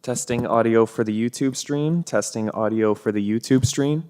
Testing audio for the YouTube stream. Testing audio for the YouTube stream.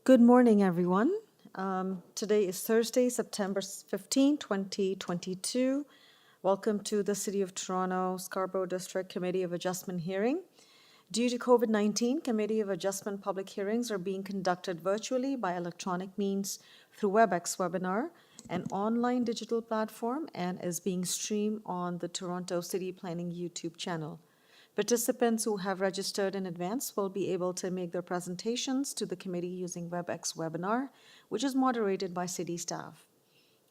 Good morning, everyone. Today is Thursday, September 15, 2022. Welcome to the City of Toronto Scarborough District Committee of Adjustment hearing. Due to COVID-19, Committee of Adjustment public hearings are being conducted virtually by electronic means through WebEx webinar, an online digital platform, and is being streamed on the Toronto City Planning YouTube channel. Participants who have registered in advance will be able to make their presentations to the committee using WebEx webinar, which is moderated by city staff.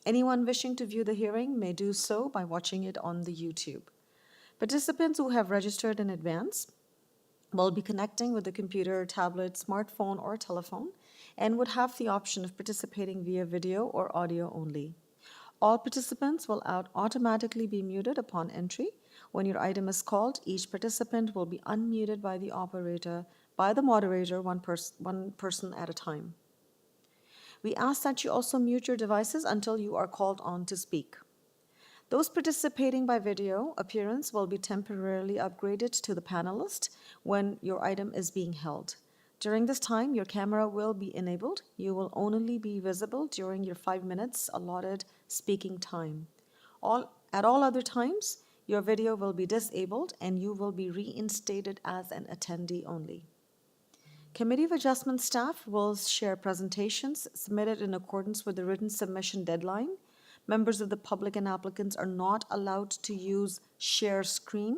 Anyone wishing to view the hearing may do so by watching it on the YouTube. Participants who have registered in advance will be connecting with a computer, tablet, smartphone, or telephone and would have the option of participating via video or audio only. All participants will automatically be muted upon entry. When your item is called, each participant will be unmuted by the moderator, one person at a time. We ask that you also mute your devices until you are called on to speak. Those participating by video appearance will be temporarily upgraded to the panelist when your item is being held. During this time, your camera will be enabled. You will only be visible during your 5 minutes allotted speaking time. At all other times, your video will be disabled and you will be reinstated as an attendee only. Committee of Adjustment staff will share presentations submitted in accordance with the written submission deadline. Members of the public and applicants are not allowed to use share screen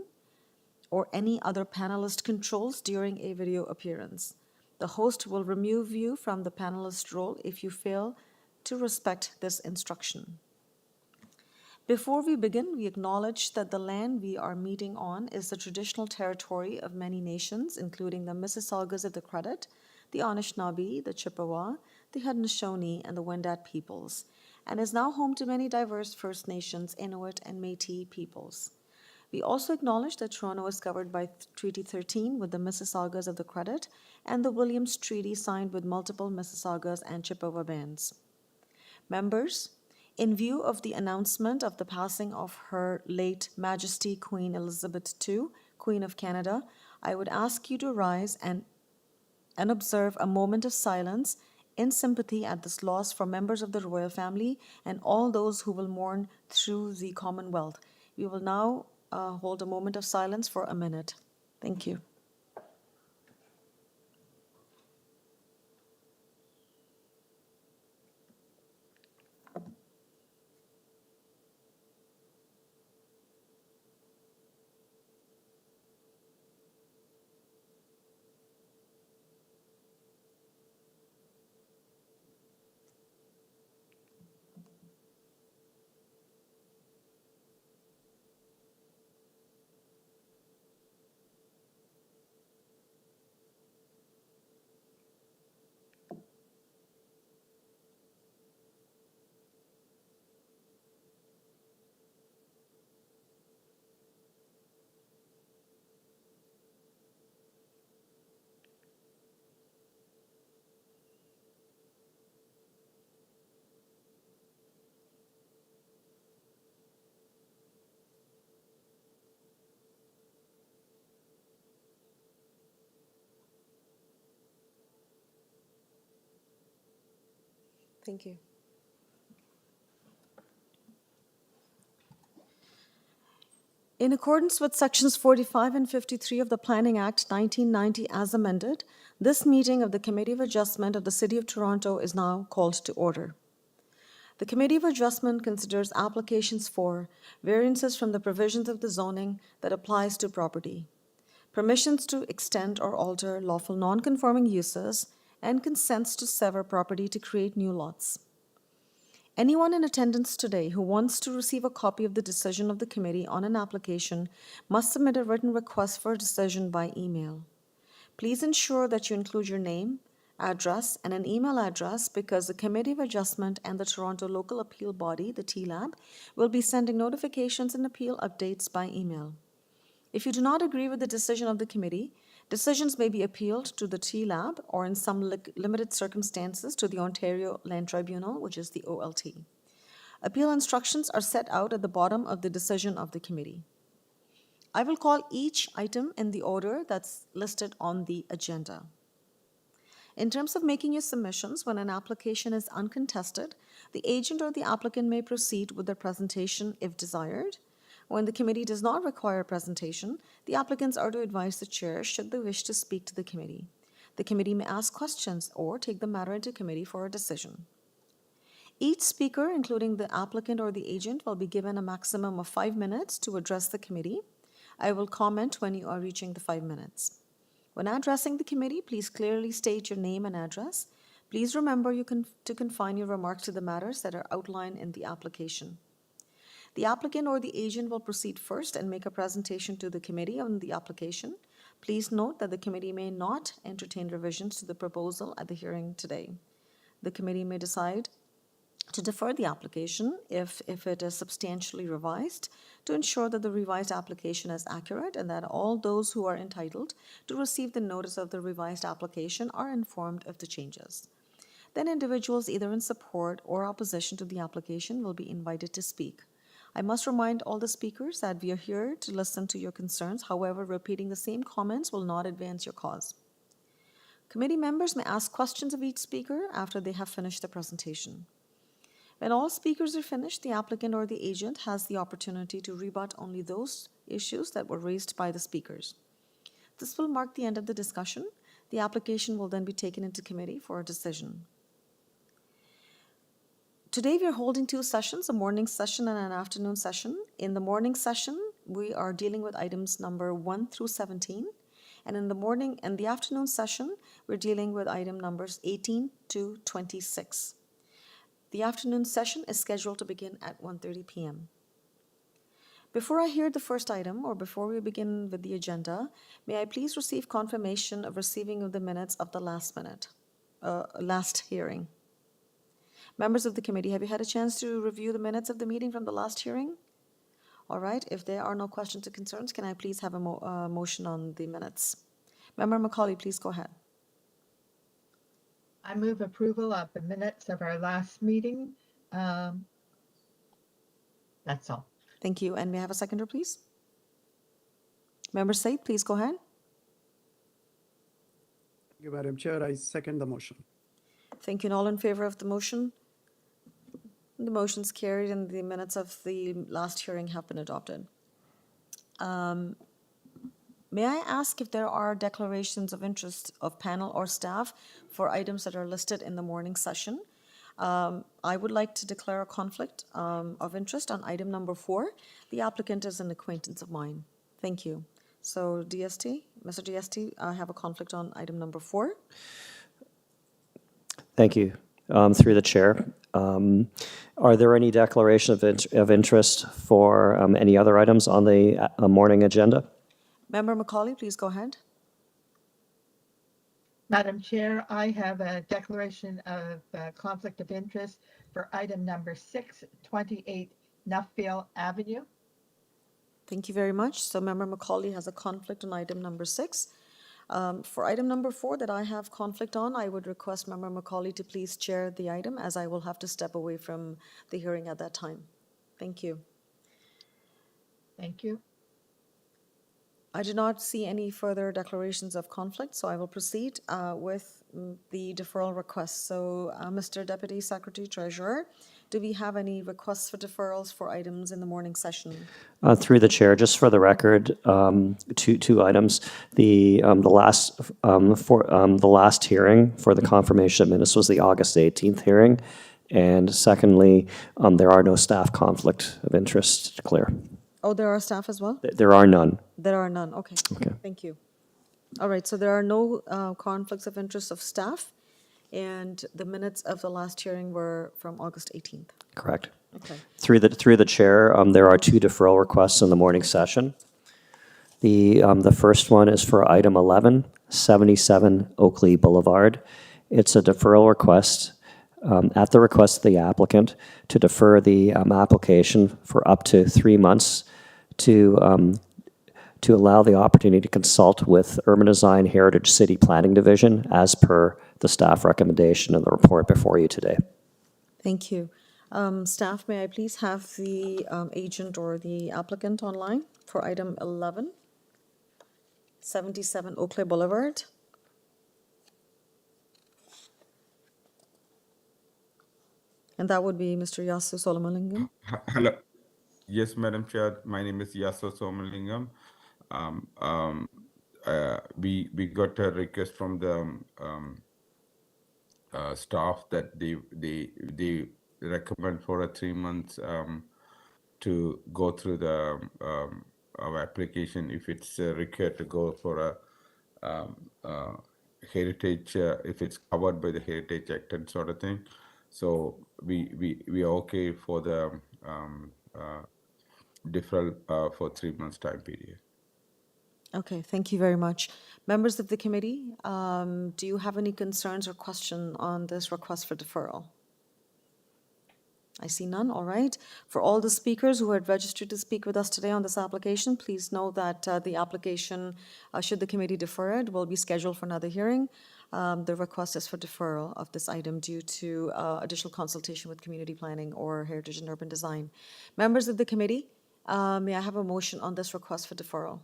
or any other panelist controls during a video appearance. The host will remove you from the panelist role if you fail to respect this instruction. Before we begin, we acknowledge that the land we are meeting on is the traditional territory of many nations, including the Mississaugas of the Credit, the Anishinaabe, the Chippewa, the Haudenosaunee, and the Wendat peoples, and is now home to many diverse First Nations, Inuit, and Métis peoples. We also acknowledge that Toronto is covered by Treaty 13 with the Mississaugas of the Credit and the Williams Treaty signed with multiple Mississaugas and Chippewa bands. Members, in view of the announcement of the passing of Her late Majesty Queen Elizabeth II, Queen of Canada, I would ask you to rise and observe a moment of silence in sympathy at this loss for members of the royal family and all those who will mourn through the Commonwealth. We will now hold a moment of silence for a minute. Thank you. Thank you. In accordance with Sections 45 and 53 of the Planning Act 1990 as amended, this meeting of the Committee of Adjustment of the City of Toronto is now called to order. The Committee of Adjustment considers applications for variances from the provisions of the zoning that applies to property, permissions to extend or alter lawful non-conforming uses, and consents to sever property to create new lots. Anyone in attendance today who wants to receive a copy of the decision of the committee on an application must submit a written request for a decision by email. Please ensure that you include your name, address, and an email address because the Committee of Adjustment and the Toronto Local Appeal Body, the TLAB, will be sending notifications and appeal updates by email. If you do not agree with the decision of the committee, decisions may be appealed to the TLAB or in some limited circumstances to the Ontario Land Tribunal, which is the OLT. Appeal instructions are set out at the bottom of the decision of the committee. I will call each item in the order that's listed on the agenda. In terms of making your submissions, when an application is uncontested, the agent or the applicant may proceed with their presentation if desired. When the committee does not require a presentation, the applicants are to advise the chair should they wish to speak to the committee. The committee may ask questions or take the matter into committee for a decision. Each speaker, including the applicant or the agent, will be given a maximum of 5 minutes to address the committee. I will comment when you are reaching the 5 minutes. When addressing the committee, please clearly state your name and address. Please remember to confine your remarks to the matters that are outlined in the application. The applicant or the agent will proceed first and make a presentation to the committee on the application. Please note that the committee may not entertain revisions to the proposal at the hearing today. The committee may decide to defer the application if it is substantially revised, to ensure that the revised application is accurate and that all those who are entitled to receive the notice of the revised application are informed of the changes. Then individuals either in support or opposition to the application will be invited to speak. I must remind all the speakers that we are here to listen to your concerns. However, repeating the same comments will not advance your cause. Committee members may ask questions of each speaker after they have finished the presentation. When all speakers are finished, the applicant or the agent has the opportunity to rebut only those issues that were raised by the speakers. This will mark the end of the discussion. The application will then be taken into committee for a decision. Today we are holding 2 sessions, a morning session and an afternoon session. In the morning session, we are dealing with items number 1 through 17. And in the afternoon session, we're dealing with item numbers 18 to 26. The afternoon session is scheduled to begin at 1:30 p.m. Before I hear the first item, or before we begin with the agenda, may I please receive confirmation of receiving of the minutes of the last hearing? Members of the committee, have you had a chance to review the minutes of the meeting from the last hearing? All right, if there are no questions or concerns, can I please have a motion on the minutes? Member Macaulay, please go ahead. I move approval of the minutes of our last meeting. That's all. Thank you. And may I have a seconder, please? Member Said, please go ahead. Thank you, Madam Chair. I second the motion. Thank you. And all in favor of the motion? The motion's carried and the minutes of the last hearing have been adopted. May I ask if there are declarations of interest of panel or staff for items that are listed in the morning session? I would like to declare a conflict of interest on item number 4. The applicant is an acquaintance of mine. Thank you. So DST, Mr. DST, I have a conflict on item number 4. Thank you. Through the chair, are there any declaration of interest for any other items on the morning agenda? Member Macaulay, please go ahead. Madam Chair, I have a declaration of conflict of interest for item number 628 Nuffield Avenue. Thank you very much. So Member Macaulay has a conflict on item number 6. For item number 4 that I have conflict on, I would request Member Macaulay to please chair the item, as I will have to step away from the hearing at that time. Thank you. Thank you. I do not see any further declarations of conflict, so I will proceed with the deferral request. So, Mr. Deputy Secretary Treasurer, do we have any requests for deferrals for items in the morning session? Through the chair, just for the record, two items. The last hearing for the confirmation of minutes was the August 18th hearing, and secondly, there are no staff conflict of interest to declare. Oh, there are staff as well? There are none. There are none, okay. Okay. Thank you. All right, so there are no conflicts of interest of staff, and the minutes of the last hearing were from August 18th. Correct. Okay. Through the chair, there are 2 deferral requests in the morning session. The first one is for item 11, 77 OAKLEY Boulevard. It's a deferral request at the request of the applicant to defer the application for up to 3 months to allow the opportunity to consult with Urban Design Heritage City Planning Division as per the staff recommendation in the report before you today. Thank you. Staff, may I please have the agent or the applicant online for item 11, 77 OAKLEY Boulevard? And that would be Mr. Yasu Solomalingam. Hello. Yes, Madam Chair. My name is Yaso Somalingam. We got a request from the staff that they recommend for a 3 months to go through the our application if it's required to go for a heritage if it's covered by the Heritage Act and sort of thing. So we are okay for the deferral for 3 months time period. Okay, thank you very much. Members of the committee, do you have any concerns or question on this request for deferral? I see none, all right. For all the speakers who had registered to speak with us today on this application, please know that the application, should the committee defer it, will be scheduled for another hearing. The request is for deferral of this item due to additional consultation with community planning or heritage and urban design. Members of the committee, may I have a motion on this request for deferral?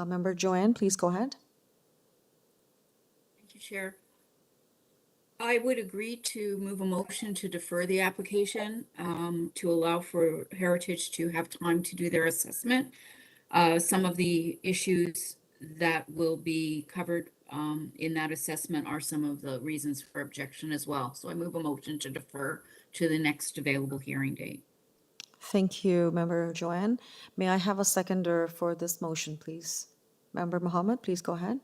Member Joanne, please go ahead. Thank you, Chair. I would agree to move a motion to defer the application to allow for Heritage to have time to do their assessment. Some of the issues that will be covered in that assessment are some of the reasons for objection as well. So I move a motion to defer to the next available hearing date. Thank you, Member Joanne. May I have a seconder for this motion, please? Member Mohammed, please go ahead.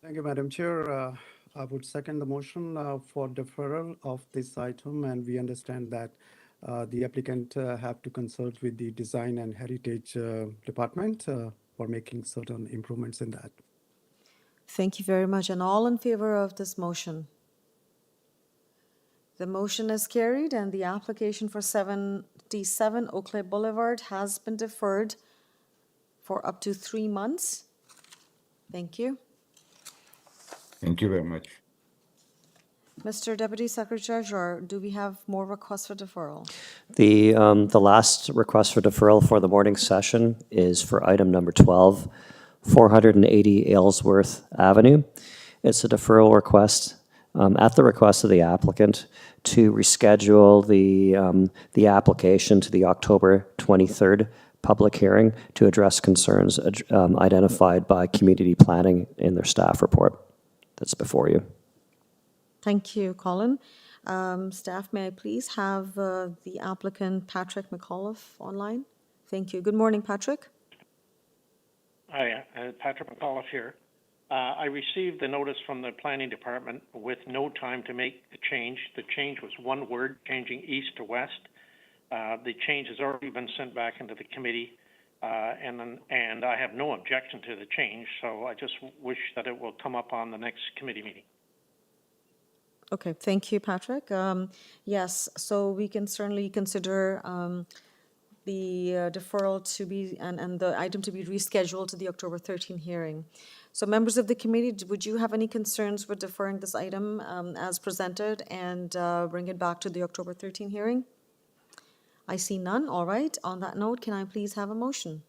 Thank you, Madam Chair. I would second the motion for deferral of this item, and we understand that the applicant have to consult with the Design and Heritage Department for making certain improvements in that. Thank you very much. And all in favor of this motion? The motion is carried and the application for 77 Oakley Boulevard has been deferred for up to 3 months. Thank you. Thank you very much. Mr. Deputy Secretary Treasurer, do we have more requests for deferral? The last request for deferral for the morning session is for item number 12, 480 Aylesworth Avenue. It's a deferral request at the request of the applicant to reschedule the application to the October 23rd public hearing to address concerns identified by community planning in their staff report that's before you. Thank you, Colin. Staff, may I please have the applicant, Patrick McAuliffe, online? Thank you. Good morning, Patrick. Hi, Patrick McAuliffe here. I received the notice from the planning department with no time to make the change. The change was one word, changing east to west. The change has already been sent back into the committee, and I have no objection to the change, so I just wish that it will come up on the next committee meeting. Okay, thank you, Patrick. Yes, so we can certainly consider the deferral to be, and the item to be rescheduled to the October 13 hearing. So members of the committee, would you have any concerns with deferring this item as presented and bring it back to the October 13 hearing? I see none. All right. On that note, can I please have a motion?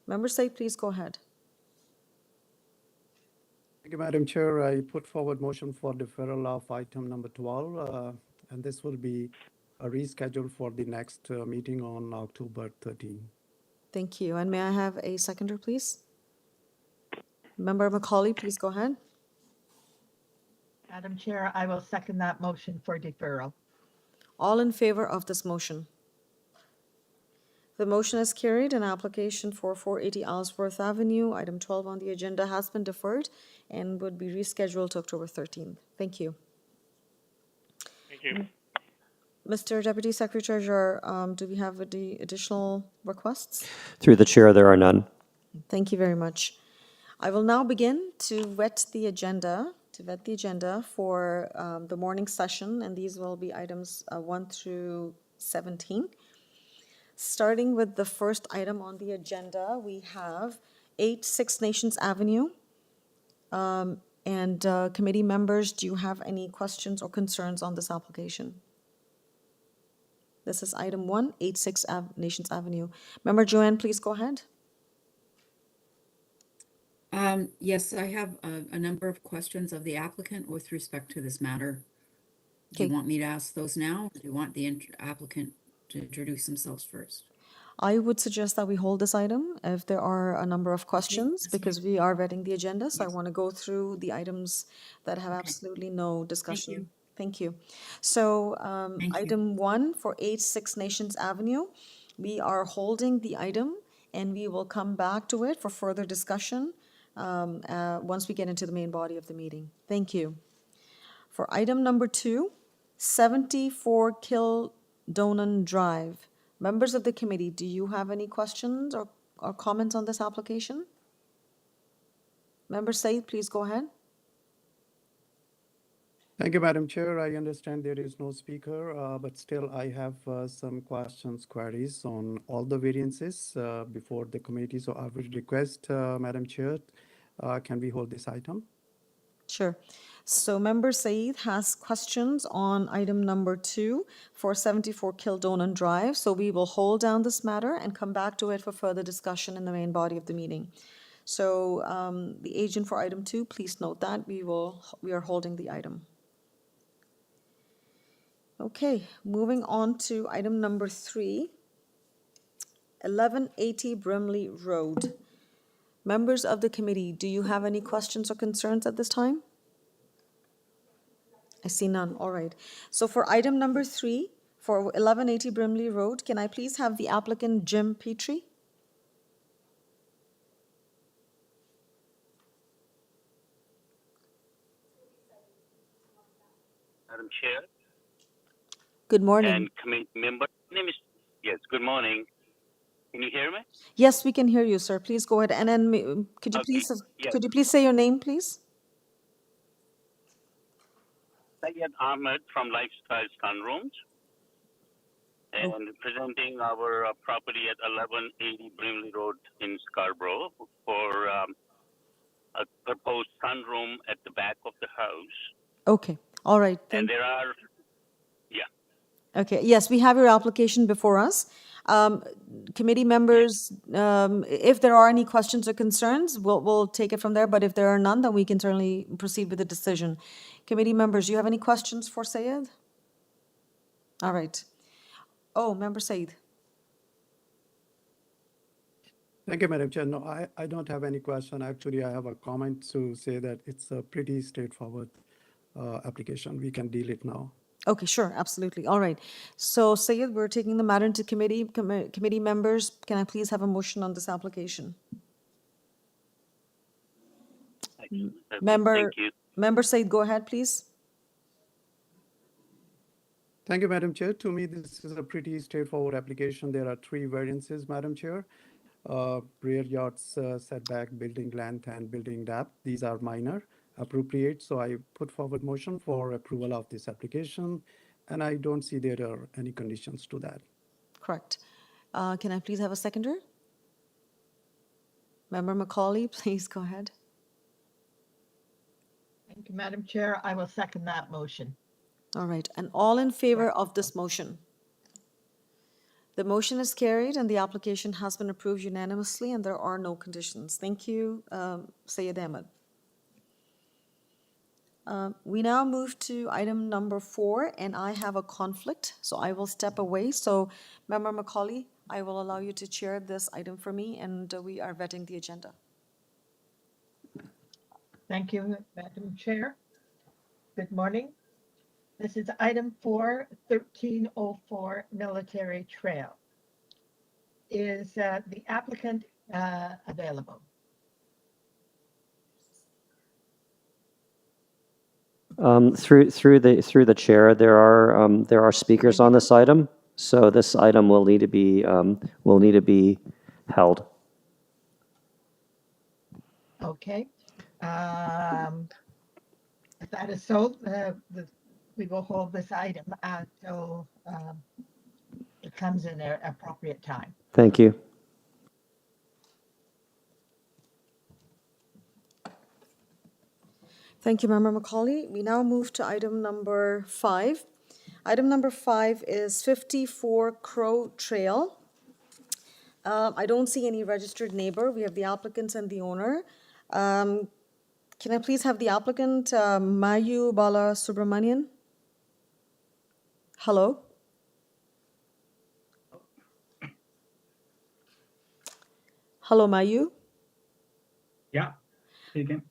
Member Said, please go ahead. Thank you, Madam Chair. I put forward motion for deferral of item number 12, and this will be rescheduled for the next meeting on October 13. Thank you. And may I have a seconder, please? Member Macaulay, please go ahead. Madam Chair, I will second that motion for deferral. All in favor of this motion? The motion is carried. An application for 480 Aylesworth Avenue, item 12 on the agenda, has been deferred and would be rescheduled to October 13th. Thank you. Thank you. Mr. Deputy Secretary Treasurer, do we have any additional requests? Through the chair, there are none. Thank you very much. I will now begin to vet the agenda for the morning session, and these will be items 1 through 17. Starting with the first item on the agenda, we have 8 Six Nations Avenue. Committee members, do you have any questions or concerns on this application? This is item 1, 8 Six Nations Avenue. Member Joanne, please go ahead. Yes, I have a number of questions of the applicant with respect to this matter. Do you Okay. want me to ask those now, or do you want the applicant to introduce themselves first? I would suggest that we hold this item if there are a number of questions, that's fine. because we are vetting the agenda, so I Yes. want to go through the items that have Okay. absolutely no discussion. you. Thank you. So, Thank you. item 1 for 86 Nations Avenue, we are holding the item, and we will come back to it for further discussion once we get into the main body of the meeting. Thank you. For item number 2, 74 KILDONAN Drive. Members of the committee, do you have any questions or comments on this application? Member Said, please go ahead. Thank you, Madam Chair. I understand there is no speaker, but still I have some questions, queries on all the variances before the committee. So I would request, Madam Chair, can we hold this item? Sure. So Member Said has questions on item number 2 for 74 KILDONAN Drive. So we will hold down this matter and come back to it for further discussion in the main body of the meeting. So the agent for item 2, please note that we are holding the item. Okay, moving on to item number 3, 1180 Brimley Road. Members of the committee, do you have any questions or concerns at this time? I see none, all right. So for item number 3, for 1180 Brimley Road, can I please have the applicant Jim Petrie? Madam Chair Good morning. and committee member. My name is, yes, good morning. Can you hear me? Yes, we can hear you, sir. Please go ahead. And then could you Okay, yes. could you please say your name, please? Syed Ahmed from Lifestyle Sunrooms and presenting our property at 1180 Brimley Road in Scarborough for a proposed sunroom at the back of the house. Okay, all right. And there are, yeah. Okay, yes, we have your application before us. Committee members, if there are any questions or concerns, we'll take it from there, but if there are none, then we can certainly proceed with the decision. Committee members, do you have any questions for Syed? All right. Oh, Member Said. Thank you, Madam Chair. No, I don't have any question. Actually, I have a comment to say that it's a pretty straightforward application. We can deal it now. Okay, sure, absolutely. All right. So Syed, we're taking the matter into committee. Committee members, can I please have a motion on this application? Thank you. Member Said, go ahead, please. Thank you, Madam Chair. To me, this is a pretty straightforward application. There are 3 variances, Madam Chair. Rear yards setback, building length, and building depth. These are minor, appropriate. So I put forward motion for approval of this application, and I don't see there are any conditions to that. Correct. Can I please have a seconder? Member Macaulay, please go ahead. Thank you, Madam Chair. I will second that motion. All right, and all in favor of this motion? The motion is carried and the application has been approved unanimously and there are no conditions. Thank you, Syed Ahmed. We now move to item number 4 and I have a conflict, so I will step away. So Member Macaulay, I will allow you to chair this item for me and we are vetting the agenda. Thank you, Madam Chair. Good morning. This is item 4, 1304 Military Trail. Is the applicant available? Through the chair, there are speakers on this item, so this item will need to be held. Okay. If that is so, we will hold this item until it comes in an appropriate time. Thank you. Thank you, Member Macaulay. We now move to item number 5. Item number 5 is 54 Crow Trail. I don't see any registered neighbor. We have the applicants and the owner. Can I please have the applicant, Mayu Bala Subramanian? Hello? Hello, Mayu? Yeah, speaking.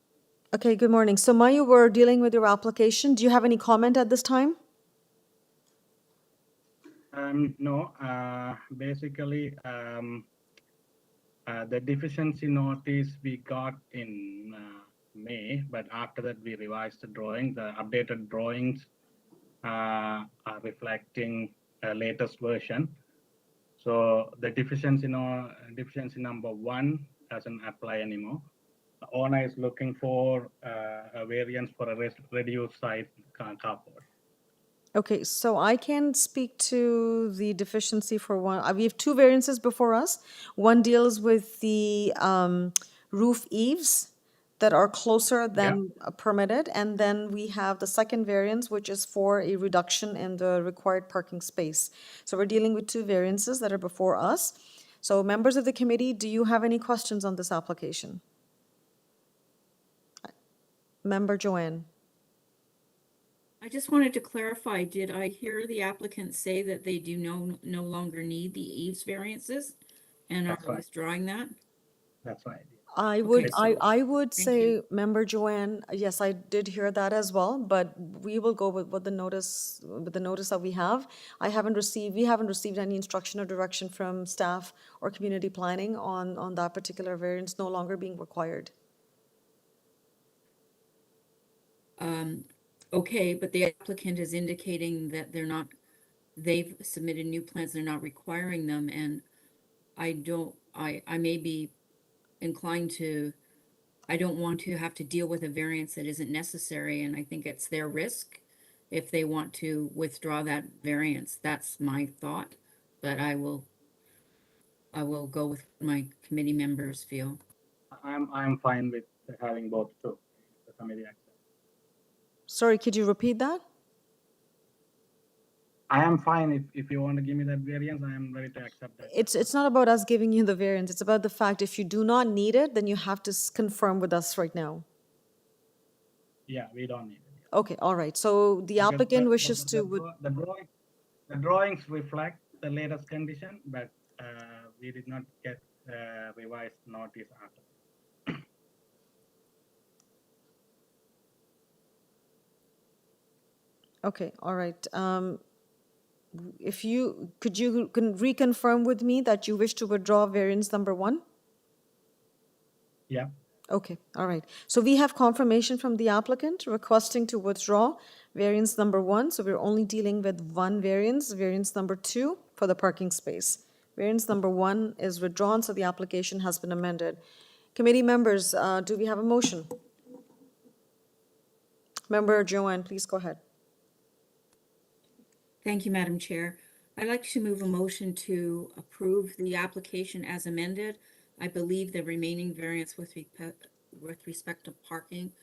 Okay, good morning. So Mayu, we're dealing with your application. Do you have any comment at this time? No, basically, the deficiency notice we got in May, but after that we revised the drawing. The updated drawings are reflecting a latest version. So the deficiency number 1 doesn't apply anymore. The owner is looking for a variance for a reduced size carport. Okay, so I can speak to the deficiency for one. We have two variances before us. One deals with the roof eaves that are closer than permitted, and then we have the second variance, which is for a reduction in the required parking space. So we're dealing with two variances that are before us. So members of the committee, do you have any questions on this application? Member Joanne. I just wanted to clarify, did I hear the applicant say that they do no longer need the eaves variances and are That's right. withdrawing that? That's right. I would, so I would thank say, you. Member Joanne, yes, I did hear that as well, but we will go with what the notice, that we have. We haven't received any instruction or direction from staff or community planning on that particular variance no longer being required. Okay, but the applicant is indicating that they've submitted new plans, they're not requiring them, and I may be inclined to, I don't want to have to deal with a variance that isn't necessary, and I think it's their risk if they want to withdraw that variance. That's my thought, but I will go with what my committee members feel. I'm fine with having both too. The committee accepts. Sorry, could you repeat that? I am fine if you want to give me that variance. I am ready to accept that. It's not about us giving you the variance. It's about the fact if you do not need it, then you have to confirm with us right now. Yeah, we don't need it. Okay, all right. So the Because applicant wishes to. The drawings reflect the latest condition, but we did not get revised notice after. Okay, all right. If you can reconfirm with me that you wish to withdraw variance number 1? Yeah. Okay, all right. So we have confirmation from the applicant requesting to withdraw variance number 1. So we're only dealing with one variance, variance number 2 for the parking space. Variance number 1 is withdrawn, so the application has been amended. Committee members, do we have a motion? Member Joanne, please go ahead. Thank you, Madam Chair. I'd like to move a motion to approve the application as amended. I believe the remaining variance with respect to parking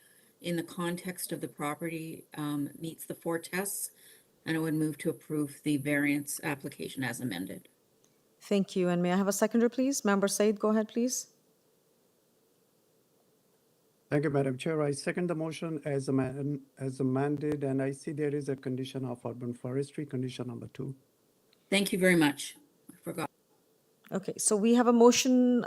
in the context of the property meets the 4 tests, and I would move to approve the variance application as amended. Thank you. And may I have a seconder, please? Member Said, go ahead, please. Thank you, Madam Chair. I second the motion as amended, and I see there is a condition of urban forestry, condition number 2. Thank you very much. I forgot. Okay, so we have a motion,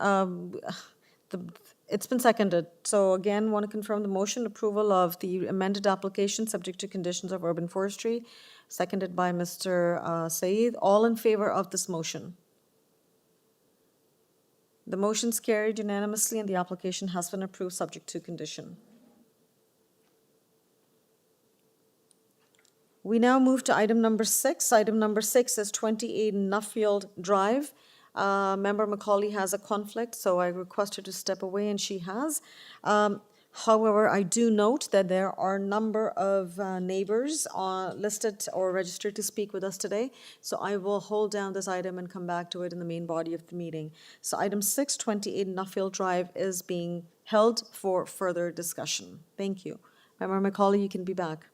it's been seconded. So again, want to confirm the motion, approval of the amended application subject to conditions of urban forestry, seconded by Mr. Saeed. All in favor of this motion? The motion's carried unanimously and the application has been approved subject to condition. We now move to item number 6. Item number 6 is 28 Nuffield Drive. Member Macaulay has a conflict, so I request her to step away, and she has. However, I do note that there are a number of neighbors listed or registered to speak with us today, so I will hold down this item and come back to it in the main body of the meeting. So item 6, 28 Nuffield Drive, is being held for further discussion. Thank you. Member Macaulay, you can be back.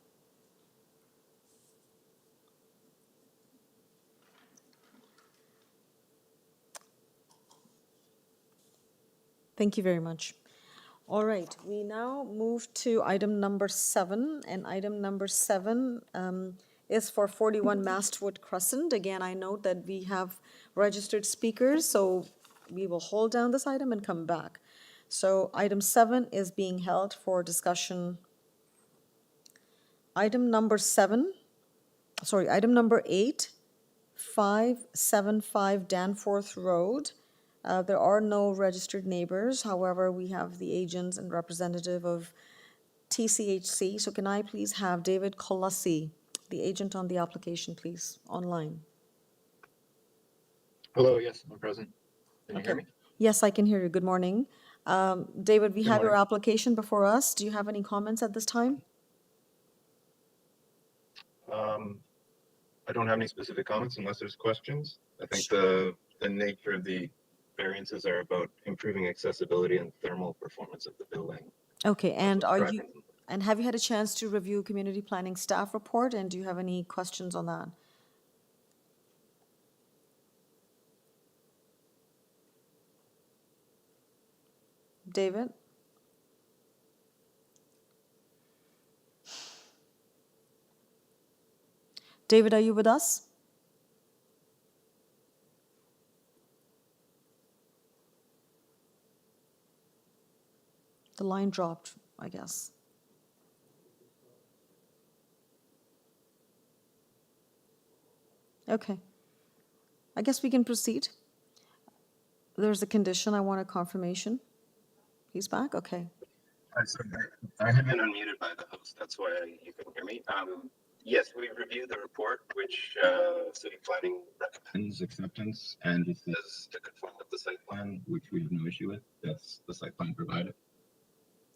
Thank you very much. All right, we now move to item number 7, and item number 7 is for 41 MASTWOOD Crescent. Again, I note that we have registered speakers, so we will hold down this item and come back. So item 7 is being held for discussion. Item number 8, 575 Danforth Road. There are no registered neighbors. However, we have the agents and representative of TCHC. So can I please have David Colassi, the agent on the application, please, online? Hello, yes, I'm present. Can you hear Okay. me? Yes, I can hear you. Good morning. David, we Good have your morning. application before us. Do you have any comments at this time? I don't have any specific comments unless there's questions. I think the nature of the variances are about improving accessibility and thermal performance of the building. Okay, and what's driving them. and have you had a chance to review community planning staff report, and do you have any questions on that? David? David, are you with us? The line dropped, I guess. Okay. I guess we can proceed. There's a condition. I want a confirmation. He's back? Okay. I have been unmuted by the host. That's why you couldn't hear me. Yes, we reviewed the report, which city planning recommends acceptance, and it says to conform with the site plan, which we have no issue with. That's the site plan provided.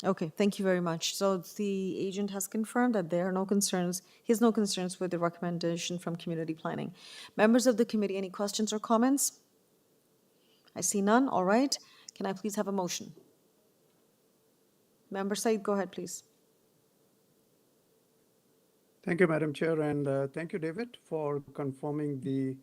Okay, thank you very much. So the agent has confirmed that there are no concerns, he has no concerns with the recommendation from community planning. Members of the committee, any questions or comments? I see none. All right. Can I please have a motion? Member Said, go ahead, please. Thank you, Madam Chair, and thank you, David, for confirming the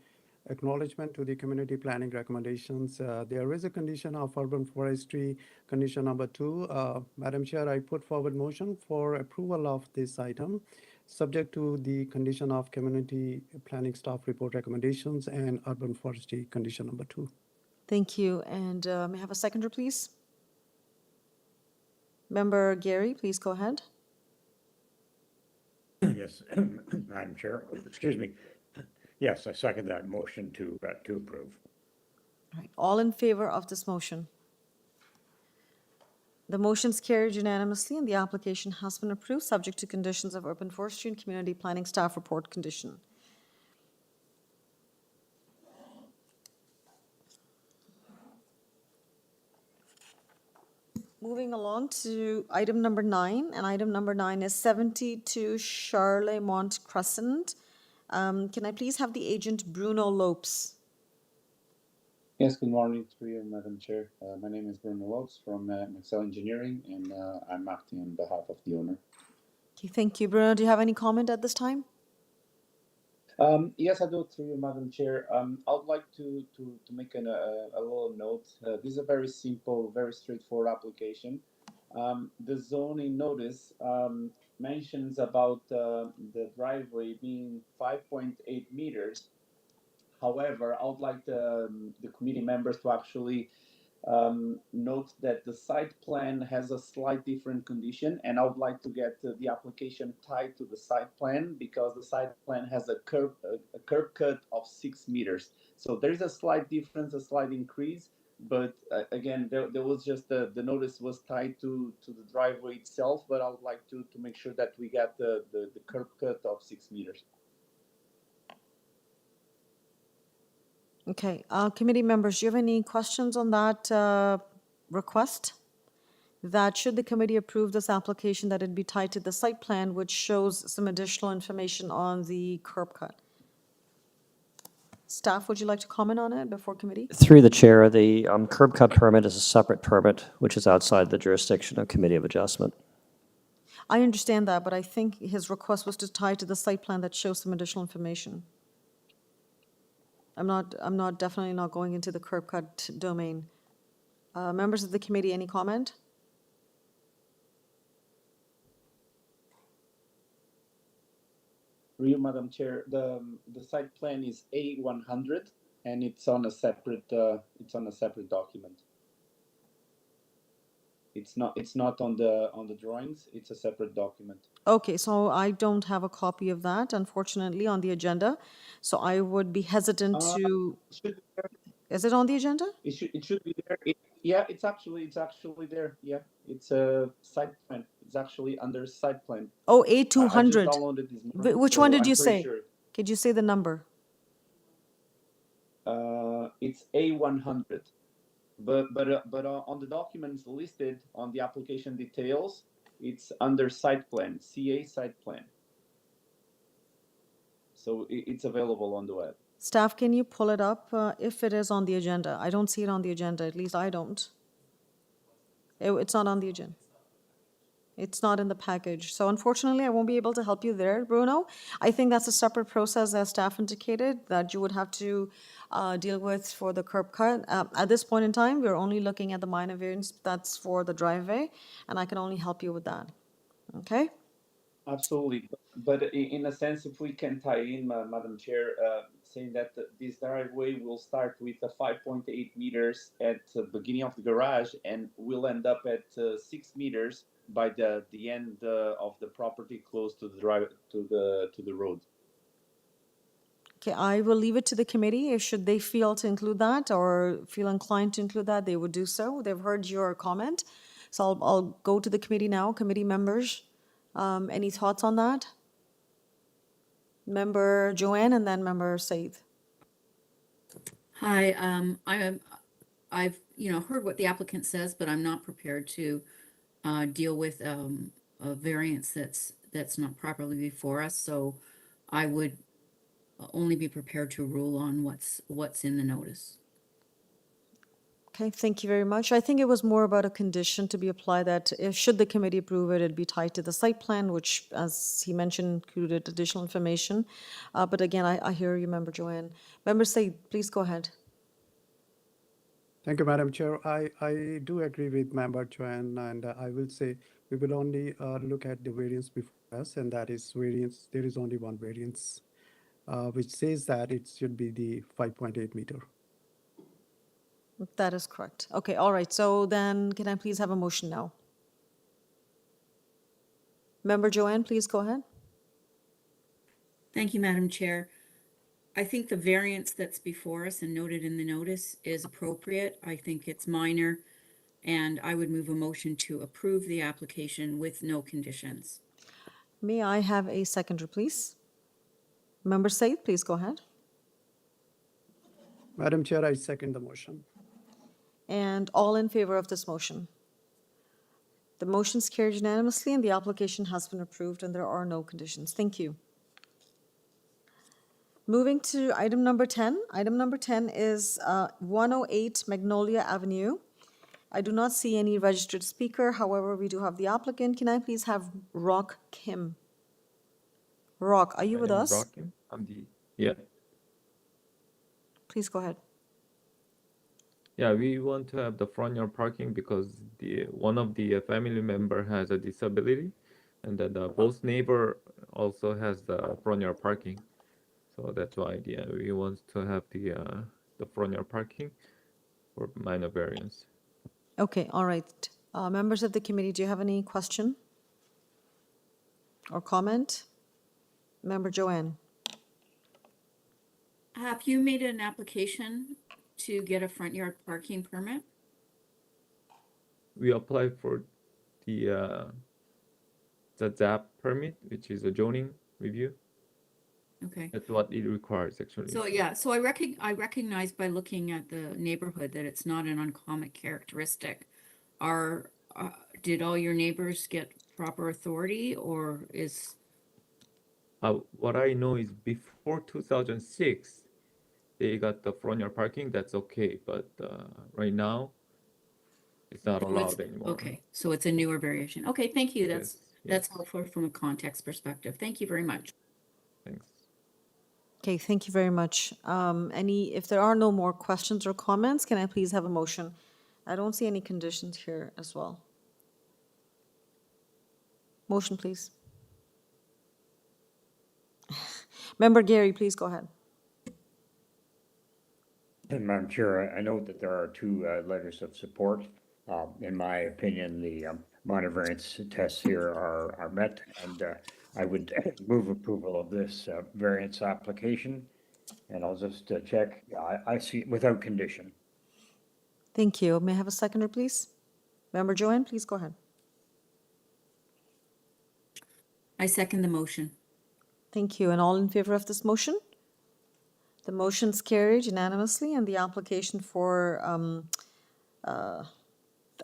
acknowledgement to the community planning recommendations. There is a condition of urban forestry, condition number 2. Madam Chair, I put forward motion for approval of this item, subject to the condition of community planning staff report recommendations and urban forestry, condition number 2. Thank you. And may I have a seconder, please? Member Gary, please go ahead. Yes, Madam Chair, excuse me. Yes, I second that motion to approve. All right. All in favor of this motion? The motion's carried unanimously and the application has been approved, subject to conditions of urban forestry and community planning staff report condition. Moving along to item number 9, and item number 9 is 72 Charlemont Crescent. Can I please have the agent Bruno Lopes? Yes, good morning to you, Madam Chair. My name is Bruno Lopes from Excel Engineering, and I'm acting on behalf of the owner. Okay, thank you. Bruno, do you have any comment at this time? Yes, I do, through you, Madam Chair. I would like to make a little note. This is a very simple, very straightforward application. The zoning notice mentions about the driveway being 5.8 meters. However, I would like the committee members to actually note that the site plan has a slight different condition, and I would like to get the application tied to the site plan because the site plan has a curb cut of 6 meters. So there's a slight difference, a slight increase, but again, there was just the notice was tied to the driveway itself, but I would like to make sure that we get the curb cut of 6 meters. Okay, committee members, do you have any questions on that request? That should the committee approve this application, that it be tied to the site plan, which shows some additional information on the curb cut. Staff, would you like to comment on it before committee? Through the chair, the curb cut permit is a separate permit, which is outside the jurisdiction of Committee of Adjustment. I understand that, but I think his request was to tie to the site plan that shows some additional information. I'm definitely not going into the curb cut domain. Members of the committee, any comment? Through you, Madam Chair, the site plan is A100, and it's on a separate document. It's not on the drawings. It's a separate document. Okay, so I don't have a copy of that, unfortunately, on the agenda. So I would be hesitant to, Should be there. is it on the agenda? It should be there. Yeah, it's actually there. Yeah, it's a site plan. It's actually under site plan. Oh, I just A200. downloaded this morning, Which so one did I'm you pretty say? sure. Could you say the number? It's A100. But on the documents listed on the application details, it's under site plan, CA site plan. So it's available on the web. Staff, can you pull it up if it is on the agenda? I don't see it on the agenda, at least I don't. It's not on the agenda. It's not in the package. So unfortunately, I won't be able to help you there, Bruno. I think that's a separate process, as staff indicated, that you would have to deal with for the curb cut. At this point in time, we're only looking at the minor variance that's for the driveway, and I can only help you with that. Okay? Absolutely. But in a sense, if we can tie in, Madam Chair, saying that this driveway will start with a 5.8 meters at the beginning of the garage and will end up at 6 meters by the end of the property close to the drive to the road. Okay, I will leave it to the committee. If should they feel to include that or feel inclined to include that, they would do so. They've heard your comment. So I'll go to the committee now. Committee members, any thoughts on that? Member Joanne and then Member Said. Hi, I've, heard what the applicant says, but I'm not prepared to deal with a variance that's not properly before us. So I would only be prepared to rule on what's in the notice. Okay, thank you very much. I think it was more about a condition to be applied that if, should the committee approve it, it'd be tied to the site plan, which, as he mentioned, included additional information. But again, I hear you, Member Joanne. Member Said, please go ahead. Thank you, Madam Chair. I do agree with Member Joanne, and I will say we will only look at the variance before us, and that is variance. There is only one variance, which says that it should be the 5.8 meter. That is correct. Okay, all right. So then can I please have a motion now? Member Joanne, please go ahead. Thank you, Madam Chair. I think the variance that's before us and noted in the notice is appropriate. I think it's minor, and I would move a motion to approve the application with no conditions. May I have a seconder, please? Member Said, please go ahead. Madam Chair, I second the motion. And all in favor of this motion? The motion is carried unanimously and the application has been approved and there are no conditions. Thank you. Moving to item number 10. Item number 10 is 108 Magnolia Avenue. I do not see any registered speaker. However, we do have the applicant. Can I please have Rock Kim? Rock, are you with us? Rock Kim. Yeah. Please go ahead. Yeah, we want to have the front yard parking because one of the family member has a disability, and then both neighbor also has the front yard parking. So that's why we want to have the front yard parking for minor variance. Okay, all right. Members of the committee, do you have any question or comment? Member Joanne. Have you made an application to get a front yard parking permit? We applied for the ZAP permit, which is a zoning review. Okay. That's what it requires, actually. So yeah, so I recognize by looking at the neighborhood that it's not an uncommon characteristic. Did all your neighbors get proper authority, or is? What I know is before 2006, they got the front yard parking. That's okay, but right now, it's not allowed anymore. Okay, so it's a newer variation. Okay, thank you. Yes, That's helpful from a context perspective. Thank you very much. Thanks. Okay, thank you very much. If there are no more questions or comments, can I please have a motion? I don't see any conditions here as well. Motion, please. Member Gary, please go ahead. And Madam Chair, I note that there are two letters of support. In my opinion, the minor variance tests here are met, and I would move approval of this variance application. And I'll just check. I see without condition. Thank you. May I have a seconder, please? Member Joanne, please go ahead. I second the motion. Thank you. And all in favor of this motion? The motion's carried unanimously, and the application for,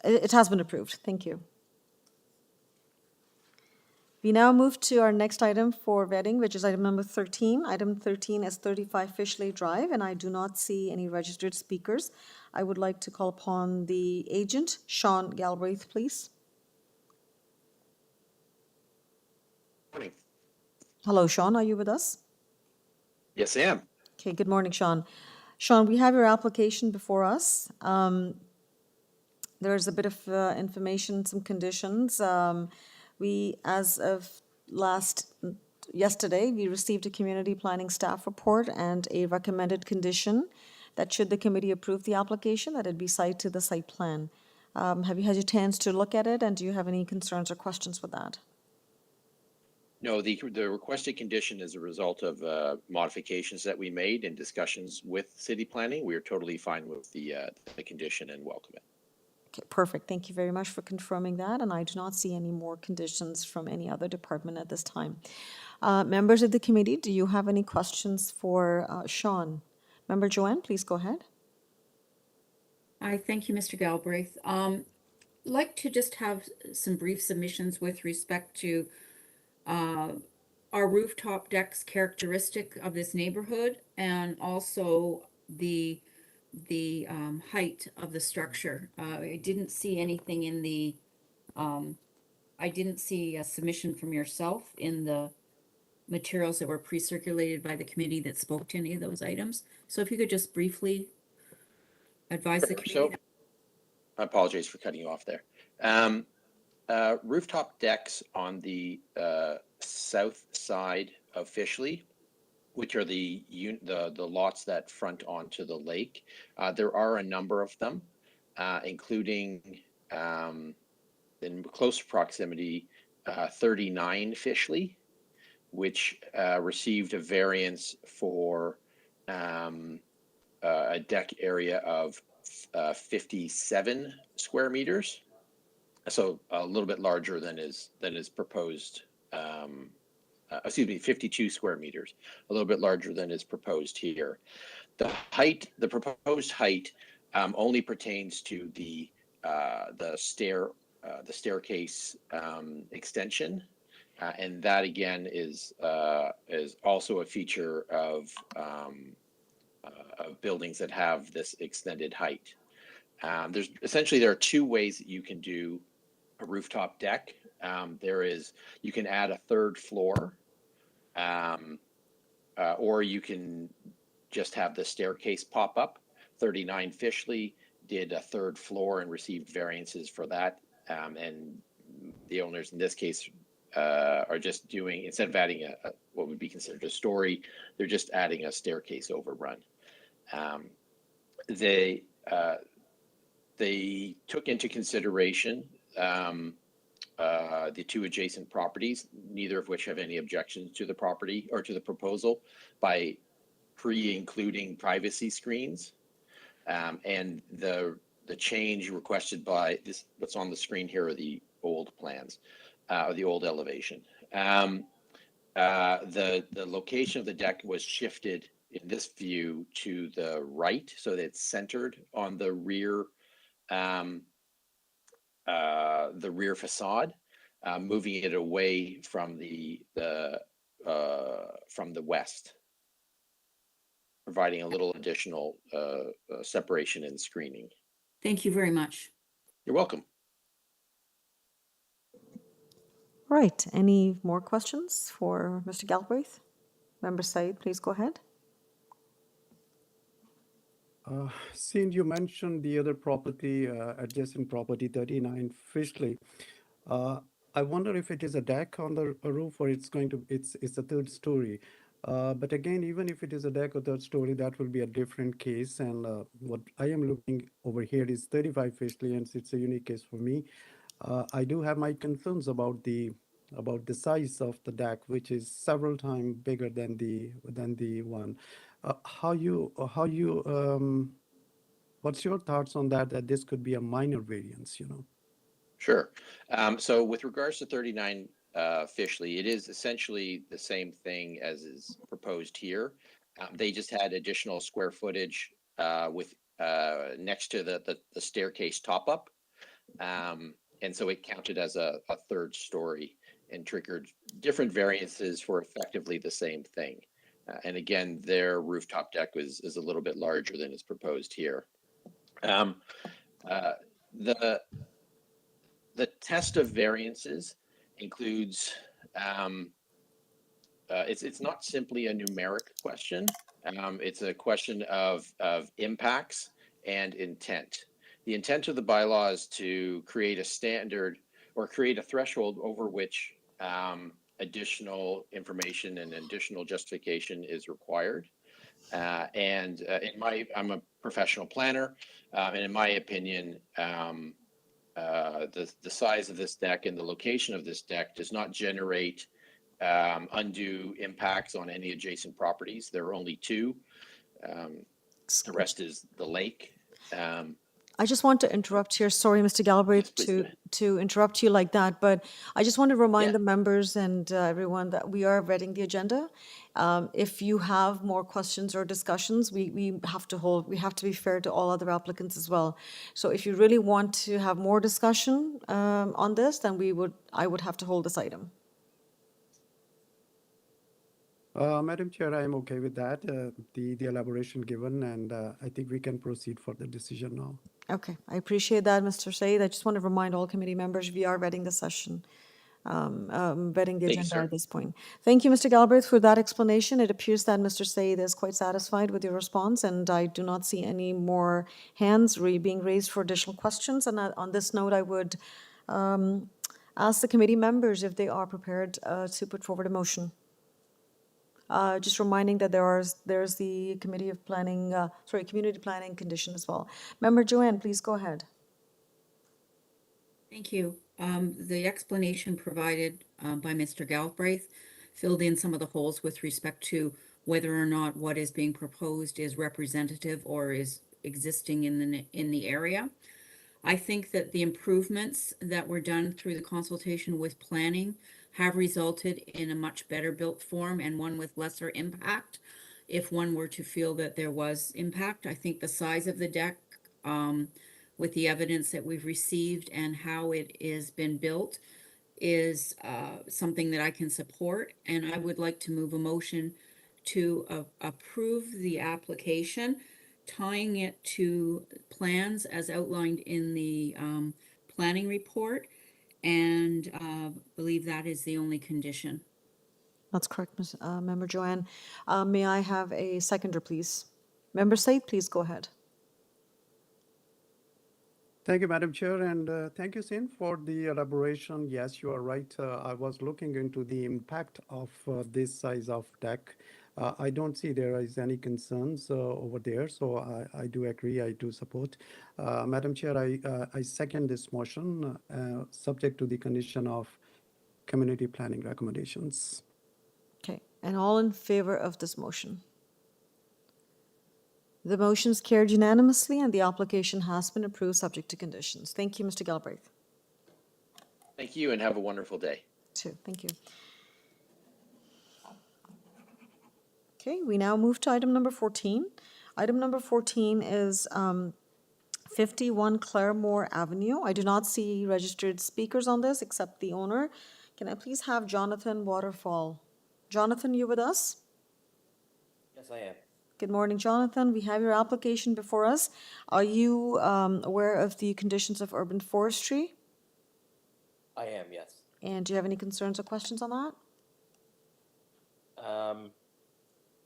it has been approved. Thank you. We now move to our next item for vetting, which is item number 13. Item 13 is 35 FISHLEIGH Drive, and I do not see any registered speakers. I would like to call upon the agent, Sean Galbraith, please. Morning. Hello, Sean, are you with us? Yes, I am. Okay, good morning, Sean. Sean, we have your application before us. There's a bit of information, some conditions. As of yesterday, we received a community planning staff report and a recommended condition that should the committee approve the application, that it be cited to the site plan. Have you had a chance to look at it, and do you have any concerns or questions with that? No, the requested condition is a result of modifications that we made in discussions with city planning. We are totally fine with the condition and welcome it. Okay, perfect. Thank you very much for confirming that, and I do not see any more conditions from any other department at this time. Members of the committee, do you have any questions for Sean? Member Joanne, please go ahead. I thank you, Mr. Galbraith. Like to just have some brief submissions with respect to our rooftop decks characteristic of this neighborhood, and also the height of the structure. I didn't see anything in the, I didn't see a submission from yourself in the materials that were pre-circulated by the committee that spoke to any of those items. So if you could just briefly advise the committee. So, I apologize for cutting you off there. Rooftop decks on the south side of FISHLEIGH, which are the lots that front onto the lake. There are a number of them, including in close proximity 39 FISHLEIGH, which received a variance for a deck area of 57 square meters. So a little bit larger than is proposed. 52 square meters, a little bit larger than is proposed here. The proposed height only pertains to the staircase extension, and that again is also a feature of buildings that have this extended height. There are two ways that you can do a rooftop deck. You can add a third floor, or you can just have the staircase pop up. 39 FISHLEIGH did a third floor and received variances for that. And the owners in this case are just doing, instead of adding what would be considered a story, they're just adding a staircase overrun. They took into consideration the two adjacent properties, neither of which have any objections to the property or to the proposal, by pre-including privacy screens. And the change requested by this, what's on the screen here are the old plans, or the old elevation. The location of the deck was shifted in this view to the right, so that it's centered on the rear facade, moving it away from the west, providing a little additional separation and screening. Thank you very much. You're welcome. Right. Any more questions for Mr. Galbraith? Member Said, please go ahead. Seeing you mentioned the other property, adjacent property, 39 FISHLEIGH, I wonder if it is a deck on the roof or it's a third story. But again, even if it is a deck or third story, that will be a different case. And what I am looking over here is 35 Fishley, and it's a unique case for me. I do have my concerns about the size of the deck, which is several times bigger than the one. What's your thoughts on that? That this could be a minor variance, you know? Sure. So with regards to 39 Fishley, it is essentially the same thing as is proposed here. They just had additional square footage with next to the staircase top up. And so it counted as a third story and triggered different variances for effectively the same thing. And again, their rooftop deck is a little bit larger than is proposed here. The test of variances includes, it's not simply a numeric question. It's a question of impacts and intent. The intent of the bylaw is to create a standard or create a threshold over which additional information and additional justification is required. I'm a professional planner, and in my opinion, the size of this deck and the location of this deck does not generate undue impacts on any adjacent properties. There are only two. The rest is the lake. I just want to interrupt here. Sorry, Mr. Galbraith, to interrupt you like that, but I just want to remind the members and everyone that we are vetting the agenda. If you have more questions or discussions, we have to be fair to all other applicants as well. So if you really want to have more discussion on this, then I would have to hold this item. Madam Chair, I am okay with that, the elaboration given, and I think we can proceed for the decision now. Okay, I appreciate that, Mr. Said. I just want to remind all committee members, we are vetting the session, vetting the agenda at this point. Thank you, Mr. Galbraith, for that explanation. It appears that Mr. Said is quite satisfied with your response, and I do not see any more hands being raised for additional questions. And on this note, I would ask the committee members if they are prepared to put forward a motion. Just reminding that there's the Committee of Planning, Community Planning condition as well. Member Joanne, please go ahead. Thank you. The explanation provided by Mr. Galbraith filled in some of the holes with respect to whether or not what is being proposed is representative or is existing in the area. I think that the improvements that were done through the consultation with planning have resulted in a much better built form and one with lesser impact. If one were to feel that there was impact, I think the size of the deck, with the evidence that we've received and how it is been built, is something that I can support. And I would like to move a motion to approve the application, tying it to plans as outlined in the planning report, and believe that is the only condition. That's correct, Member Joanne. May I have a seconder, please? Member Said, please go ahead. Thank you, Madam Chair, and thank you, Sin, for the elaboration. Yes, you are right. I was looking into the impact of this size of deck. I don't see there is any concerns over there, so I do agree, I do support. Madam Chair, I second this motion, subject to the condition of community planning recommendations. Okay, and all in favor of this motion? The motion is carried unanimously and the application has been approved subject to conditions. Thank you, Mr. Galbraith. Thank you and have a wonderful day. Too, thank you. Okay, we now move to item number 14. Item number 14 is 51 Claremore Avenue. I do not see registered speakers on this except the owner. Can I please have Jonathan Waterfall? Jonathan, you with us? Yes, I am. Good morning, Jonathan. We have your application before us. Are you aware of the conditions of urban forestry? I am, yes. And do you have any concerns or questions on that?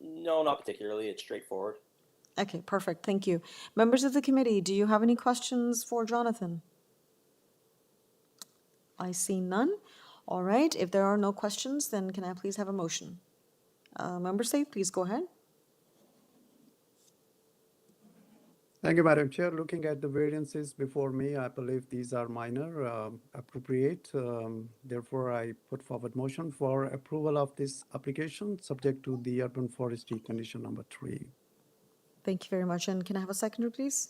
No, not particularly. It's straightforward. Okay, perfect. Thank you. Members of the committee, do you have any questions for Jonathan? I see none. All right, if there are no questions, then can I please have a motion? Member Said, please go ahead. Thank you, Madam Chair. Looking at the variances before me, I believe these are minor, appropriate. Therefore, I put forward motion for approval of this application subject to the urban forestry condition number 3. Thank you very much. And can I have a seconder, please?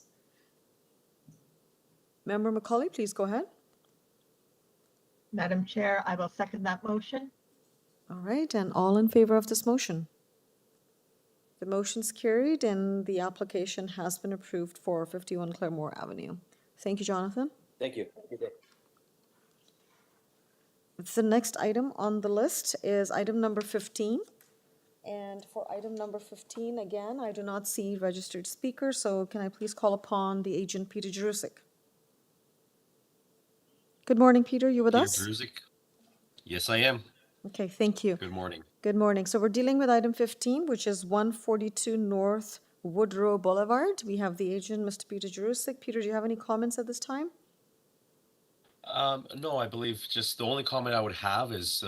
Member Macaulay, please go ahead. Madam Chair, I will second that motion. All right, and all in favor of this motion? The motion's carried and the application has been approved for 51 Claremore Avenue. Thank you, Jonathan. Thank you. Good day. The next item on the list is item number 15. And for item number 15, again, I do not see registered speakers, so can I please call upon the agent, Peter Jerusik? Good morning, Peter. You with Peter us? Druzik? Yes, I am. Okay, thank you. Good morning. Good morning. So we're dealing with item 15, which is 142 North Woodrow Boulevard. We have the agent, Mr. Peter Jerusik. Peter, do you have any comments at this time? No, I believe just the only comment I would have is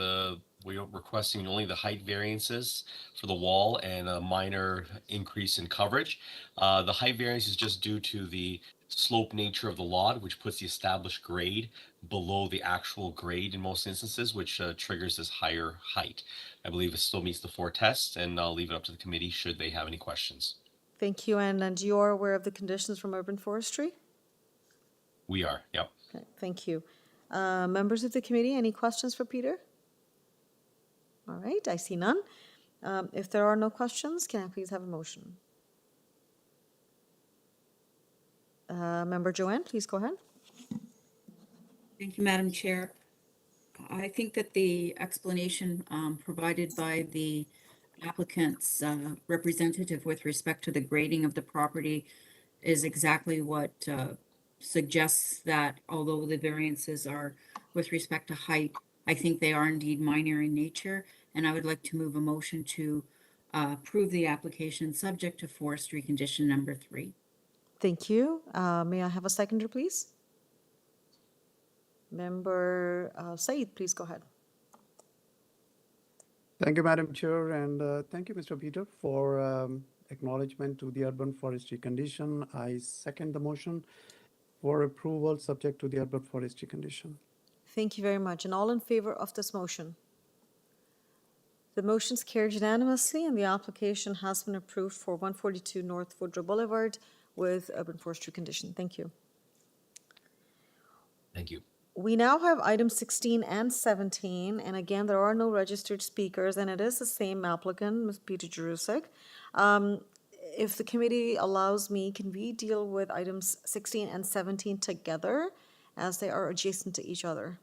we are requesting only the height variances for the wall and a minor increase in coverage. The height variance is just due to the slope nature of the lot, which puts the established grade below the actual grade in most instances, which triggers this higher height. I believe it still meets the 4 tests, and I'll leave it up to the committee should they have any questions. Thank you. And you are aware of the conditions from urban forestry? We are, yep. Okay, thank you. Members of the committee, any questions for Peter? All right, I see none. If there are no questions, can I please have a motion? Member Joanne, please go ahead. Thank you, Madam Chair. I think that the explanation provided by the applicant's representative with respect to the grading of the property is exactly what suggests that although the variances are with respect to height, I think they are indeed minor in nature, and I would like to move a motion to approve the application subject to forestry condition number 3. Thank you. May I have a seconder, please? Member Said, please go ahead. Thank you, Madam Chair, and thank you, Mr. Peter, for acknowledgement to the urban forestry condition. I second the motion for approval subject to the urban forestry condition. Thank you very much. And all in favor of this motion? The motion's carried unanimously and the application has been approved for 142 North Woodrow Boulevard with urban forestry condition. Thank you. Thank you. We now have items 16 and 17, and again, there are no registered speakers, and it is the same applicant, Ms. Peter Jerusik. If the committee allows me, can we deal with items 16 and 17 together as they are adjacent to each other?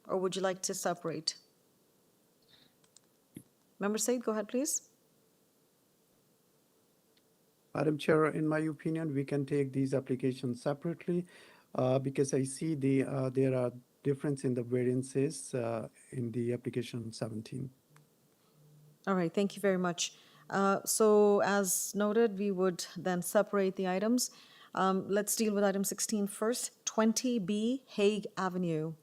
Or would you like to separate? Member Said, go ahead, please. Madam Chair, in my opinion, we can take these applications separately because I see there are difference in the variances in the application 17. All right, thank you very much. So as noted, we would then separate the items. Let's deal with item 16 first, 20B Hague Avenue.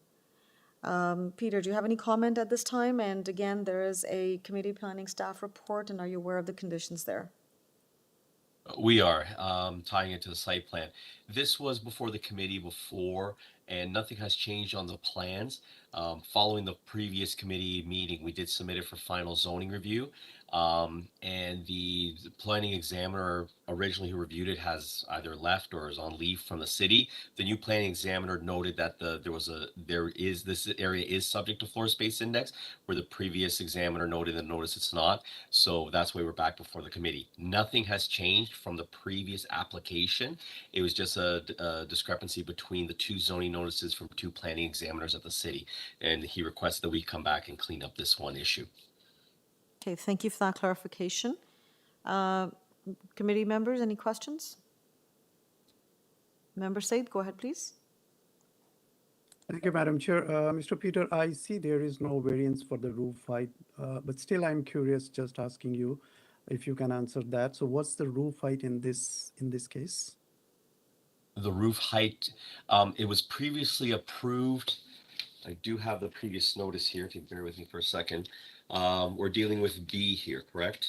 Peter, do you have any comment at this time? And again, there is a committee planning staff report, and are you aware of the conditions there? We are tying it to the site plan. This was before the committee before, and nothing has changed on the plans. Following the previous committee meeting, we did submit it for final zoning review. And the planning examiner originally who reviewed it has either left or is on leave from the city. The new planning examiner noted that this area is subject to floor space index, where the previous examiner noted in the notice it's not. So that's why we're back before the committee. Nothing has changed from the previous application. It was just a discrepancy between the 2 zoning notices from 2 planning examiners at the city. And he requested that we come back and clean up this one issue. Okay, thank you for that clarification. Committee members, any questions? Member Said, go ahead, please. Thank you, Madam Chair. Mr. Peter, I see there is no variance for the roof height, but still I'm curious, just asking you if you can answer that. So what's the roof height in this case? The roof height, it was previously approved I do have the previous notice here, if you bear with me for a second. We're dealing with B here, correct?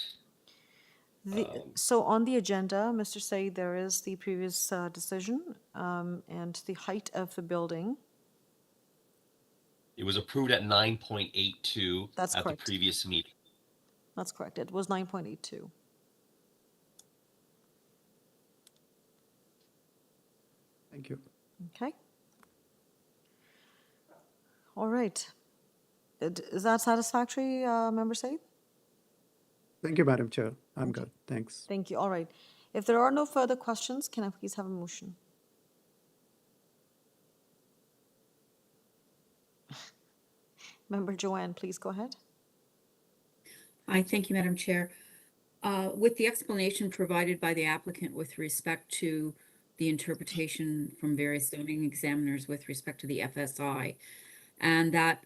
So on the agenda, Mr. Said, there is the previous decision and the height of the building. It was approved at 9.82 That's at the correct. previous meeting. That's correct. It was 9.82. Thank you. Okay. All right. Is that satisfactory, Member Said? Thank you, Madam Chair. I'm good. Thanks. Thank you. All right. If there are no further questions, can I please have a motion? Member Joanne, please go ahead. Hi, thank you, Madam Chair. With the explanation provided by the applicant with respect to the interpretation from various zoning examiners with respect to the FSI, and that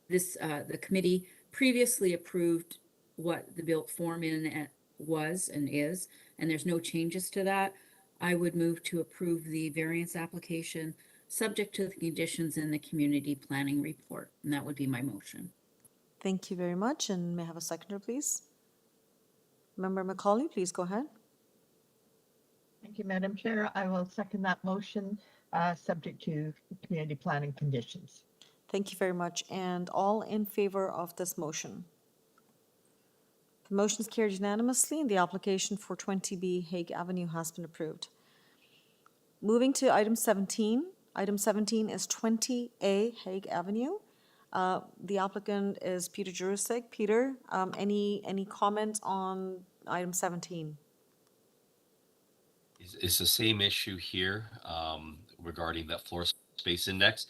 the committee previously approved what the built form was and is, and there's no changes to that, I would move to approve the variance application subject to the conditions in the community planning report, and that would be my motion. Thank you very much. And may I have a seconder, please? Member Macaulay, please go ahead. Thank you, Madam Chair. I will second that motion, subject to community planning conditions. Thank you very much. And all in favor of this motion? The motion is carried unanimously and the application for 20B Hague Avenue has been approved. Moving to item 17. Item 17 is 20A Hague Avenue. The applicant is Peter Jurusik. Peter, any comment on item 17? It's the same issue here regarding that floor space index.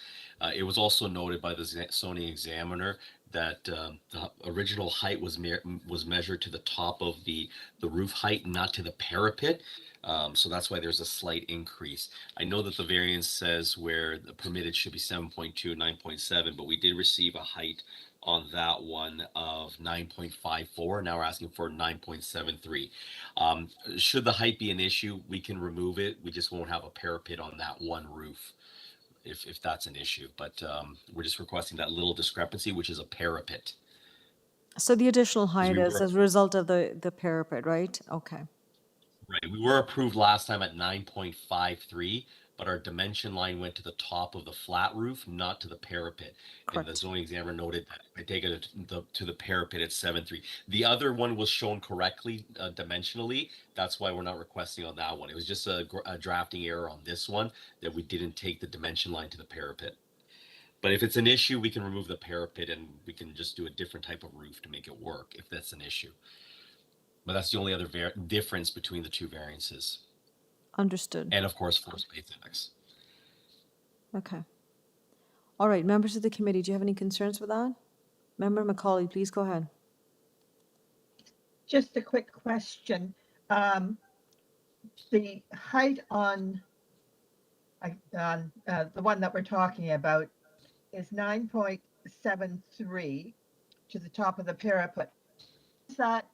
It was also noted by the zoning examiner that the original height was measured to the top of the roof height, not to the parapet. So that's why there's a slight increase. I know that the variance says where the permitted should be 7.2, 9.7, but we did receive a height on that one of 9.54. Now we're asking for 9.73. Should the height be an issue, we can remove it. We just won't have a parapet on that one roof if that's an issue. But we're just requesting that little discrepancy, which is a parapet. So the additional height is as a result of the parapet, right? Okay. Right. We were approved last time at 9.53, but our dimension line went to the top of the flat roof, not to the parapet. Correct. And the zoning examiner noted that I take it to the parapet at 7.3. The other one was shown correctly dimensionally. That's why we're not requesting on that one. It was just a drafting error on this one that we didn't take the dimension line to the parapet. But if it's an issue, we can remove the parapet and we can just do a different type of roof to make it work if that's an issue. But that's the only other difference between the two variances. Understood. And of course, floor space index. Okay. All right, members of the committee, do you have any concerns with that? Member Macaulay, please go ahead. Just a quick question. The height on the one that we're talking about is 9.73 to the top of the parapet. Does that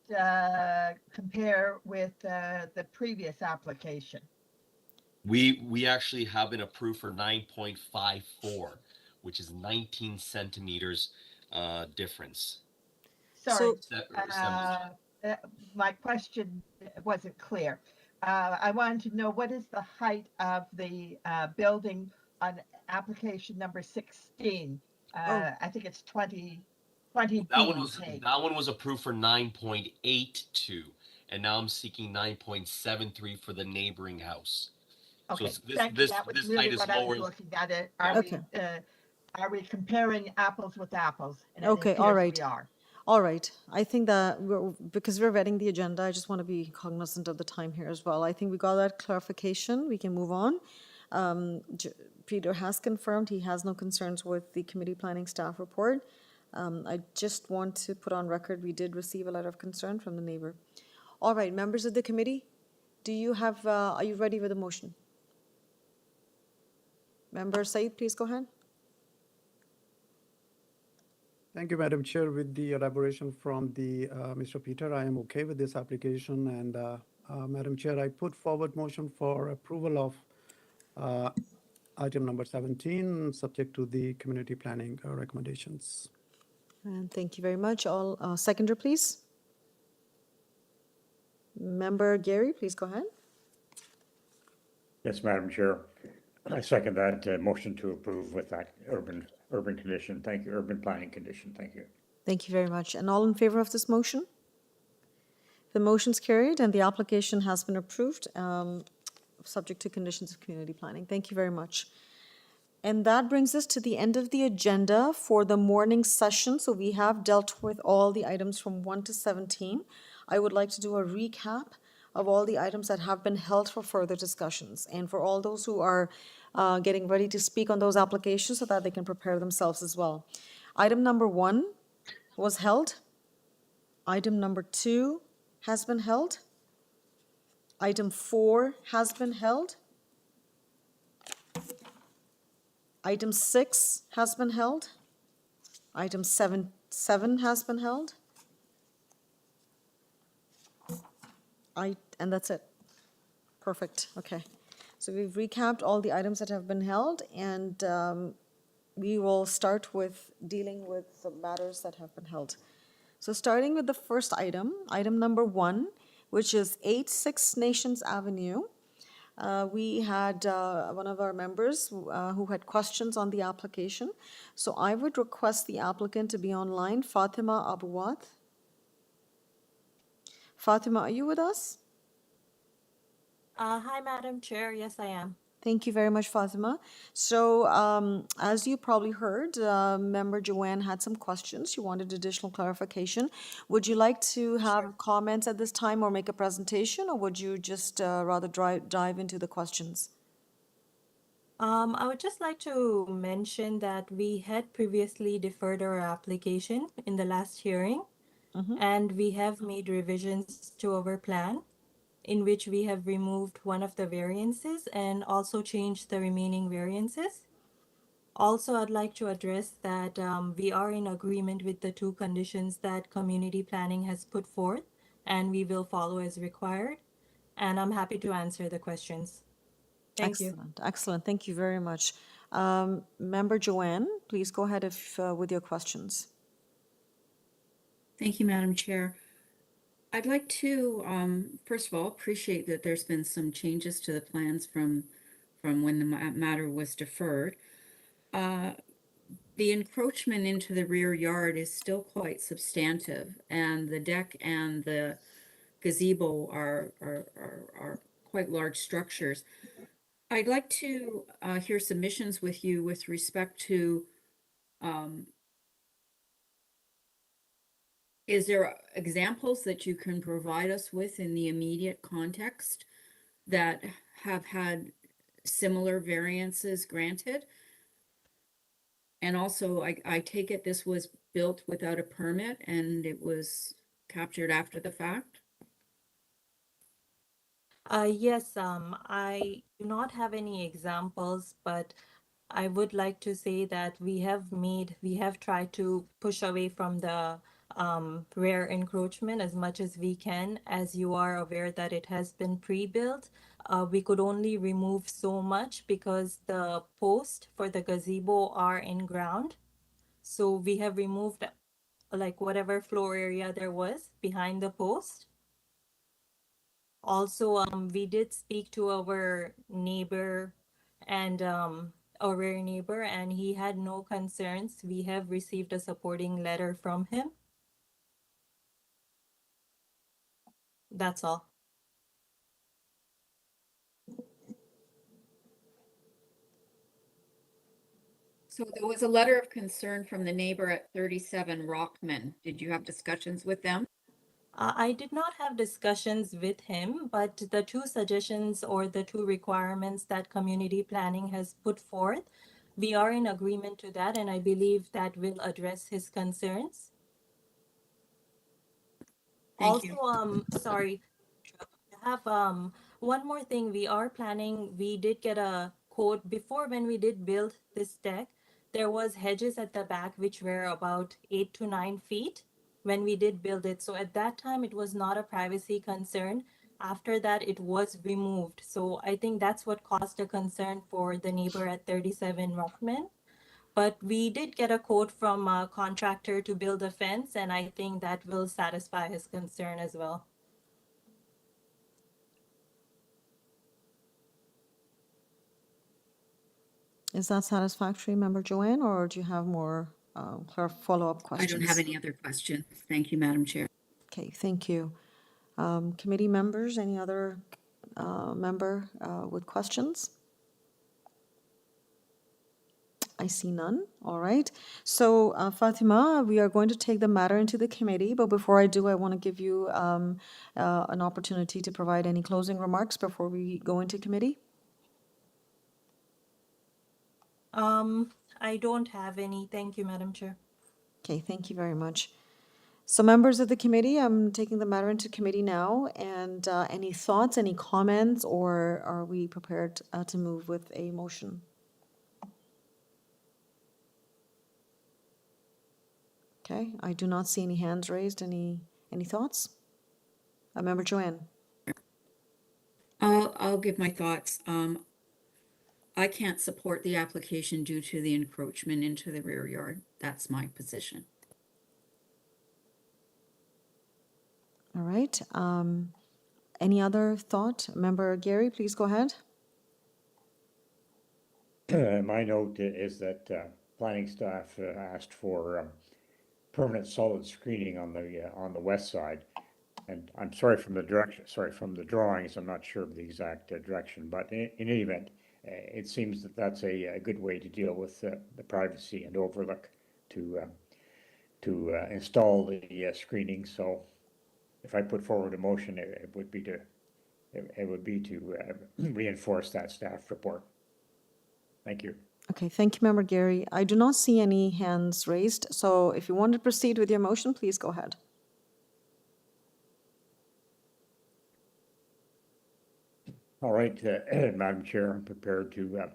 compare with the previous application? We actually have been approved for 9.54, which is 19 centimeters difference. Sorry, my question wasn't clear. I wanted to know what is the height of the building on application number 16? I think it's 20. That one was approved for 9.82, and now I'm seeking 9.73 for the neighboring house. Okay, so this was really what I was looking at. Are we comparing apples with apples? And okay, all right. We are. All right. I think that because we're vetting the agenda, I just want to be cognizant of the time here as well. I think we got that clarification. We can move on. Peter has confirmed he has no concerns with the committee planning staff report. I just want to put on record we did receive a letter of concern from the neighbor. All right, members of the committee, do you have? Are you ready with the motion? Member Said, please go ahead. Thank you, Madam Chair. With the elaboration from the Mr. Peter, I am okay with this application. And Madam Chair, I put forward motion for approval of item number 17, subject to the community planning recommendations. And thank you very much. All seconder, please. Member Gary, please go ahead. Yes, Madam Chair. I second that motion to approve with that urban condition. Thank you, urban planning condition. Thank you. Thank you very much. And all in favor of this motion? The motion's carried and the application has been approved, subject to conditions of community planning. Thank you very much. And that brings us to the end of the agenda for the morning session. So we have dealt with all the items from 1 to 17. I would like to do a recap of all the items that have been held for further discussions. And for all those who are getting ready to speak on those applications so that they can prepare themselves as well. Item number 1 was held. Item number 2 has been held. Item 4 has been held. Item 6 has been held. Item 7 has been held. And that's it. Perfect. Okay. So we've recapped all the items that have been held, and we will start with dealing with the matters that have been held. So starting with the first item, item number 1, which is 86 Nations Avenue. We had one of our members who had questions on the application. So I would request the applicant to be online, Fatima Abouad. Fatima, are you with us? Hi, Madam Chair. Yes, I am. Thank you very much, Fatima. So as you probably heard, Member Joanne had some questions. She wanted additional clarification. Would you like to have comments at this time or make a presentation, or would you just rather dive into the questions? I would just like to mention that we had previously deferred our application in the last hearing, and we have made revisions to our plan, in which we have removed one of the variances and also changed the remaining variances. Also, I'd like to address that we are in agreement with the 2 conditions that community planning has put forth, and we will follow as required. And I'm happy to answer the questions. Thank you. Excellent, excellent. Thank you very much. Member Joanne, please go ahead with your questions. Thank you, Madam Chair. I'd like to, first of all, appreciate that there's been some changes to the plans from when the matter was deferred. The encroachment into the rear yard is still quite substantive, and the deck and the gazebo are quite large structures. I'd like to hear submissions with you with respect to is there examples that you can provide us with in the immediate context that have had similar variances granted? And also, I take it this was built without a permit and it was captured after the fact? Yes, I do not have any examples, but I would like to say that we have tried to push away from the rear encroachment as much as we can. As you are aware that it has been pre-built, we could only remove so much because the posts for the gazebo are in ground. So we have removed like whatever floor area there was behind the post. Also, we did speak to our neighbor and our rear neighbor, and he had no concerns. We have received a supporting letter from him. That's all. So there was a letter of concern from the neighbor at 37 Rockman. Did you have discussions with them? I did not have discussions with him, but the 2 suggestions or the 2 requirements that community planning has put forth, we are in agreement to that, and I believe that will address his concerns. Thank you. Also, sorry, I have one more thing. We did get a quote before when we did build this deck. There was hedges at the back which were about 8 to 9 feet when we did build it. So at that time, it was not a privacy concern. after that it was removed. So I think that's what caused a concern for the neighbor at 37 Rockman. But we did get a quote from a contractor to build a fence, and I think that will satisfy his concern as well. Is that satisfactory, Member Joanne, or do you have more follow-up I questions? don't have any other questions. Thank you, Madam Chair. Okay, thank you. Committee members, any other member with questions? I see none. All right. So, Fatima, we are going to take the matter into the committee, but before I do, I want to give you an opportunity to provide any closing remarks before we go into committee. I don't have any. Thank you, Madam Chair. Okay, thank you very much. So members of the committee, I'm taking the matter into committee now, and any thoughts, any comments, or are we prepared to move with a motion? Okay, I do not see any hands raised. Any thoughts? Member Joanne. I'll give my thoughts. I can't support the application due to the encroachment into the rear yard. That's my position. All right. Any other thought? Member Gary, please go ahead. My note is that planning staff asked for permanent solid screening on the west side. And I'm sorry from the drawings, I'm not sure of the exact direction, but in any event, it seems that that's a good way to deal with the privacy and overlook to install the screening. So if I put forward a motion, it would be to reinforce that staff report. Thank you. Okay, thank you, Member Gary. I do not see any hands raised, so if you want to proceed with your motion, please go ahead. All right, Madam Chair, I'm prepared to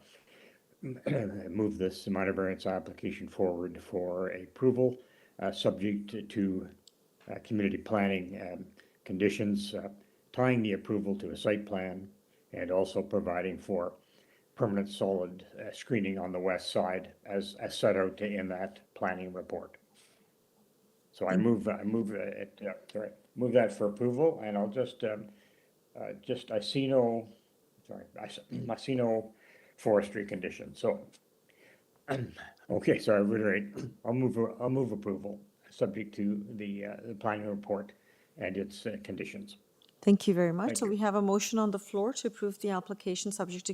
move this minor variance application forward for approval, subject to community planning conditions, tying the approval to a site plan, and also providing for permanent solid screening on the west side as set out in that planning report. So I move that for approval, and I'll just I see no forestry conditions. So okay, so I reiterate, I'll move approval subject to the planning report and its conditions. Thank you very much. Thank So you. we have a motion on the floor to approve the application subject to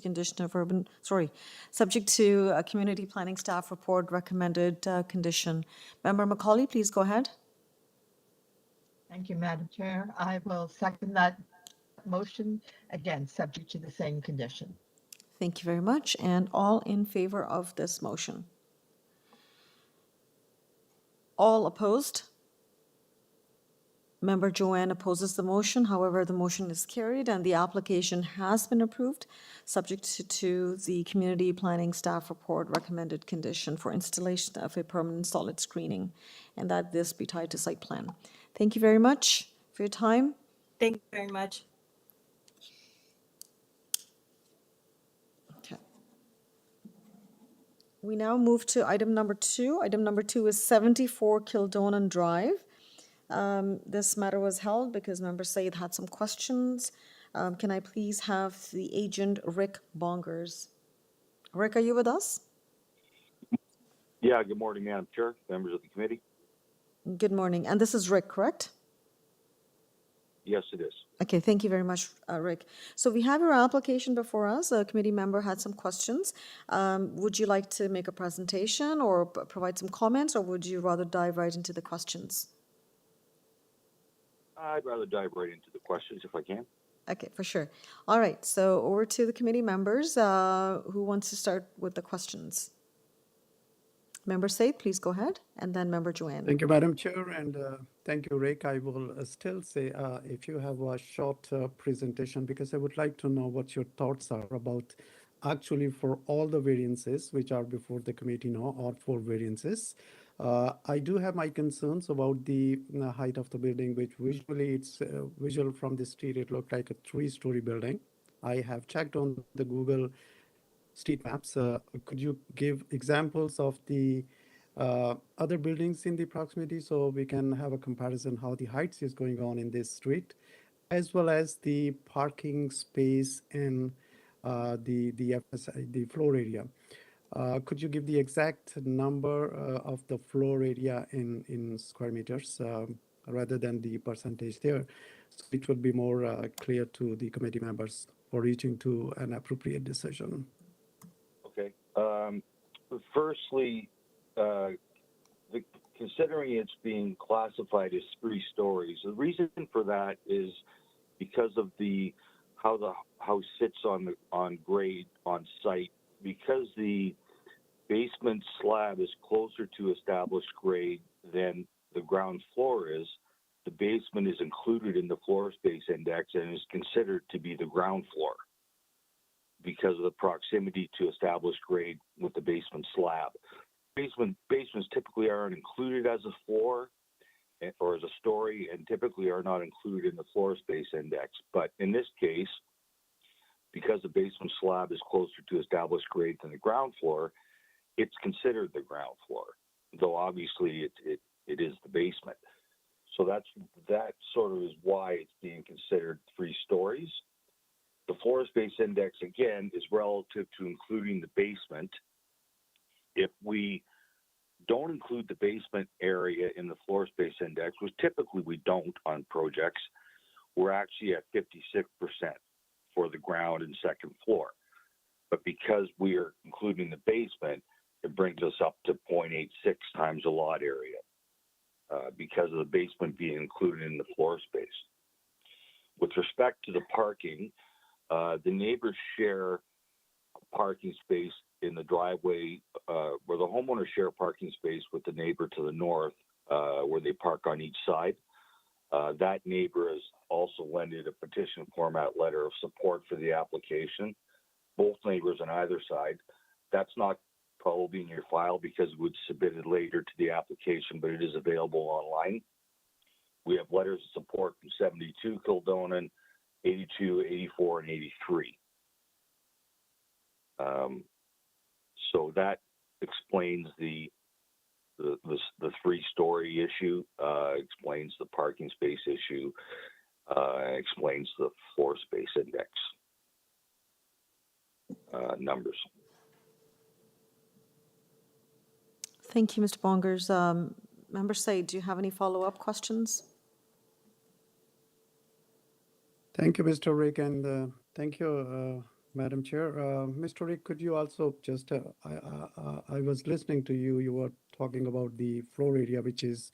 subject to a community planning staff report recommended condition. Member Macaulay, please go ahead. Thank you, Madam Chair. I will second that motion, again, subject to the same condition. Thank you very much. And all in favor of this motion? All opposed? Member Joanne opposes the motion. However, the motion is carried and the application has been approved, subject to the community planning staff report recommended condition for installation of a permanent solid screening, and that this be tied to site plan. Thank you very much for your time. Thank you very much. Okay. We now move to item number 2. Item number 2 is 74 KILDONAN Drive. This matter was held because Member Said had some questions. Can I please have the agent, Rick Bongers? Rick, are you with us? Yeah, good morning, Madam Chair, members of the committee. Good morning. And this is Rick, correct? Yes, it is. Okay, thank you very much, Rick. So we have your application before us. A committee member had some questions. Would you like to make a presentation or provide some comments, or would you rather dive right into the questions? I'd rather dive right into the questions if I can. Okay, for sure. All right, so over to the committee members. Who wants to start with the questions? Member Said, please go ahead, and then Member Joanne. Thank you, Madam Chair, and thank you, Rick. I will still say if you have a short presentation, because I would like to know what your thoughts are about actually for all the variances which are before the committee now, or 4 variances. I do have my concerns about the height of the building, which visually it's visual from the street. It looked like a 3-story building. I have checked on the Google Street Maps. Could you give examples of the other buildings in the proximity so we can have a comparison how the heights is going on in this street, as well as the parking space and the FSI, the floor area? Could you give the exact number of the floor area in square meters rather than the percentage there? So it would be more clear to the committee members for reaching to an appropriate decision. Okay. Firstly, considering it's being classified as 3 stories, the reason for that is because of how the house sits on grade on site. Because the basement slab is closer to established grade than the ground floor is, the basement is included in the floor space index and is considered to be the ground floor because of the proximity to established grade with the basement slab. Basements typically aren't included as a floor or as a story, and typically are not included in the floor space index. But in this case, because the basement slab is closer to established grade than the ground floor, it's considered the ground floor, though obviously it is the basement. So that sort of is why it's being considered 3 stories. The floor space index, again, is relative to including the basement. If we don't include the basement area in the floor space index, which typically we don't on projects, we're actually at 56% for the ground and second floor. But because we are including the basement, it brings us up to 0.86 times the lot area because of the basement being included in the floor space. With respect to the parking, the neighbors share a parking space in the driveway where the homeowners share a parking space with the neighbor to the north where they park on each side. That neighbor has also lended a petition format letter of support for the application. Both neighbors on either side. That's not probably in your file because it was submitted later to the application, but it is available online. We have letters of support from 72 Kildonan, 82, 84, and 83. So that explains the 3-story issue, explains the parking space issue, explains the floor space index numbers. Thank you, Mr. Bongers. Member Said, do you have any follow-up questions? Thank you, Mr. Rick, and thank you, Madam Chair. Mr. Rick, could you also just, I was listening to you, you were talking about the floor area, which is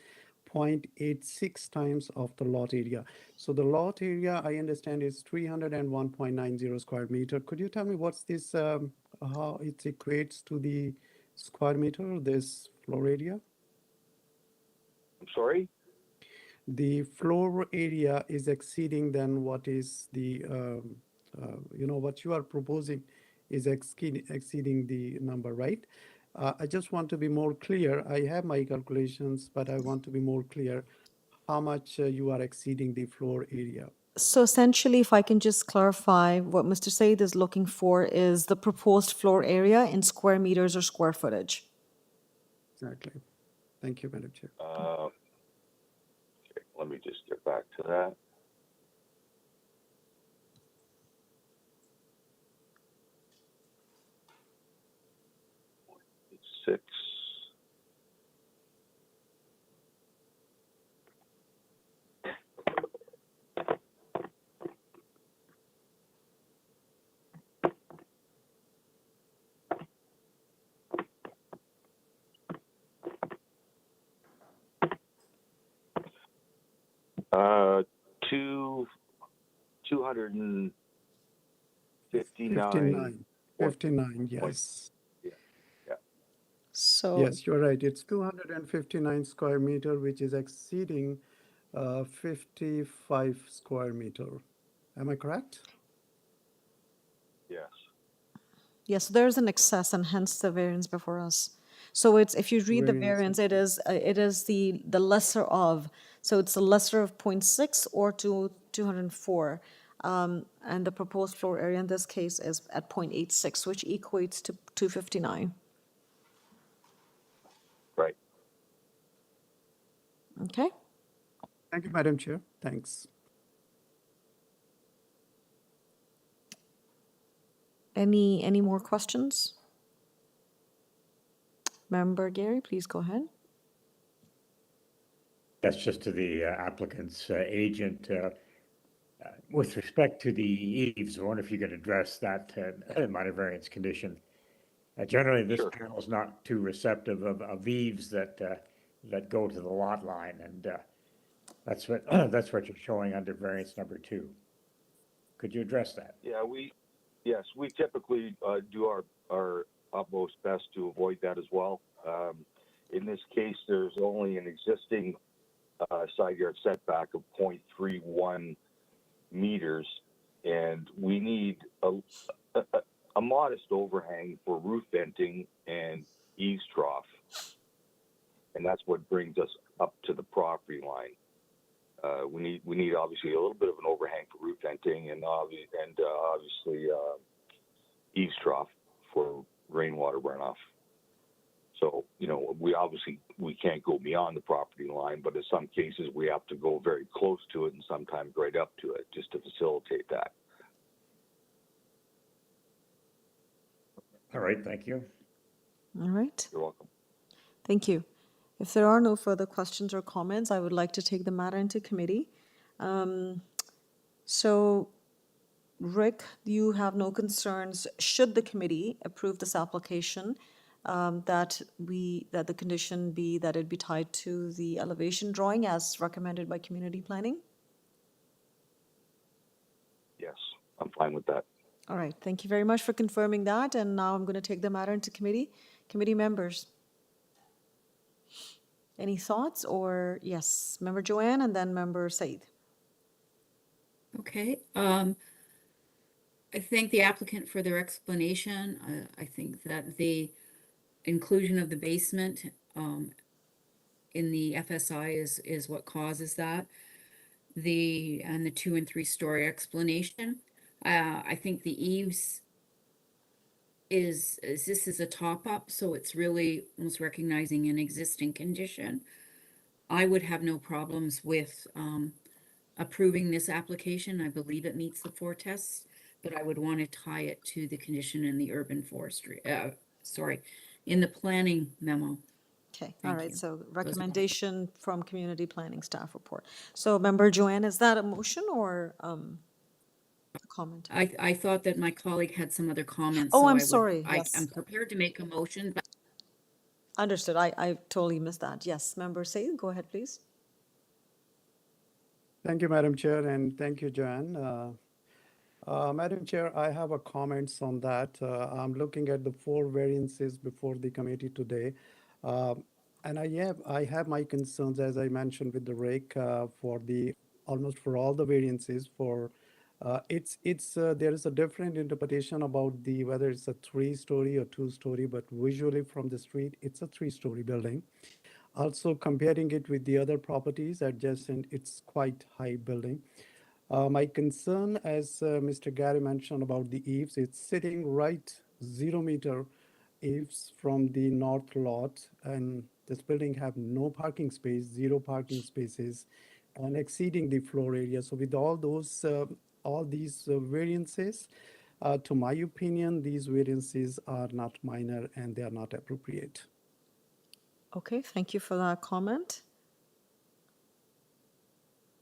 0.86 times of the lot area. So the lot area, I understand, is 301.90 square meter. Could you tell me what's this, how it equates to the square meter, this floor area? I'm sorry? The floor area is exceeding than what is the, what you are proposing is exceeding the number, right? I just want to be more clear. I have my calculations, but I want to be more clear how much you are exceeding the floor area. So essentially, if I can just clarify, what Mr. Said is looking for is the proposed floor area in square meters or square footage. Exactly. Thank you, Madam Chair. Okay, let me just get back to that. Six. Two 259. 59, yes. Yeah. So Yes, you're right. It's 259 square meter, which is exceeding 55 square meter. Am I correct? Yes. yes, there's an excess and hence the variance before us. So it's, if you read the Variance, variance, it is the lesser of, so it's the lesser of 0.6 or to 204. And the proposed floor area in this case is at 0.86, which equates to 259. Right. Okay? Thank you, Madam Chair. Thanks. Any more questions? Member Gary, please go ahead. That's just to the applicant's agent. With respect to the eaves, I wonder if you could address that minor variance condition. Generally, this panel is not too receptive of eaves that go to the lot line, and that's what that's what you're showing under variance number 2. Could you address that? Yeah, we typically do our utmost best to avoid that as well. In this case, there's only an existing side yard setback of 0.31 meters, and we need a modest overhang for roof venting and eaves trough, and that's what brings us up to the property line. We need obviously a little bit of an overhang for roof venting and obviously eaves trough for rainwater runoff. So, you know, we can't go beyond the property line, but in some cases we have to go very close to it and sometimes right up to it just to facilitate that. All right, thank you. All right. You're welcome. Thank you. If there are no further questions or comments, I would like to take the matter into committee. So, Rick, you have no concerns should the committee approve this application, that the condition be that it be tied to the elevation drawing as recommended by community planning? Yes, I'm fine with that. All right, thank you very much for confirming that, and now I'm going to take the matter into committee. Committee members, any thoughts? Or yes, Member Joanne and then Member Said. Okay, I thank the applicant for their explanation. I think that the inclusion of the basement in the FSI is what causes that. The 2- and 3-story explanation. I think the eaves is this is a top up, so it's really almost recognizing an existing condition. I would have no problems with approving this application. I believe it meets the 4 tests, but I would want to tie it to the condition in the urban forestry, in the planning memo. Okay, Thank all right, you. so Those are my- recommendation from community planning staff report. So Member Joanne, is that a motion or a comment? I thought that my colleague had some other comments. Oh, so I'm I would- sorry, I'm yes. prepared to make a motion, but Understood, I totally missed that. Yes, Member Said, go ahead, please. Thank you, Madam Chair, and thank you, Joanne. Madam Chair, I have a comments on that. I'm looking at the 4 variances before the committee today. And I have my concerns, as I mentioned with the rake, for almost for all the variances. For there is a different interpretation about whether it's a 3-story or 2-story, but visually from the street, it's a 3-story building. Also comparing it with the other properties adjacent, it's quite high building. My concern, as Mr. Gary mentioned about the eaves, it's sitting right 0-meter eaves from the north lot, and this building have no parking space, 0 parking spaces, and exceeding the floor area. So with all these variances, to my opinion, these variances are not minor and they are not appropriate. Okay, thank you for that comment.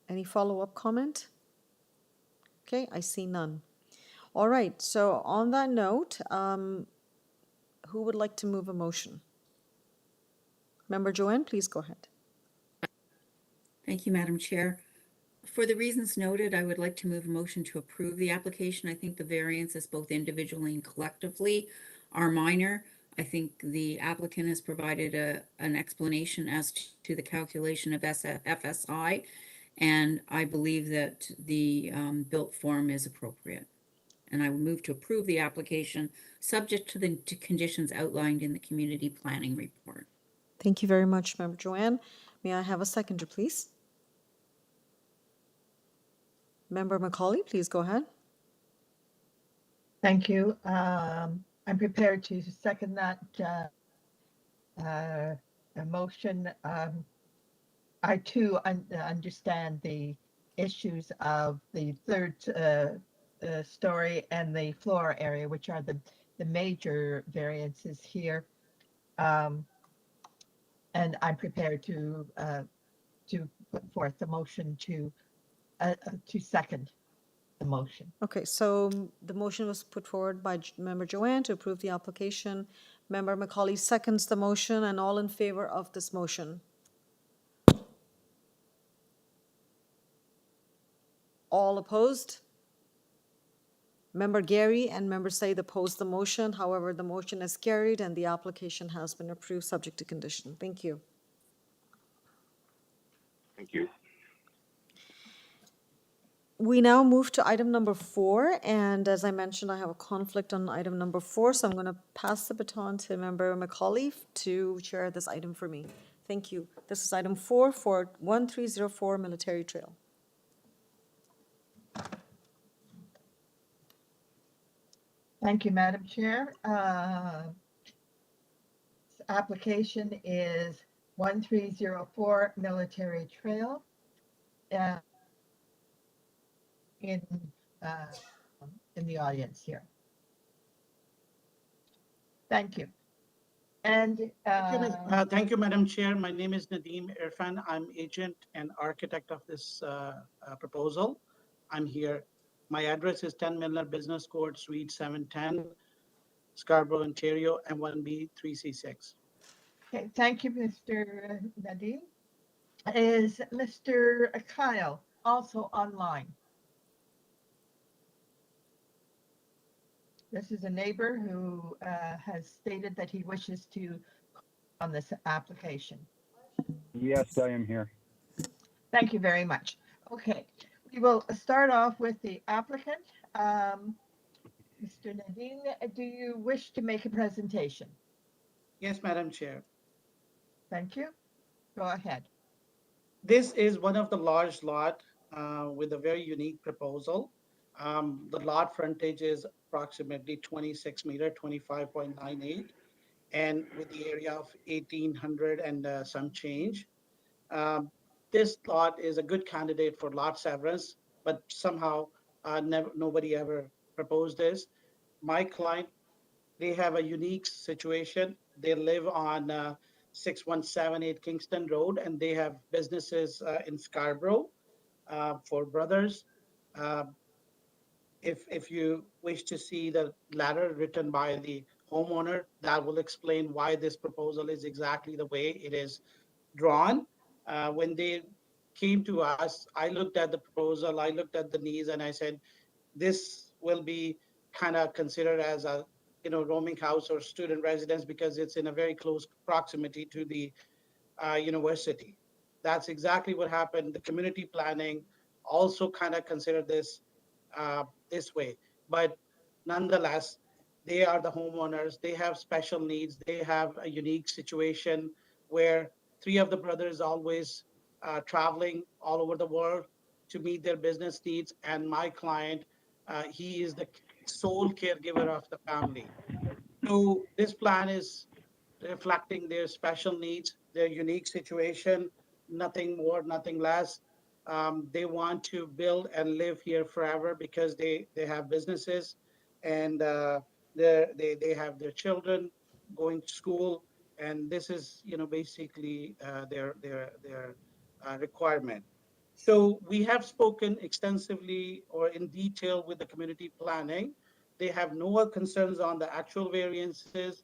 Any follow-up comment? Okay, I see none. All right, so on that note, who would like to move a motion? Member Joanne, please go ahead. thank you, Madam Chair. For the reasons noted, I would like to move a motion to approve the application. I think the variances, both individually and collectively, are minor. I think the applicant has provided an explanation as to the calculation of FSI, and I believe that the built form is appropriate. and I will move to approve the application, subject to the conditions outlined in the community planning report. Thank you very much, Member Joanne. May I have a seconder, please? Member Macaulay, please go ahead. Thank you. I'm prepared to second that motion. I too understand the issues of the third story and the floor area, which are the major variances here. And I'm prepared to put forth the motion to second the motion. Okay, so the motion was put forward by Member Joanne to approve the application. Member Macaulay seconds the motion, and all in favor of this motion? All opposed? Member Gary and Member Said opposed the motion. However, the motion is carried and the application has been approved subject to condition. Thank you. Thank you. We now move to item number 4, and as I mentioned, I have a conflict on item number 4, so I'm going to pass the baton to Member Macaulay to chair this item for me. Thank you. This is item 4 for 1304 Military Trail. Thank you, Madam Chair. This application is 1304 Military Trail. In the audience here. Thank you. And thank you, Madam Chair. My name is Nadeem Irfan. I'm agent and architect of this proposal. I'm here. My address is 10 Milner Business Court, Suite 710, Scarborough, Ontario, M1B3C6. Okay, thank you, Mr. Nadeem. Is Mr. Kyle also online? This is a neighbor who has stated that he wishes to on this application. Yes, I am here. Thank you very much. Okay, we will start off with the applicant. Mr. Nadeem, do you wish to make a presentation? Yes, Madam Chair. Thank you. Go ahead. This is one of the large lot with a very unique proposal. The lot frontage is approximately 26 meter, 25.98, and with the area of 1,800 and some change. This lot is a good candidate for lot severance, but somehow nobody ever proposed this. My client, they have a unique situation. They live on 6178 Kingston Road, and they have businesses in Scarborough for brothers. If you wish to see the letter written by the homeowner, that will explain why this proposal is exactly the way it is drawn. When they came to us, I looked at the proposal, I looked at the needs, and I said, this will be kind of considered as a roaming house or student residence because it's in a very close proximity to the university. That's exactly what happened. The community planning also kind of considered this this way, but nonetheless, they are the homeowners. They have special needs. They have a unique situation where 3 of the brothers always traveling all over the world to meet their business needs. And my client, he is the sole caregiver of the family. So this plan is reflecting their special needs, their unique situation, nothing more, nothing less. They want to build and live here forever because they have businesses and they have their children going to school, and this is basically their requirement. So we have spoken extensively or in detail with the community planning. They have no concerns on the actual variances.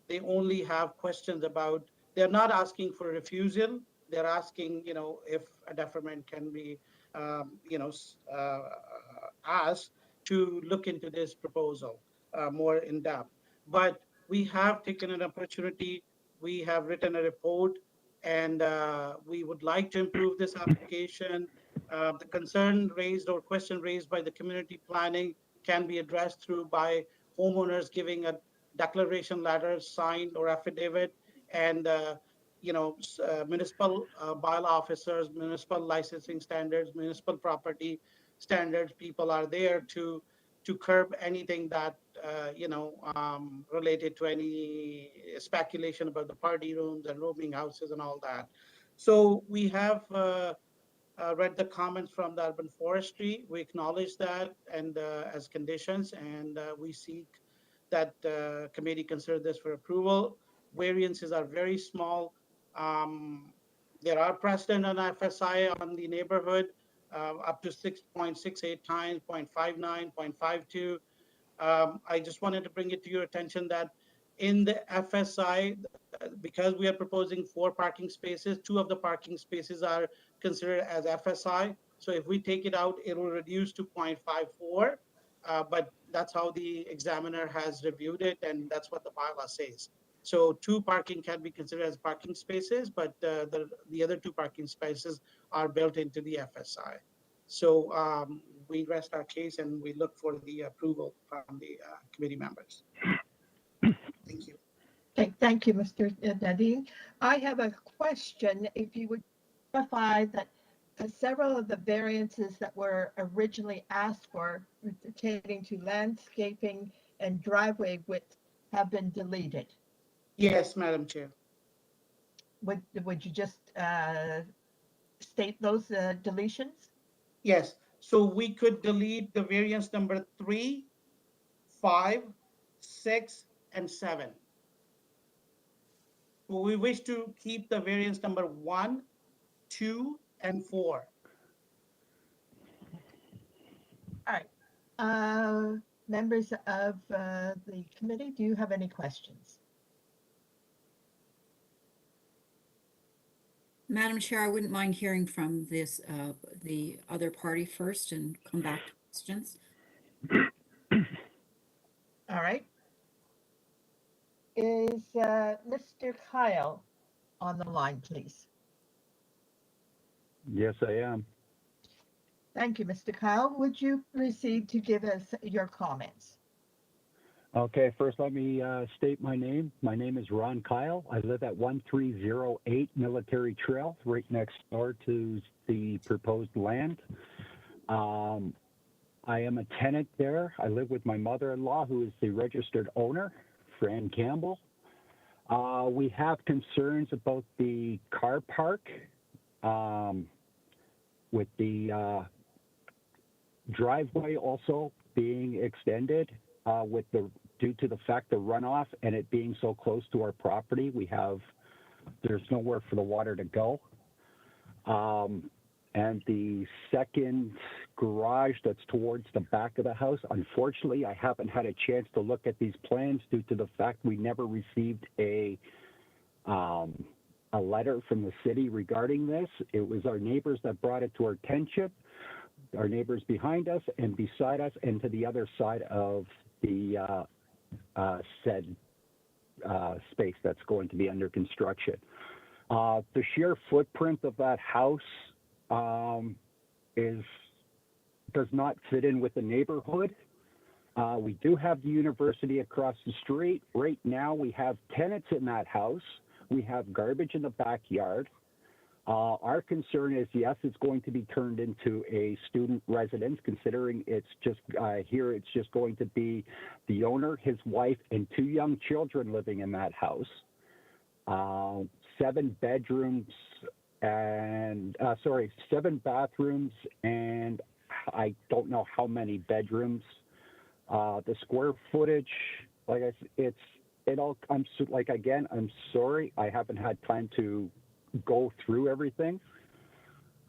They only have questions about, they're not asking for refusal. They're asking, if a deferment can be, asked to look into this proposal more in depth. But we have taken an opportunity. We have written a report, and we would like to improve this application. The concern raised or question raised by the community planning can be addressed through by homeowners giving a declaration letter, signed or affidavit, and municipal bylaw officers, municipal licensing standards, municipal property standards people are there to curb anything that related to any speculation about the party rooms and rooming houses and all that. So we have read the comments from the urban forestry. We acknowledge that and as conditions, and we seek that committee consider this for approval. Variances are very small. There are precedent on FSI on the neighborhood, up to 6.68 times, 0.59, 0.52. I just wanted to bring it to your attention that in the FSI, because we are proposing 4 parking spaces, 2 of the parking spaces are considered as FSI. So if we take it out, it will reduce to 0.54. But that's how the examiner has reviewed it, and that's what the bylaw says. So 2 parking can be considered as parking spaces, but the other 2 parking spaces are built into the FSI. So we rest our case and we look for the approval from the committee members. Thank you. Okay, thank you, Mr. Nadeem. I have a question. If you would clarify that several of the variances that were originally asked for pertaining to landscaping and driveway width have been deleted. Yes, Madam Chair. Would you just state those deletions? Yes. So we could delete the variance number 3, 5, 6, and 7. We wish to keep the variance number 1, 2, and 4. All right. Members of the committee, do you have any questions? Madam Chair, I wouldn't mind hearing from the other party first and come back to questions. All right. Is Mr. Kyle on the line, please? Yes, I am. Thank you, Mr. Kyle. Would you proceed to give us your comments? Okay, first let me state my name. My name is Ron Kyle. I live at 1308 Military Trail, right next door to the proposed land. I am a tenant there. I live with my mother-in-law, who is the registered owner, Fran Campbell. We have concerns about the car park with the driveway also being extended due to the fact the runoff and it being so close to our property. There's nowhere for the water to go. And the second garage that's towards the back of the house, unfortunately, I haven't had a chance to look at these plans due to the fact we never received a letter from the city regarding this. It was our neighbors that brought it to our attention, our neighbors behind us and beside us and to the other side of the said space that's going to be under construction. The sheer footprint of that house does not fit in with the neighborhood. We do have the university across the street. Right now we have tenants in that house. We have garbage in the backyard. Our concern is, yes, it's going to be turned into a student residence, considering it's just going to be the owner, his wife, and 2 young children living in that house. 7 bedrooms and 7 bathrooms, and I don't know how many bedrooms. The square footage, like I said, I'm sorry, I haven't had time to go through everything.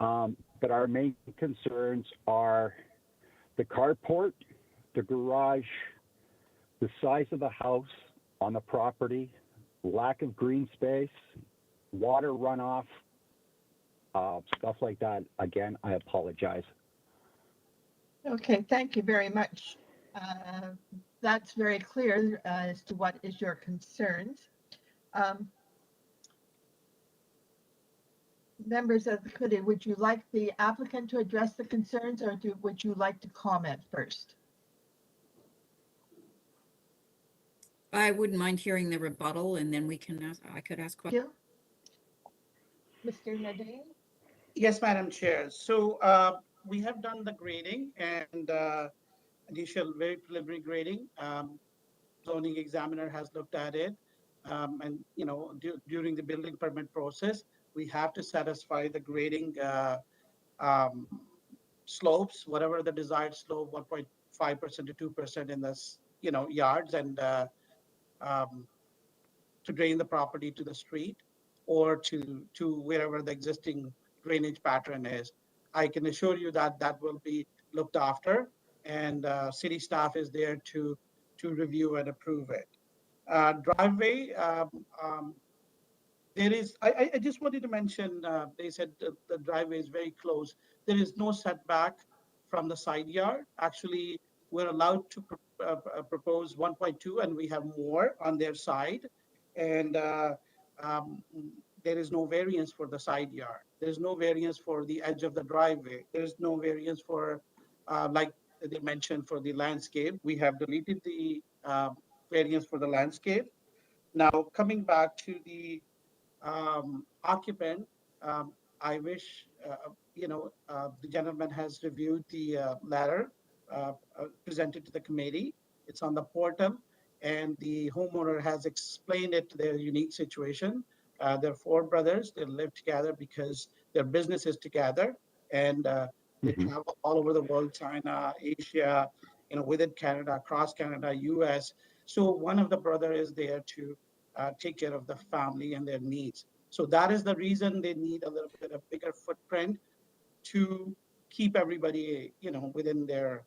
But our main concerns are the carport, the garage, the size of the house on the property, lack of green space, water runoff, stuff like that. Again, I apologize. Okay, thank you very much. That's very clear as to what is your concerns. Members of the committee, would you like the applicant to address the concerns, or would you like to comment first? I wouldn't mind hearing the rebuttal and then we can ask, I could ask questions. Mr. Nadine? Yes, Madam Chair. So we have done the grading and initial very preliminary grading. Zoning examiner has looked at it. And, you know, during the building permit process, we have to satisfy the grading um, slopes, whatever the desired slope, 1.5% to 2% in the, you know, yards and um, to drain the property to the street or to wherever the existing drainage pattern is. I can assure you that that will be looked after, and city staff is there to review and approve it. Driveway, there is, I just wanted to mention, they said the driveway is very close. There is no setback from the side yard. Actually, we're allowed to propose 1.2 and we have more on their side. And um, there is no variance for the side yard. There's no variance for the edge of the driveway. There's no variance for, like they mentioned, for the landscape. We have deleted the variance for the landscape. Now, coming back to the occupant, I wish, you know, the gentleman has reviewed the letter presented to the committee. It's on the portal, and the homeowner has explained it to their unique situation. They're four brothers. They live together because their business is together, and they travel all over the world, China, Asia, you know, within Canada, across Canada, US. So one of the brother is there to take care of the family and their needs. So that is the reason they need a little bit of bigger footprint to keep everybody, you know, within their,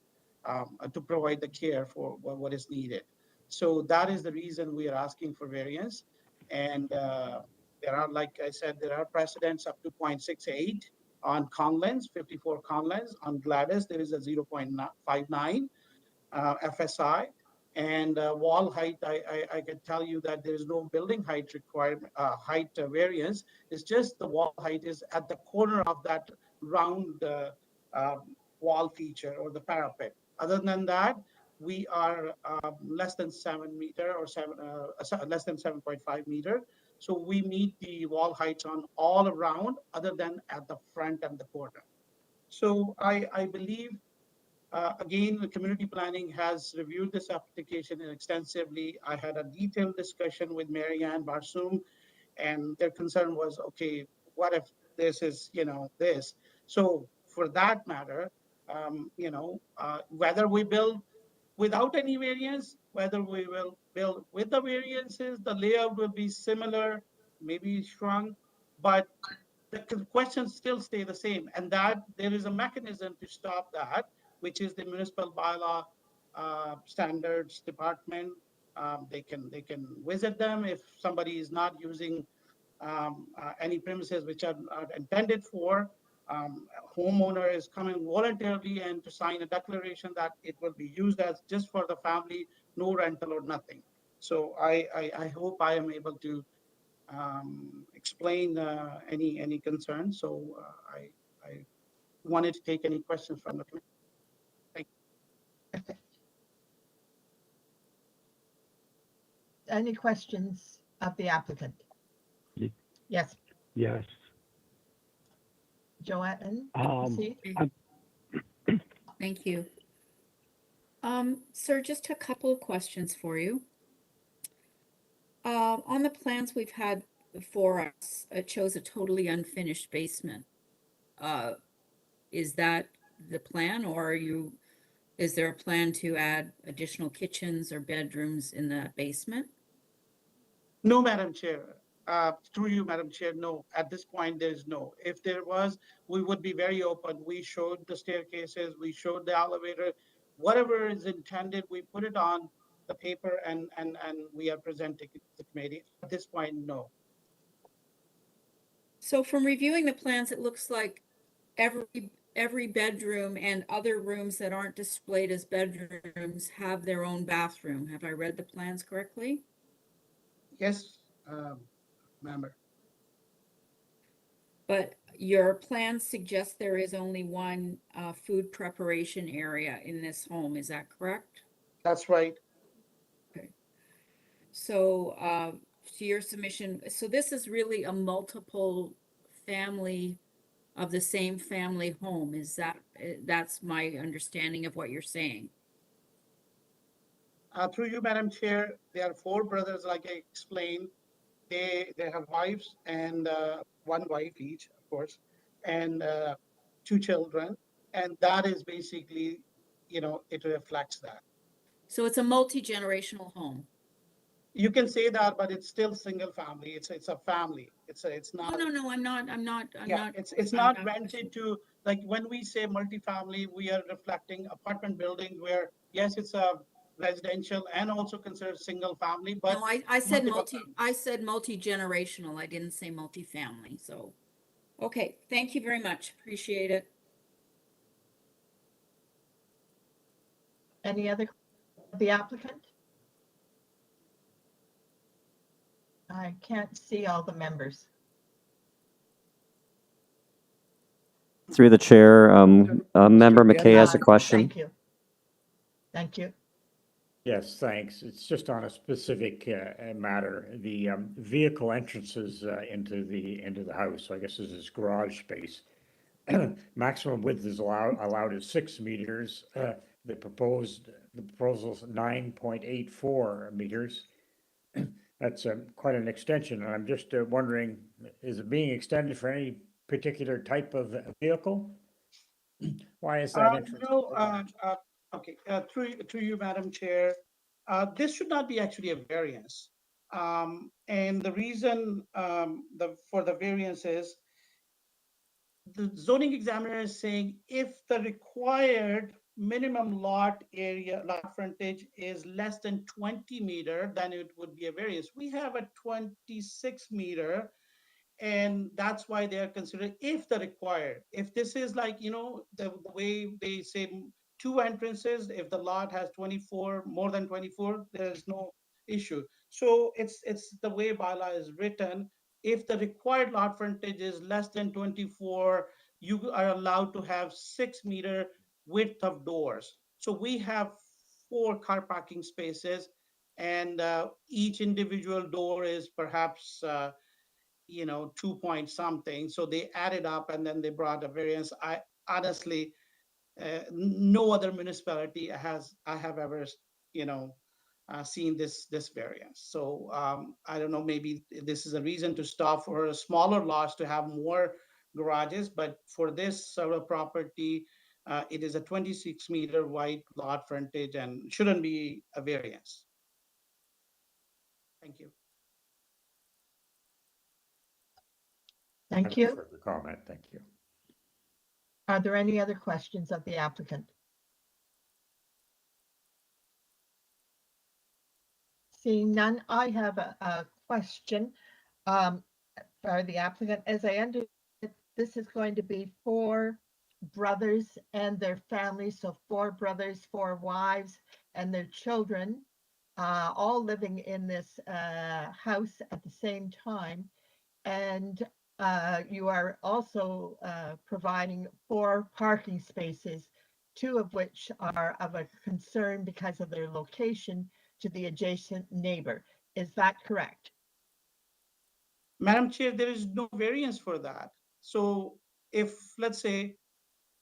to provide the care for what is needed. So that is the reason we are asking for variance. And there are, like I said, there are precedents up to 0.68 on Conlens, 54 Conlens. On Gladys, there is a 0.59 FSI. And wall height, I can tell you that there is no building height requirement, height variance. It's just the wall height is at the corner of that round wall feature or the parapet. Other than that, we are less than 7 meter or less than 7.5 meter. So we meet the wall heights on all around other than at the front and the corner. So I believe again, the community planning has reviewed this application extensively. I had a detailed discussion with Marianne Barsoom, and their concern was, okay, what if this is, you know, this? So for that matter, you know, whether we build without any variance, whether we will build with the variances, the layout will be similar, maybe shrunk, but the questions still stay the same, and that there is a mechanism to stop that, which is the municipal bylaw standards department. They can visit them if somebody is not using any premises which are intended for. Homeowner is coming voluntarily and to sign a declaration that it will be used as just for the family, no rental or nothing. So I hope I am able to explain any concerns. So I wanted to take any questions from the committee. Thank you. Any questions of the applicant? Yes, Yes. Joanne, Um, Thank you. Sir, just a couple of questions for you. On the plans we've had before us, it shows a totally unfinished basement. Is that the plan, or is there a plan to add additional kitchens or bedrooms in that basement? No, Madam Chair. Through you, Madam Chair, no. At this point, there is no. If there was, we would be very open. We showed the staircases, we showed the elevator, whatever is intended, we put it on the paper and we are presenting it to the committee. At this point, no. So from reviewing the plans, it looks like every bedroom and other rooms that aren't displayed as bedrooms have their own bathroom. Have I read the plans correctly? Yes, member. But your plans suggest there is only one food preparation area in this home. Is that correct? That's right. Okay. So, to your submission, so this is really a multiple family of the same family home. Is that, that's my understanding of what you're saying? Through you, Madam Chair, there are 4 brothers, like I explained. They have wives and 1 wife each, of course, and 2 children. And that is basically, you know, it reflects that. So it's a multi-generational home. You can say that, but it's still single family. It's a family. It's not. Oh, no, I'm not. Yeah, it's not rented to, like when we say multifamily, we are reflecting apartment buildings where, yes, it's a residential and also considered single family, but. No, I said multiple I said multi-generational. I didn't say multi-family, so. Okay, thank you very much. Appreciate it. Any other, the applicant? I can't see all the members. Through the chair, Member McKay has a question. Thank you. Thank you. Yes, thanks. It's just on a specific matter. The vehicle entrances into the house, so I guess this is garage space. Maximum width is allowed is 6 meters. The proposal's 9.84 meters. That's quite an extension, and I'm just wondering, is it being extended for any particular type of vehicle? Why is that entrance? No, okay, through you, Madam Chair, this should not be actually a variance. And the reason for the variance is the zoning examiner is saying if the required minimum lot frontage is less than 20 meter, then it would be a variance. We have a 26 meter, and that's why they are considering if the required. If this is like, you know, the way they say 2 entrances, if the lot has 24, more than 24, there's no issue. So it's the way bylaw is written. If the required lot frontage is less than 24, you are allowed to have 6 meter width of doors. So we have 4 car parking spaces, and each individual door is perhaps 2 point something. So they added up and then they brought a variance. I honestly, no other municipality I have ever, seen this variance. So I don't know, maybe this is a reason to stop for smaller lots to have more garages, but for this sort of property, it is a 26 meter wide lot frontage and shouldn't be a variance. Thank you. Thank you. Further comment, thank you. Are there any other questions of the applicant? Seeing none, I have a question for the applicant. As I understand, this is going to be 4 brothers and their families, so 4 brothers, 4 wives, and their children, all living in this house at the same time. And you are also providing 4 parking spaces, 2 of which are of a concern because of their location to the adjacent neighbor. Is that correct? Madam Chair, there is no variance for that. So if, let's say,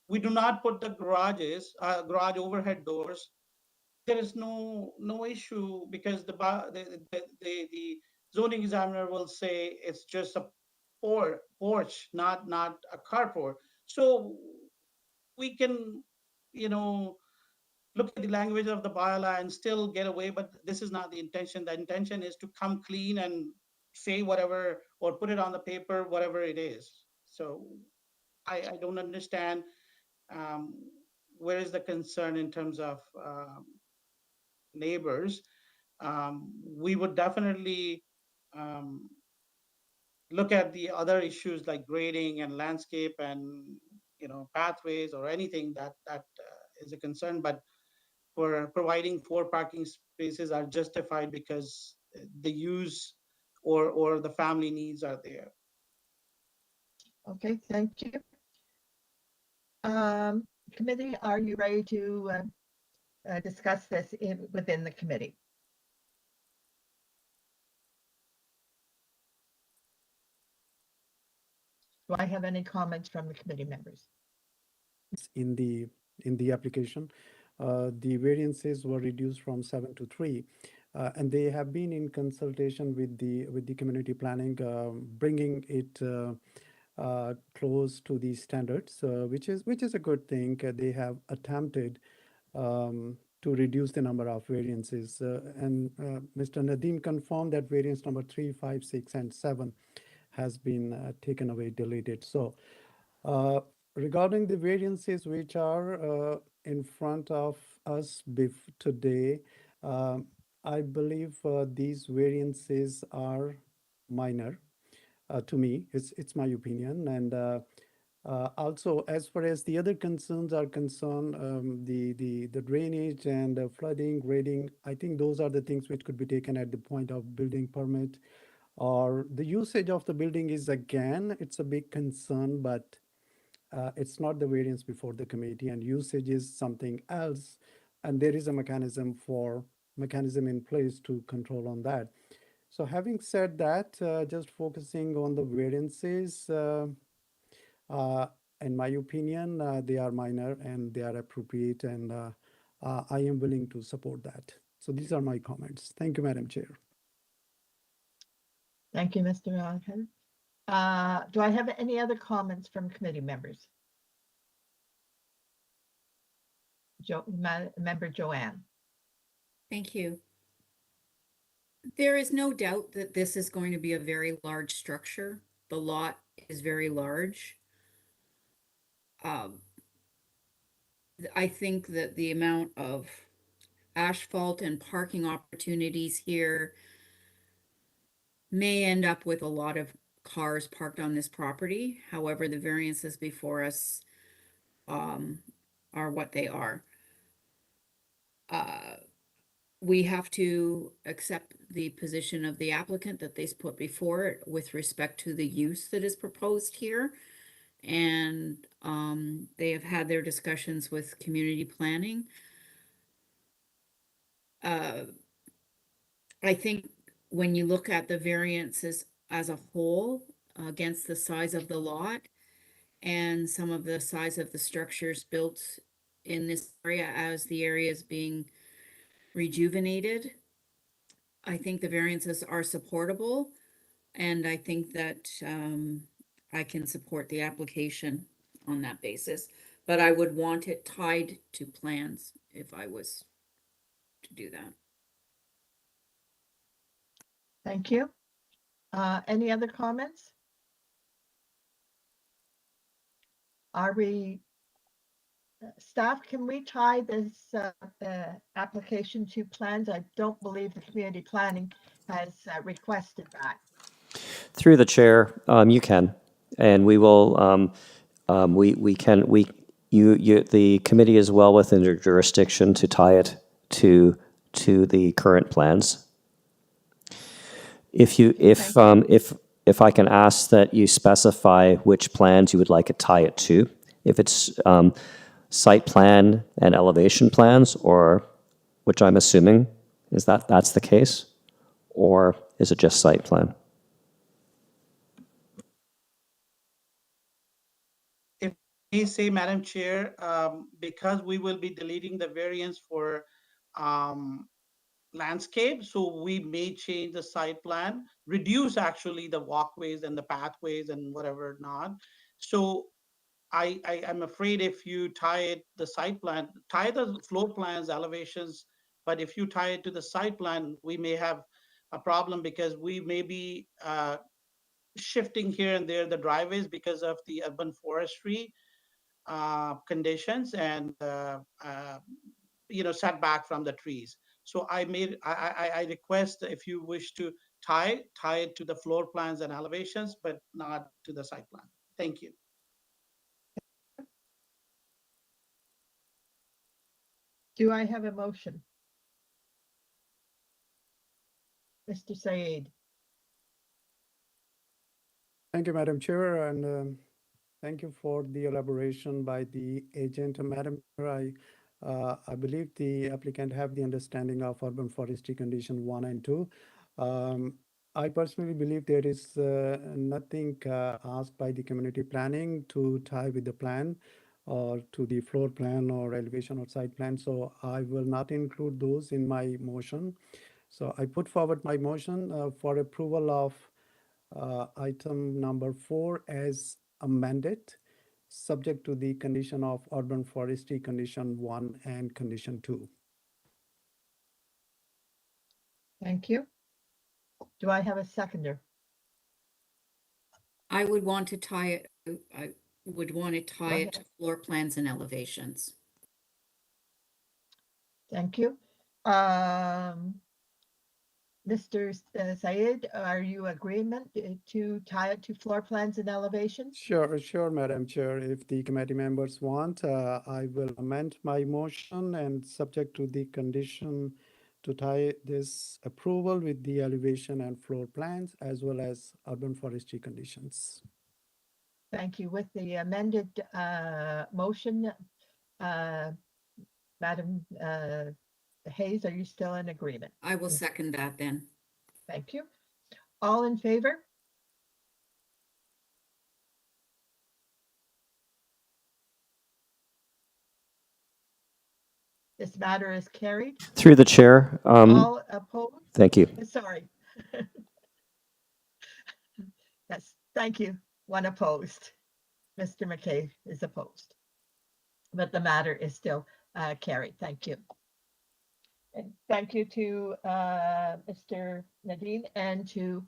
we do not put the garage overhead doors, there is no issue because the zoning examiner will say it's just a porch, not a carport. So we can, look at the language of the bylaw and still get away, but this is not the intention. The intention is to come clean and say whatever, or put it on the paper, whatever it is. So I don't understand where is the concern in terms of neighbors. We would definitely look at the other issues like grading and landscape and pathways or anything that is a concern, but for providing 4 parking spaces are justified because the use or the family needs are there. Okay, thank you. Committee, are you ready to discuss this within the committee? Do I have any comments from the committee members? In the application, the variances were reduced from 7 to 3, and they have been in consultation with the community planning, bringing it close to the standards, which is a good thing. They have attempted to reduce the number of variances, and Mr. Nadeem confirmed that variance number 3, 5, 6, and 7 has been taken away, deleted. So regarding the variances which are in front of us today, I believe these variances are minor to me. It's my opinion. And also, as far as the other concerns are concerned, the drainage and flooding, grading, I think those are the things which could be taken at the point of building permit. Or the usage of the building is, again, it's a big concern, but it's not the variance before the committee, and usage is something else. And there is a mechanism in place to control on that. So having said that, just focusing on the variances, in my opinion, they are minor and they are appropriate, and I am willing to support that. So these are my comments. Thank you, Madam Chair. Thank you, Mr. Alhan. Do I have any other comments from committee members? Member Joanne. Thank you. There is no doubt that this is going to be a very large structure. The lot is very large. I think that the amount of asphalt and parking opportunities here may end up with a lot of cars parked on this property. However, the variances before us are what they are. We have to accept the position of the applicant that they put before it with respect to the use that is proposed here. And they have had their discussions with community planning. I think when you look at the variances as a whole against the size of the lot and some of the size of the structures built in this area as the area is being rejuvenated, I think the variances are supportable, and I think that I can support the application on that basis. But I would want it tied to plans if I was to do that. Thank you. Any other comments? Are we, staff, can we tie this application to plans? I don't believe the community planning has requested that. Through the chair, you can, and we will. The committee is well within their jurisdiction to tie it to the current plans. If I can ask that you specify which plans you would like to tie it to, if it's site plan and elevation plans, or which I'm assuming is that's the case, or is it just site plan? If you say, Madam Chair, because we will be deleting the variance for landscape, so we may change the site plan, reduce actually the walkways and the pathways and whatever not. So I'm afraid if you tie it, the site plan, tie the floor plans, elevations, but if you tie it to the site plan, we may have a problem because we may be shifting here and there the driveways because of the urban forestry conditions and setback from the trees. So I request if you wish to tie it to the floor plans and elevations, but not to the site plan. Thank you. Do I have a motion? Mr. Said. Thank you, Madam Chair, and thank you for the elaboration by the agent. Madam Chair, I believe the applicant have the understanding of urban forestry condition 1 and 2. I personally believe there is nothing asked by the community planning to tie with the plan or to the floor plan or elevation or site plan. So I will not include those in my motion. So I put forward my motion for approval of item number 4 as amended, subject to the condition of urban forestry condition 1 and condition 2. Thank you. Do I have a seconder? I would want to tie it, I would want to tie it to ahead. floor plans and elevations. Thank you. Mr. Syed, are you agreement to tie it to floor plans and elevations? Sure, Madam Chair. If the committee members want, I will amend my motion and subject to the condition to tie this approval with the elevation and floor plans as well as urban forestry conditions. Thank you. With the amended motion, Madam Hayes, are you still in agreement? I will second that then. Thank you. All in favor? This matter is carried. Through the chair. All opposed? Thank you. Sorry. Yes, thank you. One opposed. Mr. McKay is opposed. But the matter is still carried. Thank you. And thank you to Mr. Nadine and to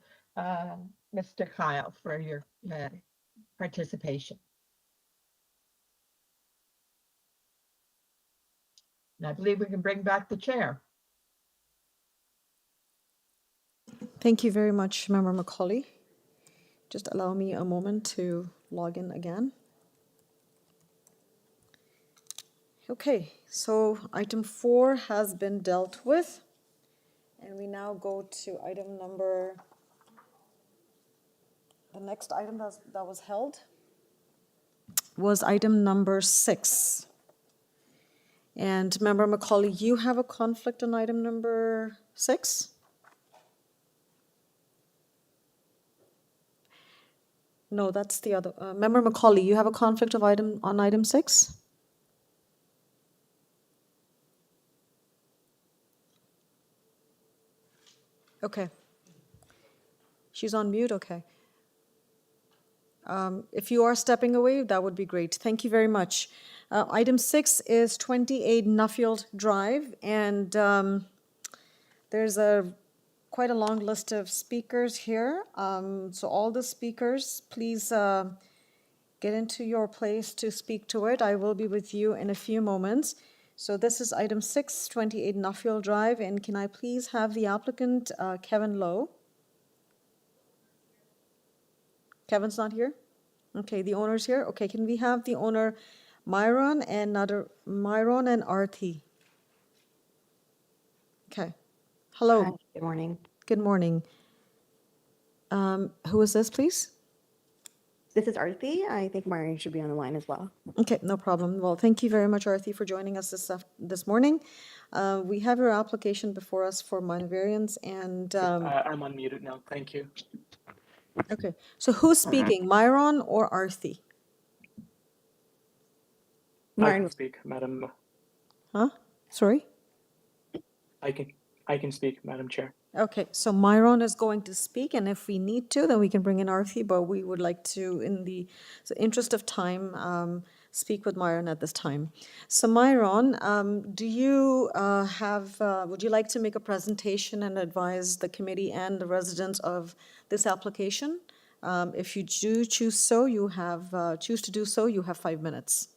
Mr. Kyle for your participation. And I believe we can bring back the chair. Thank you very much, Member Macaulay. Just allow me a moment to log in again. Okay, so item 4 has been dealt with. And we now go to item number, the next item that was held was item number 6. And Member Macaulay, you have a conflict on item number 6? No, that's the other. Member Macaulay, you have a conflict of on item 6? Okay. She's on mute, okay. If you are stepping away, that would be great. Thank you very much. Item 6 is 28 Nuffield Drive, and there's quite a long list of speakers here. So all the speakers, please get into your place to speak to it. I will be with you in a few moments. So this is item 6, 28 Nuffield Drive, and can I please have the applicant, Kevin Lowe? Kevin's not here? Okay, the owner's here. Okay, can we have the owner, Myron and Arthi? Okay. Hello. Hi, good morning. Good morning. Who is this, please? This is Arthi. I think Myron should be on the line as well. Okay, no problem. Well, thank you very much, Arthi, for joining us this morning. We have your application before us for minor variance, and I'm unmuted now. Thank you. okay. So who's speaking, Myron or Arthi? I can speak, Madam. Huh? Sorry? I can speak, Madam Chair. Okay, so Myron is going to speak, and if we need to, then we can bring in Arthi, but we would like to, in the interest of time, speak with Myron at this time. So Myron, do you would you like to make a presentation and advise the committee and the residents of this application? If you do choose to do so, you have 5 minutes.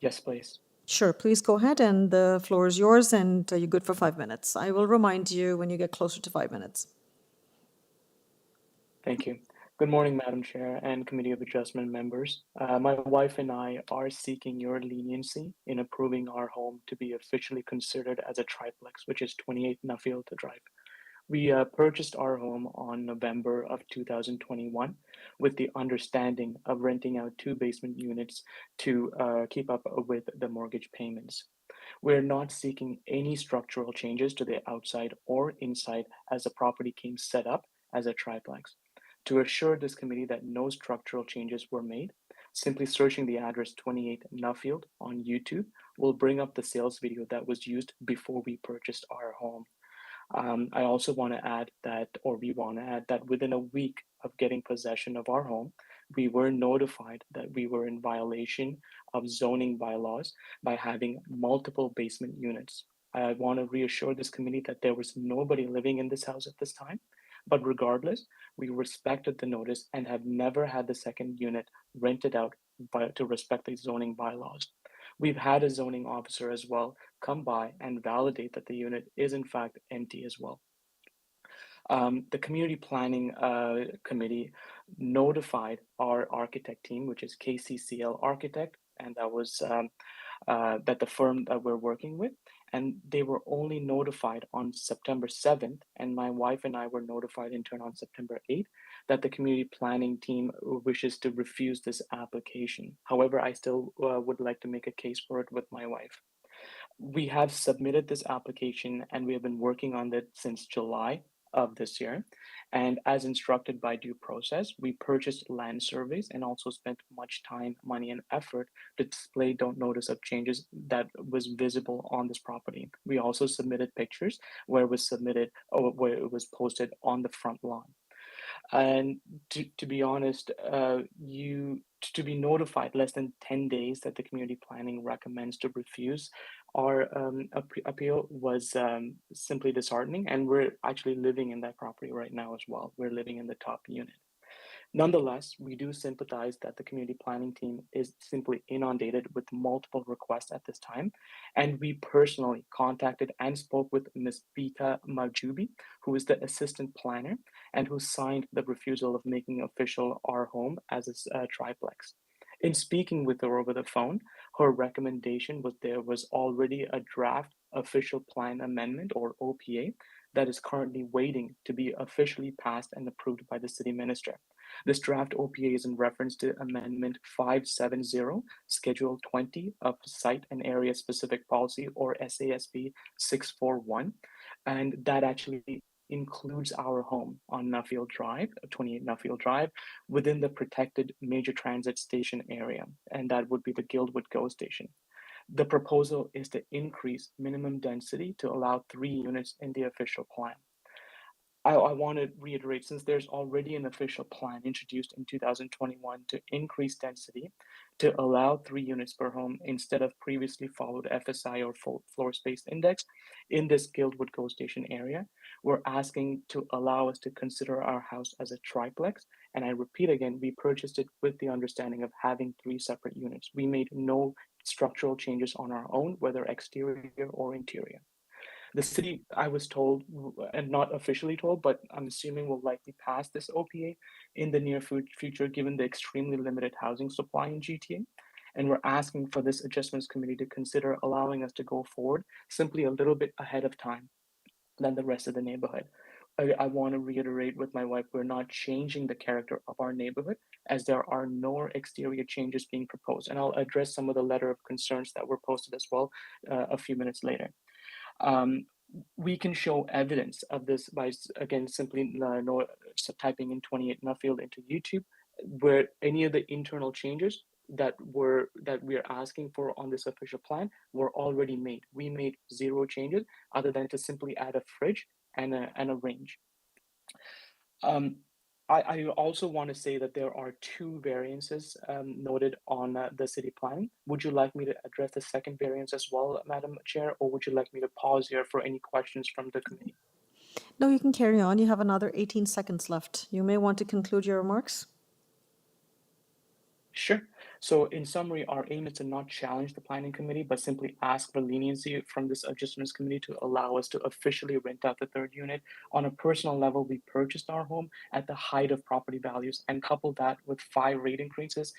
Yes, please. Sure, please go ahead, and the floor is yours, and you're good for 5 minutes. I will remind you when you get closer to 5 minutes. Thank you. Good morning, Madam Chair and Committee of Adjustment members. My wife and I are seeking your leniency in approving our home to be officially considered as a triplex, which is 28 Nuffield Drive. We purchased our home on November of 2021 with the understanding of renting out 2 basement units to keep up with the mortgage payments. We're not seeking any structural changes to the outside or inside as the property came set up as a triplex. To assure this committee that no structural changes were made, simply searching the address 28 Nuffield on YouTube will bring up the sales video that was used before we purchased our home. I also want to add that, or we want to add that within a week of getting possession of our home, we were notified that we were in violation of zoning bylaws by having multiple basement units. I want to reassure this committee that there was nobody living in this house at this time, but regardless, we respected the notice and have never had the second unit rented out to respect the zoning bylaws. We've had a zoning officer as well come by and validate that the unit is in fact empty as well. The community planning committee notified our architect team, which is KCCL Architect, and that was that the firm that we're working with, and they were only notified on September 7th, and my wife and I were notified in turn on September 8th that the community planning team wishes to refuse this application. However, I still would like to make a case for it with my wife. We have submitted this application and we have been working on it since July of this year. And as instructed by due process, we purchased land surveys and also spent much time, money, and effort to display don't notice of changes that was visible on this property. We also submitted pictures where it was submitted or where it was posted on the front lawn. And to be honest, to be notified less than 10 days that the community planning recommends to refuse our appeal was simply disheartening. And we're actually living in that property right now as well. We're living in the top unit. Nonetheless, we do sympathize that the community planning team is simply inundated with multiple requests at this time. And we personally contacted and spoke with Ms. Bita Majubi, who is the assistant planner and who signed the refusal of making official our home as a triplex. In speaking with her over the phone, her recommendation was there was already a draft official plan amendment or OPA that is currently waiting to be officially passed and approved by the city minister. This draft OPA is in reference to Amendment 570, Schedule 20 of Site and Area Specific Policy, or SASP 641, and that actually includes our home on Nuffield Drive, 28 Nuffield Drive, within the protected major transit station area, and that would be the Guildwood GO station. The proposal is to increase minimum density to allow 3 units in the official plan. I want to reiterate, since there's already an official plan introduced in 2021 to increase density to allow 3 units per home instead of previously followed FSI or floor space index in this Guildwood GO station area, we're asking to allow us to consider our house as a triplex. And I repeat again, we purchased it with the understanding of having 3 separate units. We made no structural changes on our own, whether exterior or interior. The city, I was told, and not officially told, but I'm assuming will likely pass this OPA in the near future, given the extremely limited housing supply in GTA. And we're asking for this adjustments committee to consider allowing us to go forward simply a little bit ahead of time than the rest of the neighborhood. I want to reiterate with my wife, we're not changing the character of our neighborhood as there are no exterior changes being proposed. And I'll address some of the letter of concerns that were posted as well a few minutes later. We can show evidence of this by, again, simply typing in 28 Nuffield into YouTube, where any of the internal changes that we are asking for on this official plan were already made. We made 0 changes other than to simply add a fridge and a range. I also want to say that there are 2 variances noted on the city plan. Would you like me to address the second variance as well, Madam Chair, or would you like me to pause here for any questions from the committee? No, you can carry on. You have another 18 seconds left. You may want to conclude your remarks. Sure. So in summary, our aim is to not challenge the planning committee, but simply ask for leniency from this adjustments committee to allow us to officially rent out the 3rd unit. On a personal level, we purchased our home at the height of property values, and coupled that with 5 rate increases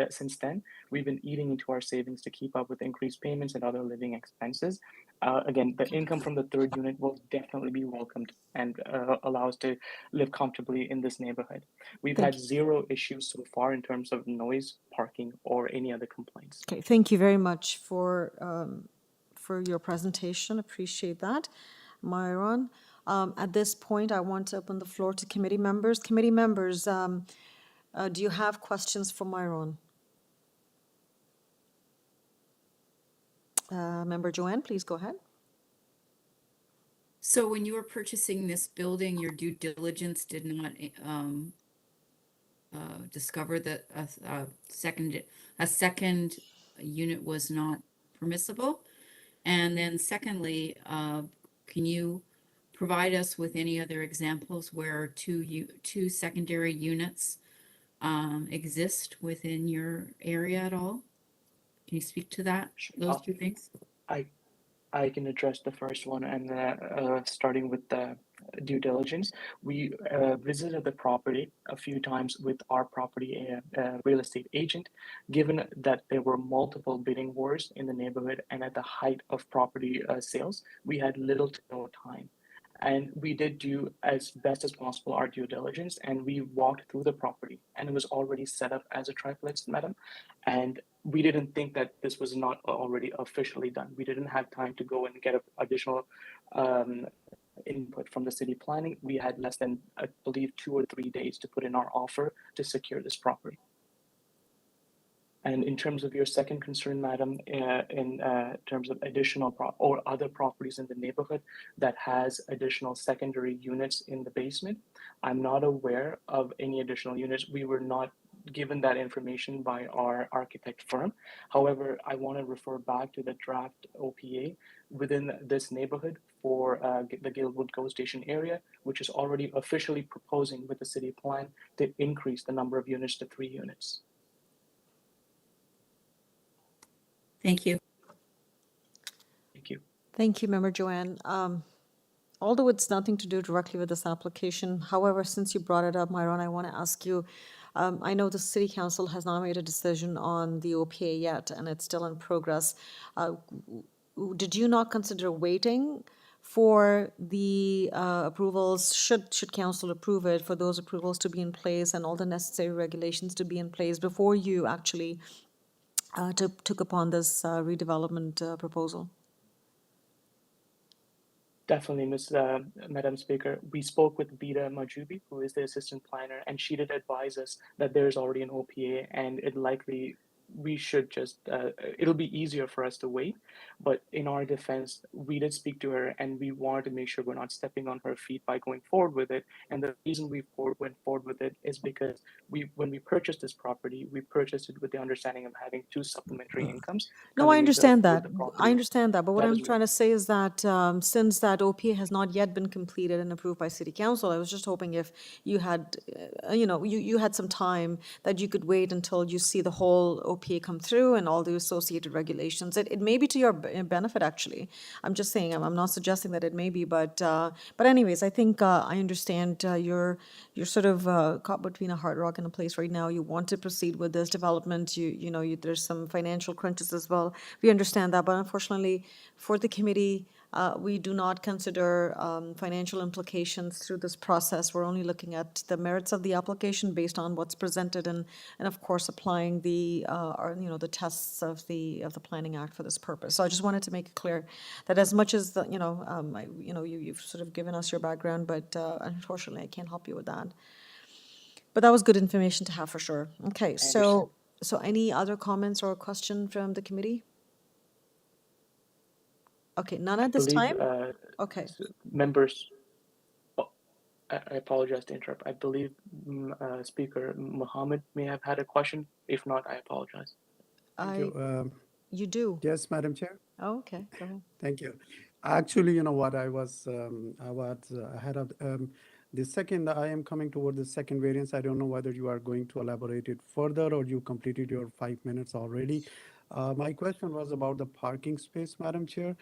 since then, we've been eating into our savings to keep up with increased payments and other living expenses. Again, the income from the 3rd unit will definitely be welcomed and allow us to live comfortably in this neighborhood. We've had 0 issues so far in terms of noise, parking, or any other complaints. Okay, thank you very much for for your presentation. Appreciate that, Myron. At this point, I want to open the floor to committee members. Committee members, do you have questions for Myron? Member Joanne, please go ahead. So when you were purchasing this building, your due diligence did not discover that a second unit was not permissible? And then secondly, can you provide us with any other examples where two secondary units exist within your area at all? Can you speak to that, those two things? I can address the first one, and starting with the due diligence. We visited the property a few times with our property real estate agent. Given that there were multiple bidding wars in the neighborhood and at the height of property sales, we had little to no time. And we did do as best as possible our due diligence, and we walked through the property, and it was already set up as a triplex, madam. And we didn't think that this was not already officially done. We didn't have time to go and get additional input from the city planning. We had less than, I believe, 2 or 3 days to put in our offer to secure this property. And in terms of your second concern, madam, in terms of additional or other properties in the neighborhood that has additional secondary units in the basement, I'm not aware of any additional units. We were not given that information by our architect firm. However, I want to refer back to the draft OPA within this neighborhood for the Gilwood Go Station area, which is already officially proposing with the city plan to increase the number of units to 3 units. Thank you. Thank you. Thank you, Member Joanne. Although it's nothing to do directly with this application, however, since you brought it up, Myron, I want to ask you, I know the City Council has not made a decision on the OPA yet, and it's still in progress. Did you not consider waiting for the approvals, should Council approve it, for those approvals to be in place and all the necessary regulations to be in place before you actually took upon this redevelopment proposal? Definitely, Madam Speaker. We spoke with Bida Majubi, who is the assistant planner, and she did advise us that there is already an OPA, and it likely we should just, it'll be easier for us to wait. But in our defense, we did speak to her, and we wanted to make sure we're not stepping on her feet by going forward with it. And the reason we went forward with it is because when we purchased this property, we purchased it with the understanding of having 2 supplementary incomes. No, I understand that. I understand that. But what That I'm is trying to say is that since that OPA has not yet been completed and approved by City Council, I was just hoping if you had, you had some time that you could wait until you see the whole OPA come through and all the associated regulations. It may be to your benefit, actually. I'm just saying, I'm not suggesting that it may be, but anyways, I think I understand you're sort of caught between a hard rock and a place right now. You want to proceed with this development. There's some financial crunches as well. We understand that, but unfortunately for the committee, we do not consider financial implications through this process. We're only looking at the merits of the application based on what's presented and of course applying the tests of the Planning Act for this purpose. So I just wanted to make it clear that as much as you've sort of given us your background, but unfortunately I can't help you with that. But that was good information to have for sure. Okay, so any other comments or question from the committee? Okay, none at this time? Okay. Members, I apologize to interrupt. I believe Speaker Mohammed may have had a question. If not, I apologize. You do? Yes, Madam Chair. Oh, okay, go ahead. Thank you. Actually, you know what, I was ahead of the second. I am coming toward the second variance. I don't know whether you are going to elaborate it further or you completed your 5 minutes already. My question was about the parking space, Madam Chair.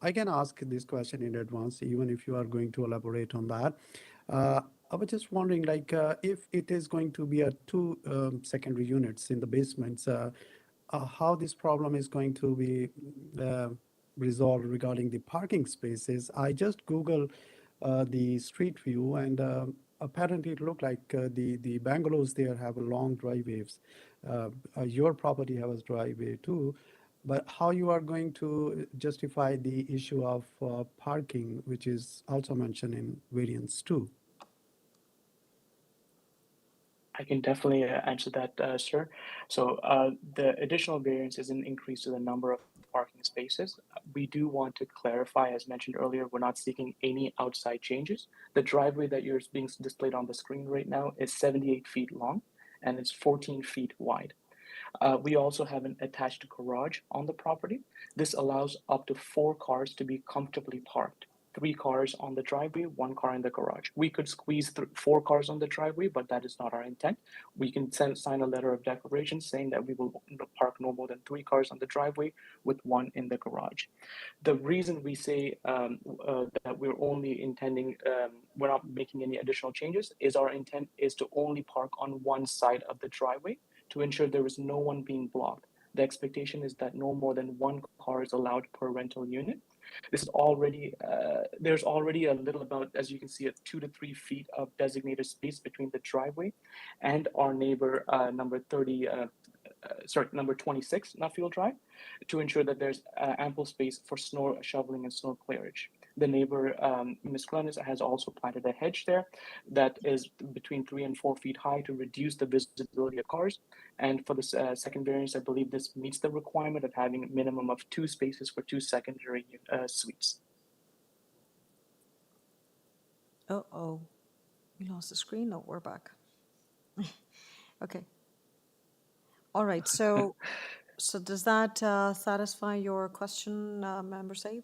I can ask this question in advance, even if you are going to elaborate on that. I was just wondering, if it is going to be 2 secondary units in the basements, how this problem is going to be resolved regarding the parking spaces. I just Googled the street view, and apparently it looked like the bungalows there have long driveways. Your property has a driveway too. But how you are going to justify the issue of parking, which is also mentioned in variance 2? I can definitely answer that, sir. So the additional variance is an increase to the number of parking spaces. We do want to clarify, as mentioned earlier, we're not seeking any outside changes. The driveway that you're being displayed on the screen right now is 78 feet long and it's 14 feet wide. We also have an attached garage on the property. This allows up to 4 cars to be comfortably parked. 3 cars on the driveway, 1 car in the garage. We could squeeze 4 cars on the driveway, but that is not our intent. We can sign a letter of declaration saying that we will park no more than 3 cars on the driveway with 1 in the garage. The reason we say that we're only intending, we're not making any additional changes, is our intent is to only park on one side of the driveway to ensure there is no one being blocked. The expectation is that no more than 1 car is allowed per rental unit. This is already, there's already a little about, as you can see, 2 to 3 feet of designated space between the driveway and our neighbor number 26, Nuffield Drive, to ensure that there's ample space for snow shoveling and snow clearage. The neighbor, Ms. Glennis, has also planted a hedge there that is between 3 and 4 feet high to reduce the visibility of cars. And for the second variance, I believe this meets the requirement of having a minimum of 2 spaces for 2 secondary suites. Uh-oh, we lost the screen. No, we're back. Okay. All right, so does that satisfy your question, Member Said?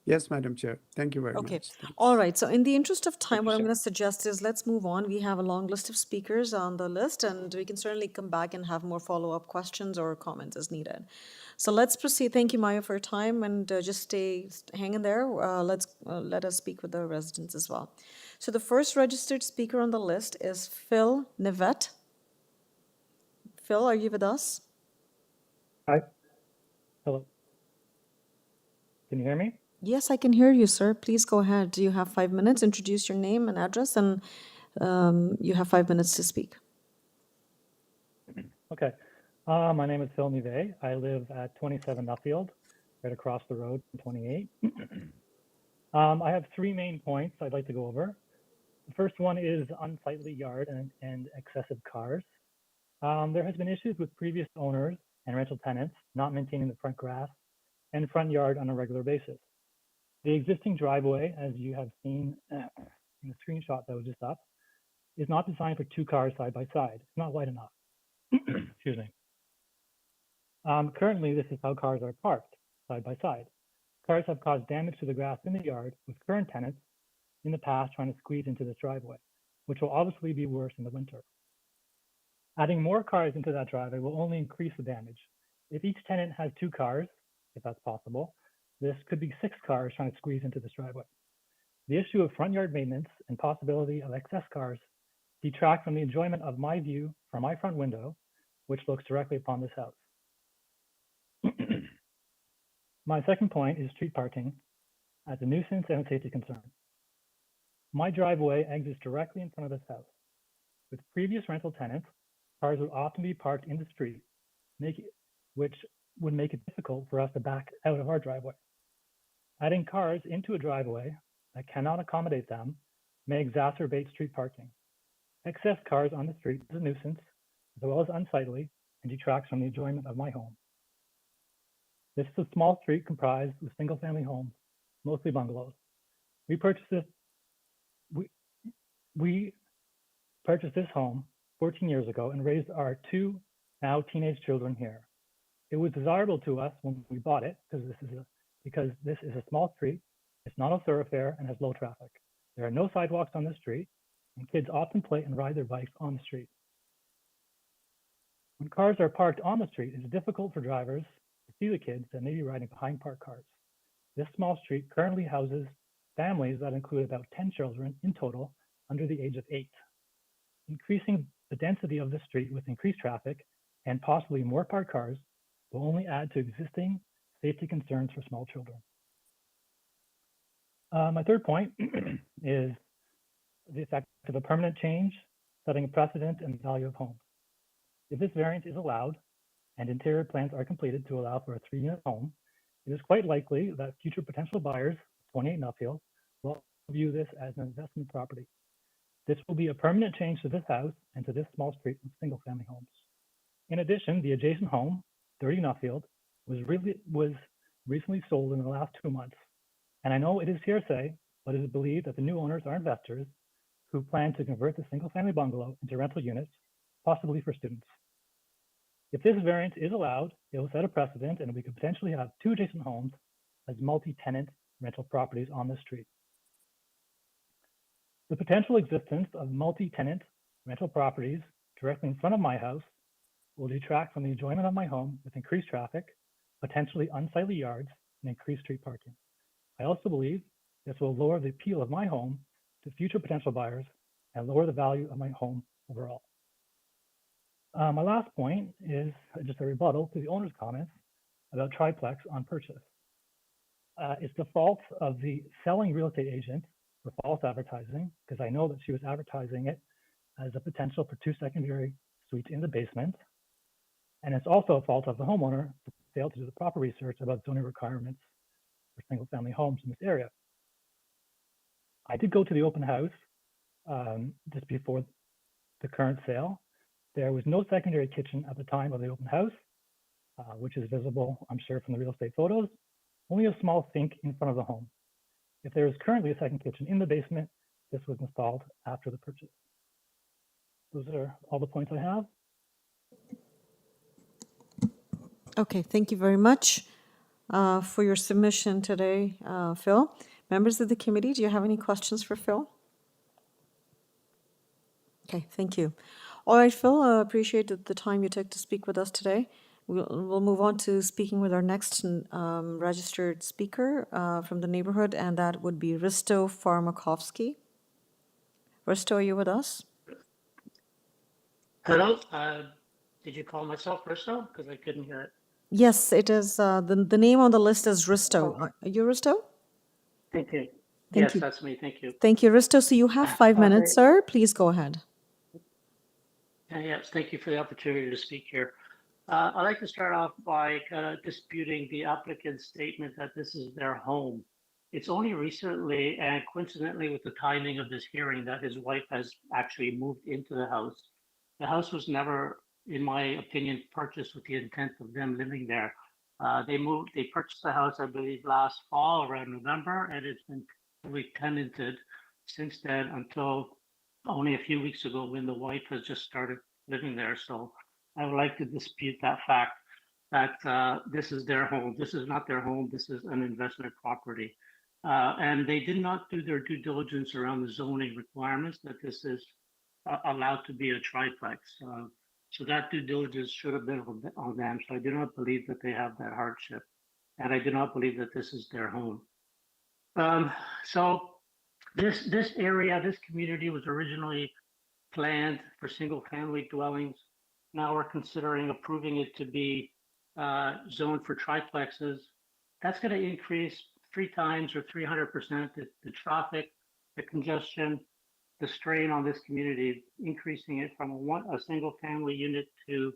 Yes, Madam Chair. Thank you very Okay. much. Thanks. All right. So in the interest of time, what I'm going to suggest is let's move on. We have a long list of speakers on the list, and we can certainly come back and have more follow-up questions or comments as needed. So let's proceed. Thank you, Maya, for your time, and just hang in there. Let us speak with the residents as well. So the first registered speaker on the list is Phil Nivette. Phil, are you with us? Hi. Hello. Can you hear me? Yes, I can hear you, sir. Please go ahead. Do you have 5 minutes? Introduce your name and address, and you have 5 minutes to speak. Okay. My name is Phil Nivet. I live at 27 Nuffield, right across the road from 28. I have 3 main points I'd like to go over. The first one is unsightly yard and excessive cars. There has been issues with previous owners and rental tenants not maintaining the front grass and front yard on a regular basis. The existing driveway, as you have seen in the screenshot that was just up, is not designed for 2 cars side by side. It's not wide enough. Excuse me. Currently, this is how cars are parked side by side. Cars have caused damage to the grass in the yard with current tenants in the past trying to squeeze into this driveway, which will obviously be worse in the winter. Adding more cars into that driveway will only increase the damage. If each tenant has 2 cars, if that's possible, this could be 6 cars trying to squeeze into this driveway. The issue of front yard maintenance and possibility of excess cars detract from the enjoyment of my view from my front window, which looks directly upon this house. My second point is street parking as a nuisance and a safety concern. My driveway exits directly in front of this house. With previous rental tenants, cars would often be parked in the street, which would make it difficult for us to back out of our driveway. Adding cars into a driveway that cannot accommodate them may exacerbate street parking. Excess cars on the street is a nuisance, as well as unsightly, and detracts from the enjoyment of my home. This is a small street comprised of single-family homes, mostly bungalows. We purchased this home 14 years ago and raised our 2 now teenage children here. It was desirable to us when we bought it because this is a small street, it's not a thoroughfare, and has low traffic. There are no sidewalks on the street, and kids often play and ride their bikes on the street. When cars are parked on the street, it's difficult for drivers to see the kids that may be riding behind parked cars. This small street currently houses families that include about 10 children in total under the age of 8. Increasing the density of the street with increased traffic and possibly more parked cars will only add to existing safety concerns for small children. My third point is the effect of a permanent change, setting a precedent in the value of homes. If this variance is allowed, and interior plans are completed to allow for a 3-unit home, it is quite likely that future potential buyers of 28 Nuffield will view this as an investment property. This will be a permanent change to this house and to this small street of single-family homes. In addition, the adjacent home, 30 Nuffield, was recently sold in the last 2 months. And I know it is hearsay, but it is believed that the new owners are investors who plan to convert the single-family bungalow into rental units, possibly for students. If this variance is allowed, it will set a precedent and we could potentially have 2 adjacent homes as multi-tenant rental properties on the street. The potential existence of multi-tenant rental properties directly in front of my house will detract from the enjoyment of my home with increased traffic, potentially unsightly yards, and increased street parking. I also believe this will lower the appeal of my home to future potential buyers and lower the value of my home overall. My last point is just a rebuttal to the owner's comments about triplex on purchase. It's the fault of the selling real estate agent for false advertising, because I know that she was advertising it as a potential for 2 secondary suites in the basement. And it's also a fault of the homeowner who failed to do the proper research about zoning requirements for single-family homes in this area. I did go to the open house just before the current sale. There was no secondary kitchen at the time of the open house, which is visible, I'm sure, from the real estate photos. Only a small sink in front of the home. If there is currently a second kitchen in the basement, this was installed after the purchase. Those are all the points I have. Okay, thank you very much for your submission today, Phil. Members of the committee, do you have any questions for Phil? Okay, thank you. All right, Phil, I appreciate the time you took to speak with us today. We'll move on to speaking with our next registered speaker from the neighborhood, and that would be Risto Farmakovsky. Risto, are you with us? Hello, did you call myself Risto? Because I couldn't hear it. Yes, it is. The name on the list is Risto. Are you Risto? Thank you. Thank Yes, you. that's me. Thank you. Thank you, Risto. So you have 5 minutes, sir. Please go ahead. Yes, thank you for the opportunity to speak here. I'd like to start off by kind of disputing the applicant's statement that this is their home. It's only recently, and coincidentally with the timing of this hearing, that his wife has actually moved into the house. The house was never, in my opinion, purchased with the intent of them living there. They purchased the house, I believe, last fall, around November, and it's been fully tenanted since then until only a few weeks ago when the wife has just started living there. So I would like to dispute that fact that this is their home. This is not their home. This is an investment property. And they did not do their due diligence around the zoning requirements that this is allowed to be a triplex. So that due diligence should have been on them. So I do not believe that they have that hardship. And I do not believe that this is their home. So this area, this community was originally planned for single family dwellings. Now we're considering approving it to be zoned for triplexes. That's going to increase 3 times or 300% the traffic, the congestion, the strain on this community, increasing it from a single family unit to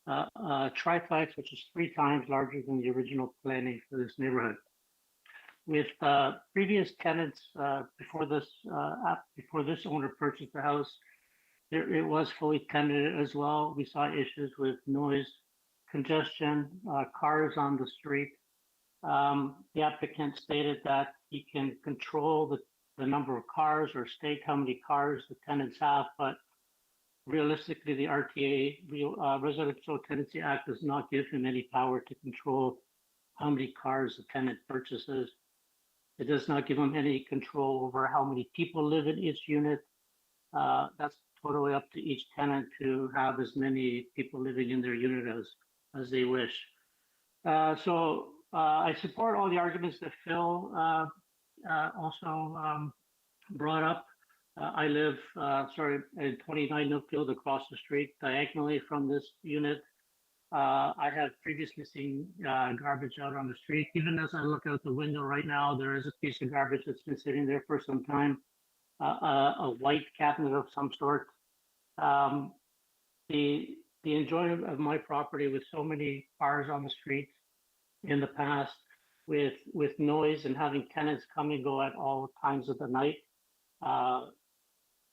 a triplex, which is 3 times larger than the original planning for this neighborhood. With previous tenants before this owner purchased the house, it was fully tenanted as well. We saw issues with noise, congestion, cars on the street. The applicant stated that he can control the number of cars or state how many cars the tenants have, but realistically, the RTA, Residential Tenancy Act, does not give him any power to control how many cars the tenant purchases. It does not give him any control over how many people live in each unit. That's totally up to each tenant to have as many people living in their unit as they wish. So I support all the arguments that Phil also brought up. I live, in 29 Nuffield, across the street, diagonally from this unit. I have previously seen garbage out on the street. Even as I look out the window right now, there is a piece of garbage that's been sitting there for some time. A white cabinet of some sort. The the enjoyment of my property with so many cars on the streets in the past, with noise and having tenants come and go at all times of the night.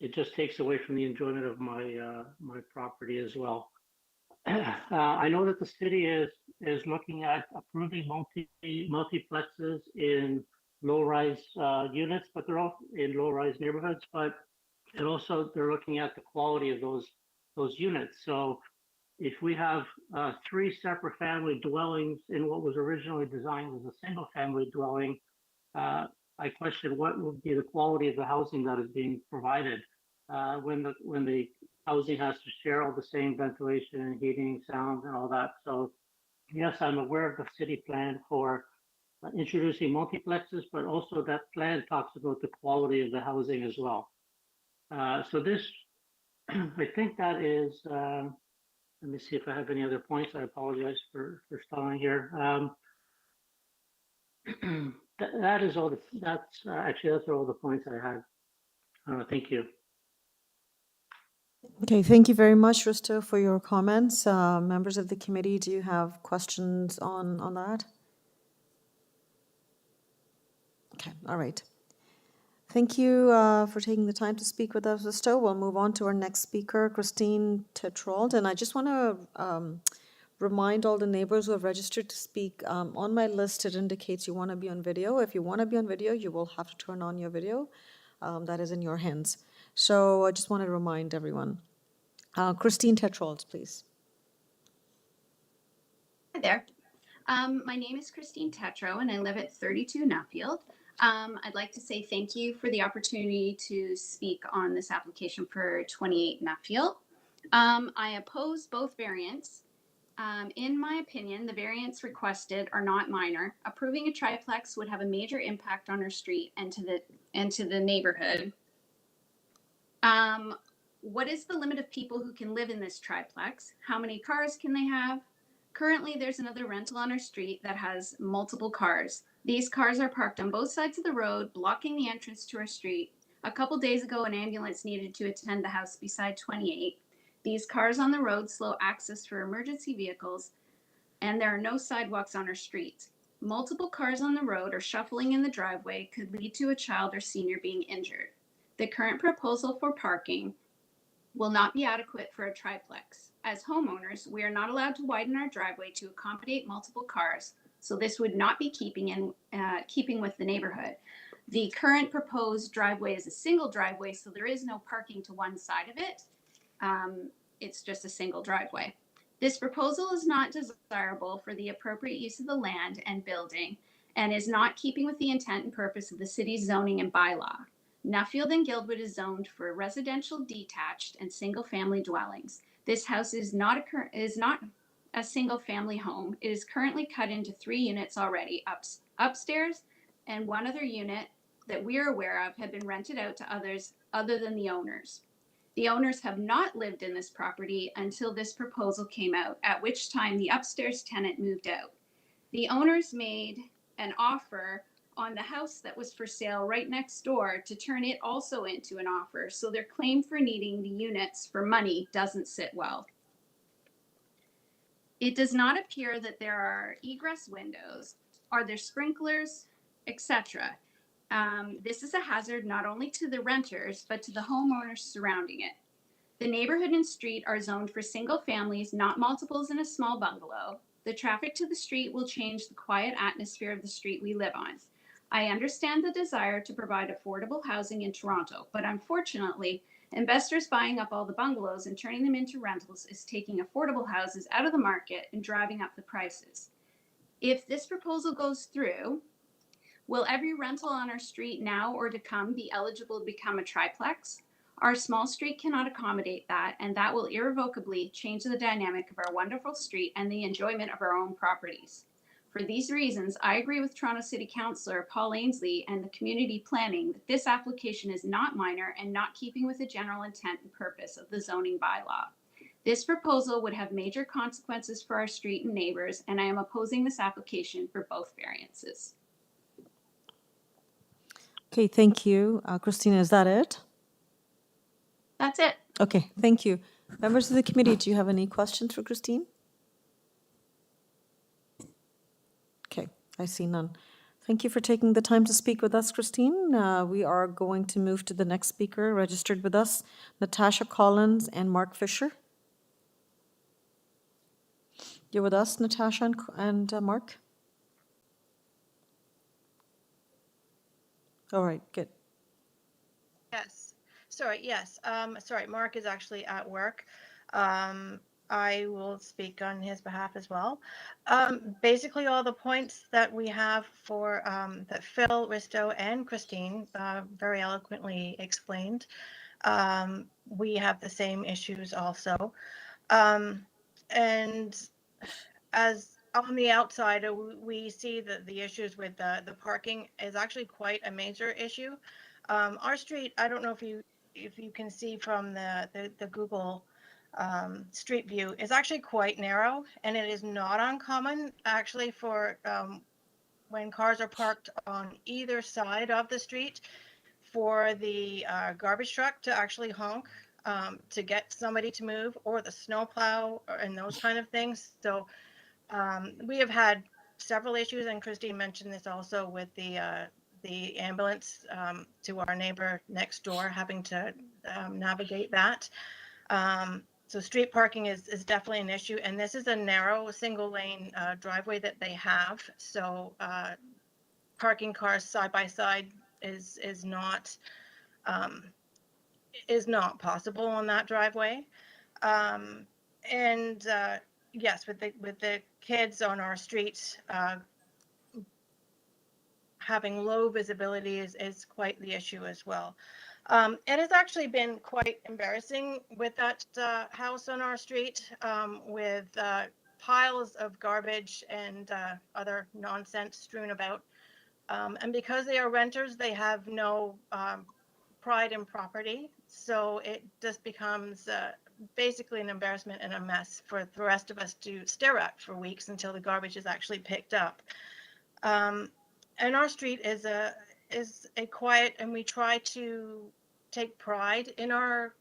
It just takes away from the enjoyment of my property as well. I know that the city is looking at approving multiplexes in low-rise units, but they're all in low-rise neighborhoods. But and also they're looking at the quality of those units. So if we have 3 separate family dwellings in what was originally designed as a single-family dwelling, I question what would be the quality of the housing that is being provided when the housing has to share all the same ventilation and heating, sound, and all that. So yes, I'm aware of the city plan for introducing multiplexes, but also that plan talks about the quality of the housing as well. So this, I think that is. Let me see if I have any other points. I apologize for stalling here. That is all. That's actually that's all the points I had. Thank you. Okay, thank you very much, Risto, for your comments. Members of the committee, do you have questions on that? Okay, all right. Thank you for taking the time to speak with us, Risto. We'll move on to our next speaker, Christine Tetrald. And I just want to remind all the neighbors who have registered to speak, on my list it indicates you want to be on video. If you want to be on video, you will have to turn on your video. That is in your hands. So I just want to remind everyone. Christine Tetrald, please. Hi there. My name is Christine Tetro and I live at 32 Nuffield. I'd like to say thank you for the opportunity to speak on this application for 28 Nuffield. I oppose both variants. In my opinion, the variants requested are not minor. Approving a triplex would have a major impact on our street and to the neighborhood. What is the limit of people who can live in this triplex? How many cars can they have? Currently, there's another rental on our street that has multiple cars. These cars are parked on both sides of the road, blocking the entrance to our street. A couple days ago, an ambulance needed to attend the house beside 28. These cars on the road slow access for emergency vehicles, and there are no sidewalks on our street. Multiple cars on the road or shuffling in the driveway could lead to a child or senior being injured. The current proposal for parking will not be adequate for a triplex. As homeowners, we are not allowed to widen our driveway to accommodate multiple cars, so this would not be keeping with the neighborhood. The current proposed driveway is a single driveway, so there is no parking to one side of it. It's just a single driveway. This proposal is not desirable for the appropriate use of the land and building and is not keeping with the intent and purpose of the city's zoning and bylaw. Nuffield and Guildwood is zoned for residential detached and single family dwellings. This house is not a single family home. It is currently cut into 3 units already. Upstairs and one other unit that we are aware of have been rented out to others other than the owners. The owners have not lived in this property until this proposal came out, at which time the upstairs tenant moved out. The owners made an offer on the house that was for sale right next door to turn it also into an offer, so their claim for needing the units for money doesn't sit well. It does not appear that there are egress windows, are there sprinklers, etc. This is a hazard not only to the renters, but to the homeowners surrounding it. The neighborhood and street are zoned for single families, not multiples in a small bungalow. The traffic to the street will change the quiet atmosphere of the street we live on. I understand the desire to provide affordable housing in Toronto, but unfortunately, investors buying up all the bungalows and turning them into rentals is taking affordable houses out of the market and driving up the prices. If this proposal goes through, will every rental on our street now or to come be eligible to become a triplex? Our small street cannot accommodate that, and that will irrevocably change the dynamic of our wonderful street and the enjoyment of our own properties. For these reasons, I agree with Toronto City Councillor Paul Ainsley and the community planning that this application is not minor and not keeping with the general intent and purpose of the zoning bylaw. This proposal would have major consequences for our street and neighbors, and I am opposing this application for both variances. Okay, thank you. Christina, is that it? That's it. Okay, thank you. Members of the committee, do you have any questions for Christine? Okay, I see none. Thank you for taking the time to speak with us, Christine. We are going to move to the next speaker registered with us, Natasha Collins and Mark Fisher. You're with us, Natasha and Mark? All right, good. Yes. Sorry, yes. Sorry, Mark is actually at work. I will speak on his behalf as well. Basically, all the points that we have for that Phil, Risto, and Christine very eloquently explained. We have the same issues also. And as on the outside, we see that the issues with the parking is actually quite a major issue. Our street, I don't know if you can see from the Google street view, is actually quite narrow, and it is not uncommon actually for when cars are parked on either side of the street for the garbage truck to actually honk to get somebody to move, or the snowplow and those kind of things. So we have had several issues, and Christine mentioned this also with the ambulance to our neighbor next door having to navigate that. So street parking is definitely an issue, and this is a narrow single lane driveway that they have. So parking cars side by side is not possible on that driveway. And yes, with the kids on our street, having low visibility is quite the issue as well. It has actually been quite embarrassing with that house on our street, with piles of garbage and other nonsense strewn about. And because they are renters, they have no pride in property. So it just becomes basically an embarrassment and a mess for the rest of us to stare at for weeks until the garbage is actually picked up. And our street is a quiet, and we try to take pride in our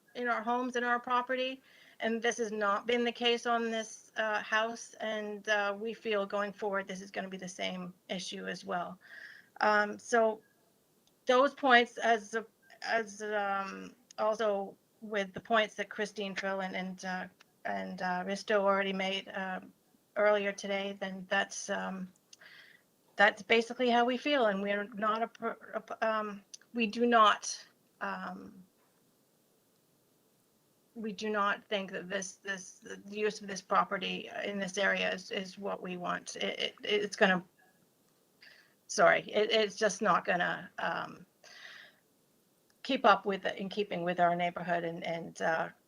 homes and our property. And this has not been the case on this house, and we feel going forward this is going to be the same issue as well. So those points, as also with the points that Christine Trill and Risto already made earlier today, then that's basically how we feel, and we're not we do not think that the use of this property in this area is what we want. It's gonna, sorry, it's just not gonna keep up with in keeping with our neighborhood and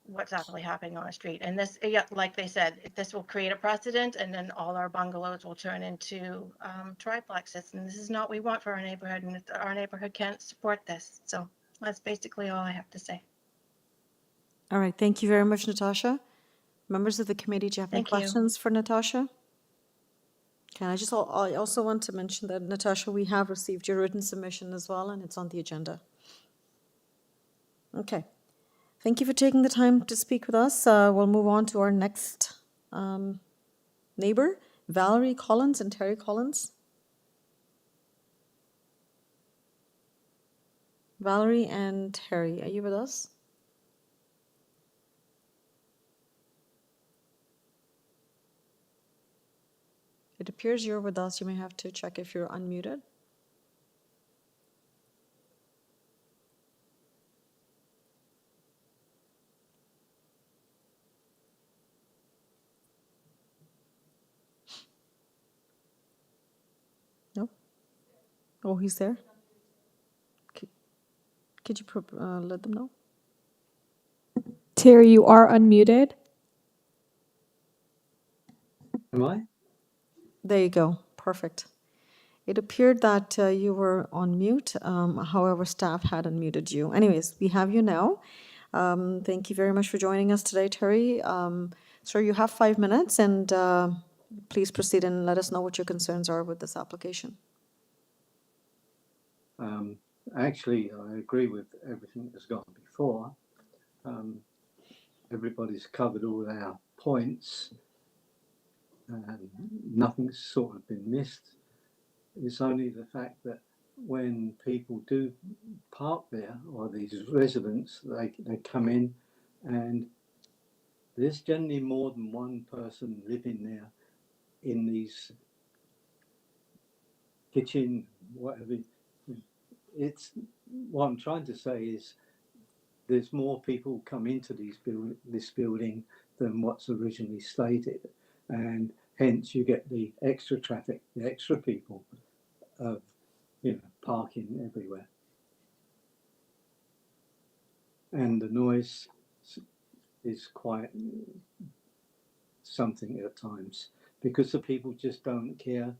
what's actually happening on the street. And this, yeah, like they said, this will create a precedent, and then all our bungalows will turn into triplexes. And this is not what we want for our neighborhood, and our neighborhood can't support this. So that's basically all I have to say. All right, thank you very much, Natasha. Members of the committee, do you have any Thank you. questions for Natasha? Okay, I also want to mention that, Natasha, we have received your written submission as well, and it's on the agenda. Okay. Thank you for taking the time to speak with us. We'll move on to our next neighbor, Valerie Collins and Terry Collins. Valerie and Terry, are you with us? It appears you're with us. You may have to check if you're unmuted. No? Oh, he's there? Could you let them know? Terry, you are unmuted. Am I? There you go. Perfect. It appeared that you were on mute. However, staff had unmuted you. Anyways, we have you now. Thank you very much for joining us today, Terry. Sir, you have 5 minutes, and please proceed and let us know what your concerns are with this application. Actually, I agree with everything that's gone before. everybody's covered all our points and nothing's sort of been missed. It's only the fact that when people do park there, or these residents, they come in and there's generally more than one person living there in these kitchen, whatever. It's what I'm trying to say is there's more people come into this building than what's originally stated, and hence you get the extra traffic, the extra people of parking everywhere, and the noise is quite something at times because the people just don't care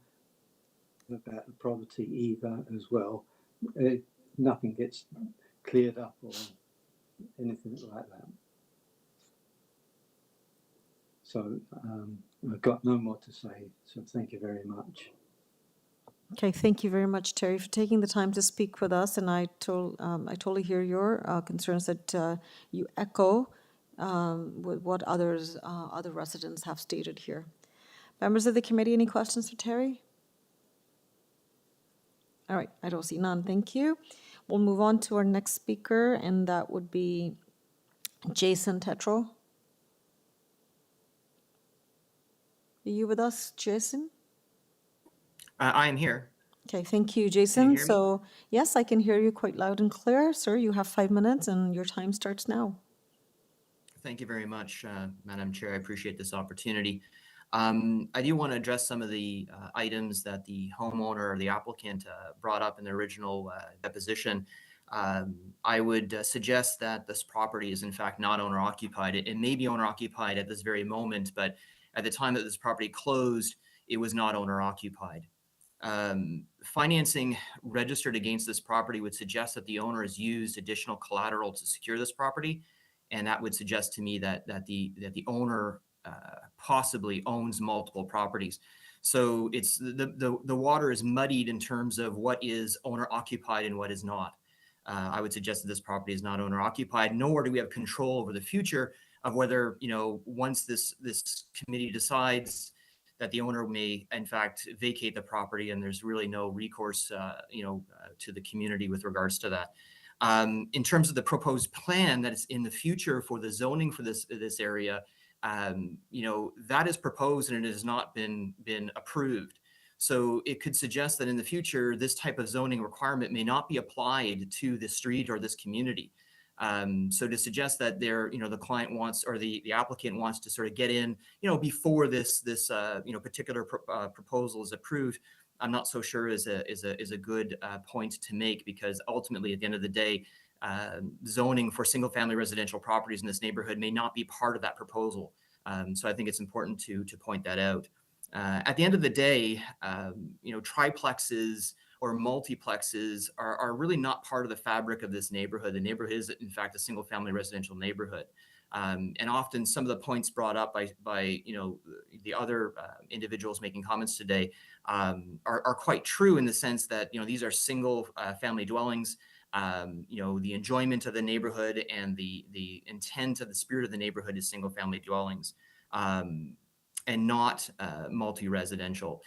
about the property either as well. Nothing gets cleared up or anything like that. So I've got no more to say, so thank you very much. Okay, thank you very much, Terry, for taking the time to speak with us. And I totally hear your concerns that you echo with what other residents have stated here. Members of the committee, any questions for Terry? All right, I don't see none. Thank you. We'll move on to our next speaker, and that would be Jason Tetrald. Are you with us, Jason? I am here. Okay, thank you, Jason. hear me? So, yes, I can hear you quite loud and clear. Sir, you have 5 minutes and your time starts now. Thank you very much, Madam Chair. I appreciate this opportunity. I do want to address some of the items that the homeowner or the applicant brought up in the original deposition. I would suggest that this property is in fact not owner occupied. It may be owner occupied at this very moment, but at the time that this property closed, it was not owner occupied. Financing registered against this property would suggest that the owner has used additional collateral to secure this property, and that would suggest to me that the owner possibly owns multiple properties. So it's the water is muddied in terms of what is owner occupied and what is not. I would suggest that this property is not owner occupied, nor do we have control over the future of whether, once this committee decides that the owner may in fact vacate the property, and there's really no recourse, to the community with regards to that. In terms of the proposed plan that is in the future for the zoning for this area, that is proposed and it has not been approved. So it could suggest that in the future, this type of zoning requirement may not be applied to the street or this community. So to suggest that the client wants, or the applicant wants to sort of get in, before this particular proposal is approved, I'm not so sure is a good point to make, because ultimately at the end of the day, zoning for single family residential properties in this neighborhood may not be part of that proposal. So I think it's important to point that out. At the end of the day, triplexes or multiplexes are really not part of the fabric of this neighborhood. The neighborhood is in fact a single family residential neighborhood. And often some of the points brought up by the other individuals making comments today are quite true, in the sense that these are single family dwellings. The enjoyment of the neighborhood and the intent of the spirit of the neighborhood is single family dwellings. And not multi-residential.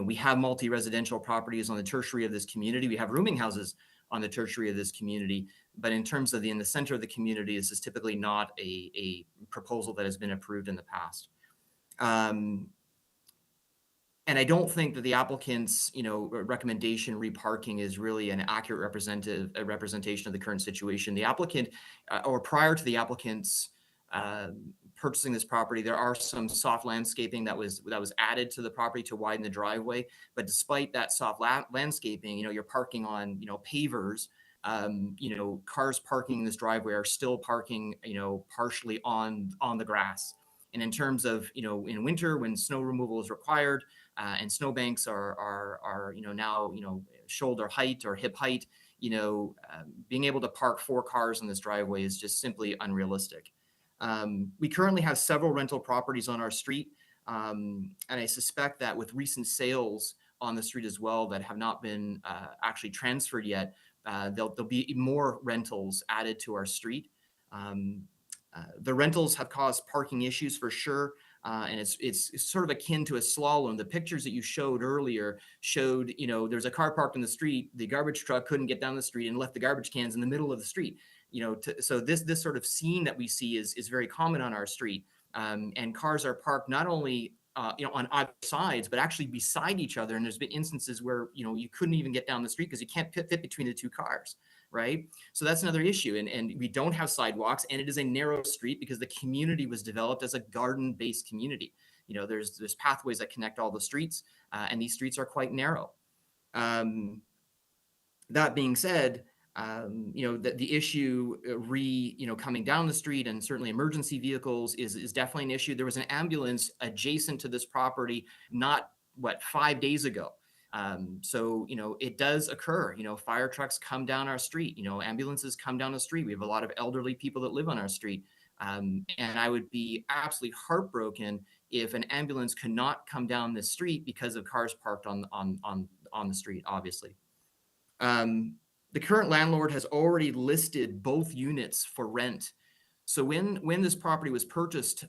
We have multi-residential properties on the tertiary of this community. We have rooming houses on the tertiary of this community. But in terms of in the center of the community, this is typically not a proposal that has been approved in the past. And I don't think that the applicant's recommendation reparking is really an accurate representation of the current situation. The applicant, or prior to the applicant's purchasing this property, there are some soft landscaping that was added to the property to widen the driveway. But despite that soft landscaping, you're parking on pavers. Cars parking in this driveway are still parking partially on the grass. And in terms of in winter, when snow removal is required and snowbanks are now shoulder height or hip height, being able to park 4 cars in this driveway is just simply unrealistic. We currently have several rental properties on our street, and I suspect that with recent sales on the street as well that have not been actually transferred yet, there'll be more rentals added to our street. The rentals have caused parking issues for sure. And it's sort of akin to a slalom. The pictures that you showed earlier showed, there's a car parked in the street. The garbage truck couldn't get down the street and left the garbage cans in the middle of the street. So this sort of scene that we see is very common on our street. And cars are parked not only on either sides, but actually beside each other. And there's been instances where you couldn't even get down the street because you can't fit between the two cars. Right. So that's another issue. And we don't have sidewalks, and it is a narrow street because the community was developed as a garden-based community. There's pathways that connect all the streets, and these streets are quite narrow. That being said, the issue coming down the street, and certainly emergency vehicles is definitely an issue. There was an ambulance adjacent to this property, 5 days ago. So it does occur. Fire trucks come down our street. Ambulances come down the street. We have a lot of elderly people that live on our street. And I would be absolutely heartbroken if an ambulance could not come down the street because of cars parked on the street, obviously. The current landlord has already listed both units for rent. So when this property was purchased,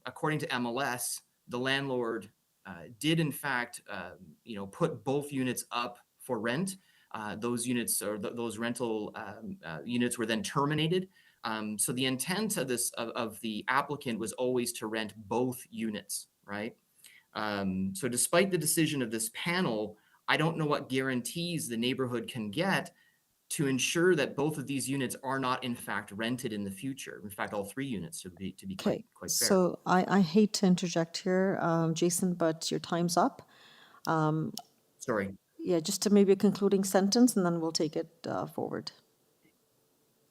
according to MLS, the landlord did in fact, put both units up for rent. Those units or those rental units were then terminated. So the intent of the applicant was always to rent both units, right? So despite the decision of this panel, I don't know what guarantees the neighborhood can get to ensure that both of these units are not in fact rented in the future. In fact, all three units to be quite fair. So I hate to interject here, Jason, but your time's up. Sorry. Yeah, just to maybe a concluding sentence, and then we'll take it forward.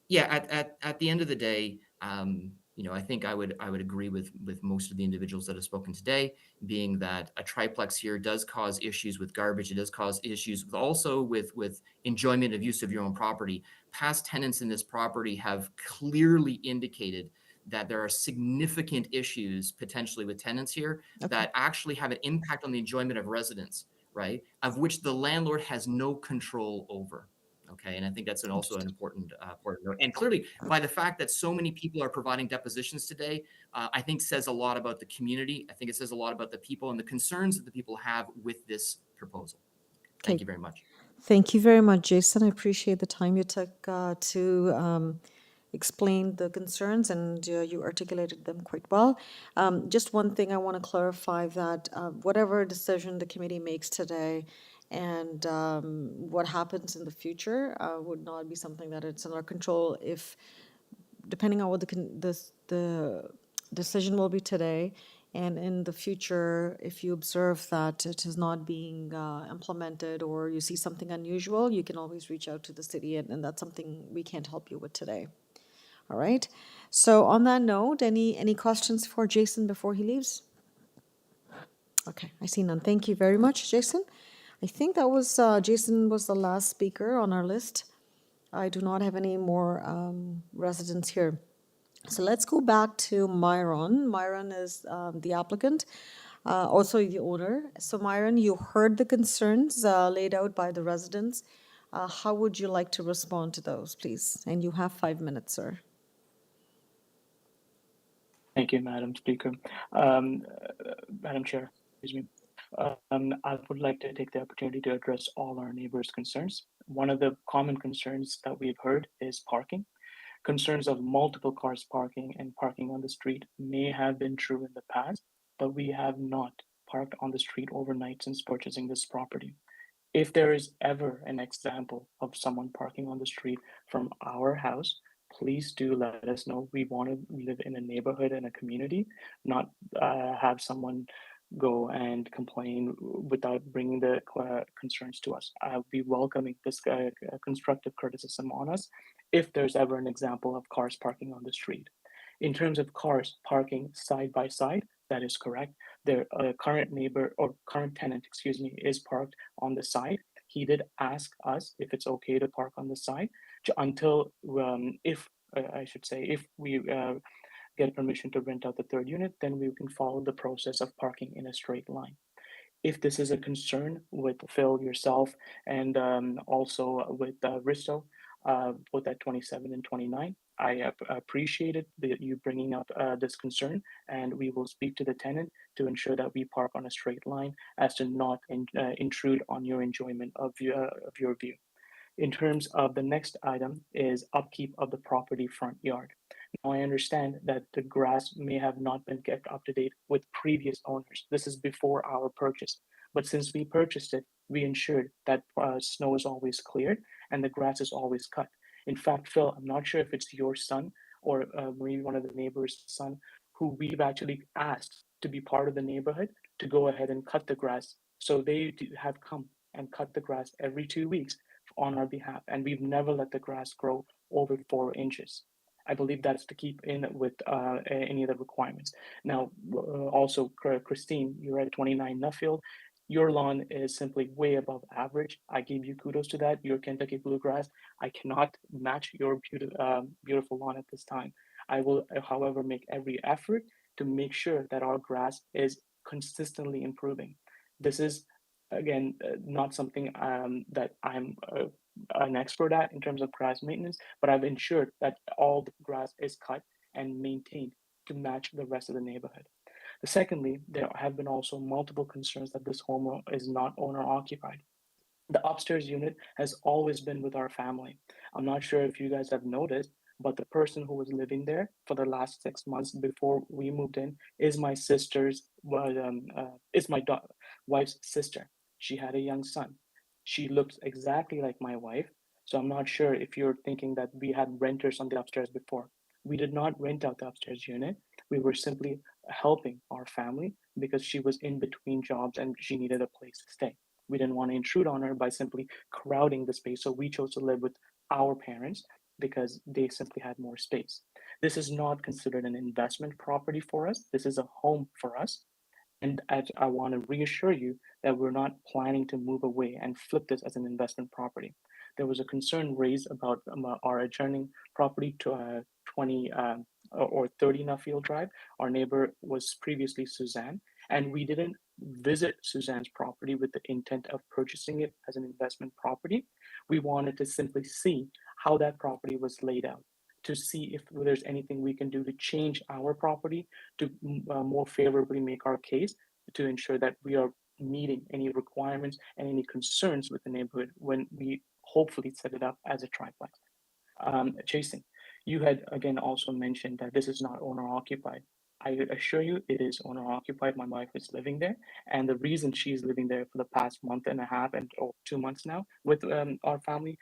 Yeah, at the end of the day, I think I would agree with most of the individuals that have spoken today, being that a triplex here does cause issues with garbage. It does cause issues with enjoyment of use of your own property. Past tenants in this property have clearly indicated that there are significant issues potentially with tenants here that actually have an impact on the enjoyment of residents, right? Of which the landlord has no control over. Okay, and I think that's also an important note. And clearly, by the fact that so many people are providing depositions today, I think says a lot about the community. I think it says a lot about the people and the concerns that the people have with this proposal. Thank you very much. Thank you very much, Jason. I appreciate the time you took to explain the concerns, and you articulated them quite well. Just one thing I want to clarify, that whatever decision the committee makes today and what happens in the future would not be something that it's in our control. If, depending on what the decision will be today, and in the future, if you observe that it is not being implemented, or you see something unusual, you can always reach out to the city, and that's something we can't help you with today. All right. So on that note, any questions for Jason before he leaves? Okay, I see none. Thank you very much, Jason. I think that was Jason was the last speaker on our list. I do not have any more residents here. So let's go back to Myron. Myron is the applicant, also the owner. So Myron, you heard the concerns laid out by the residents. How would you like to respond to those, please? And you have 5 minutes, sir. Thank you, Madam Speaker. Madam Chair, excuse me. I would like to take the opportunity to address all our neighbors' concerns. One of the common concerns that we've heard is parking. Concerns of multiple cars parking and parking on the street may have been true in the past, but we have not parked on the street overnight since purchasing this property. If there is ever an example of someone parking on the street from our house, please do let us know. We want to live in a neighborhood and a community, not have someone go and complain without bringing the concerns to us. I'll be welcoming this constructive criticism on us if there's ever an example of cars parking on the street. In terms of cars parking side by side, that is correct. Their current neighbor or current tenant, excuse me, is parked on the side. He did ask us if it's okay to park on the side until if we get permission to rent out the third unit, then we can follow the process of parking in a straight line. If this is a concern with Phil, yourself, and also with Risto, both at 27 and 29, I appreciated you bringing up this concern, and we will speak to the tenant to ensure that we park on a straight line as to not intrude on your enjoyment of your view. In terms of the next item is upkeep of the property front yard. Now, I understand that the grass may have not been kept up to date with previous owners. This is before our purchase. But since we purchased it, we ensured that snow is always cleared and the grass is always cut. In fact, Phil, I'm not sure if it's your son or maybe one of the neighbors' son who we've actually asked to be part of the neighborhood to go ahead and cut the grass. So they have come and cut the grass every 2 weeks on our behalf, and we've never let the grass grow over 4 inches. I believe that's to keep in with any of the requirements. Now, also, Christine, you're at 29 Nuffield. Your lawn is simply way above average. I give you kudos to that. Your Kentucky bluegrass. I cannot match your beautiful lawn at this time. I will, however, make every effort to make sure that our grass is consistently improving. This is again, not something that I'm an expert at in terms of grass maintenance, but I've ensured that all the grass is cut and maintained to match the rest of the neighborhood. Secondly, there have been also multiple concerns that this home is not owner occupied. The upstairs unit has always been with our family. I'm not sure if you guys have noticed, but the person who was living there for the last 6 months before we moved in is my wife's sister. She had a young son. She looks exactly like my wife. So I'm not sure if you're thinking that we had renters on the upstairs before. We did not rent out the upstairs unit. We were simply helping our family because she was in between jobs and she needed a place to stay. We didn't want to intrude on her by simply crowding the space. So we chose to live with our parents because they simply had more space. This is not considered an investment property for us. This is a home for us. And I want to reassure you that we're not planning to move away and flip this as an investment property. There was a concern raised about our adjoining property to 20 or 30 Nuffield Drive. Our neighbor was previously Suzanne, and we didn't visit Suzanne's property with the intent of purchasing it as an investment property. We wanted to simply see how that property was laid out, to see if there's anything we can do to change our property to more favorably make our case to ensure that we are meeting any requirements and any concerns with the neighborhood when we hopefully set it up as a triplex. Jason, you had again also mentioned that this is not owner occupied. I assure you it is owner occupied. My wife is living there. And the reason she's living there for the past month and a half or 2 months now with our family,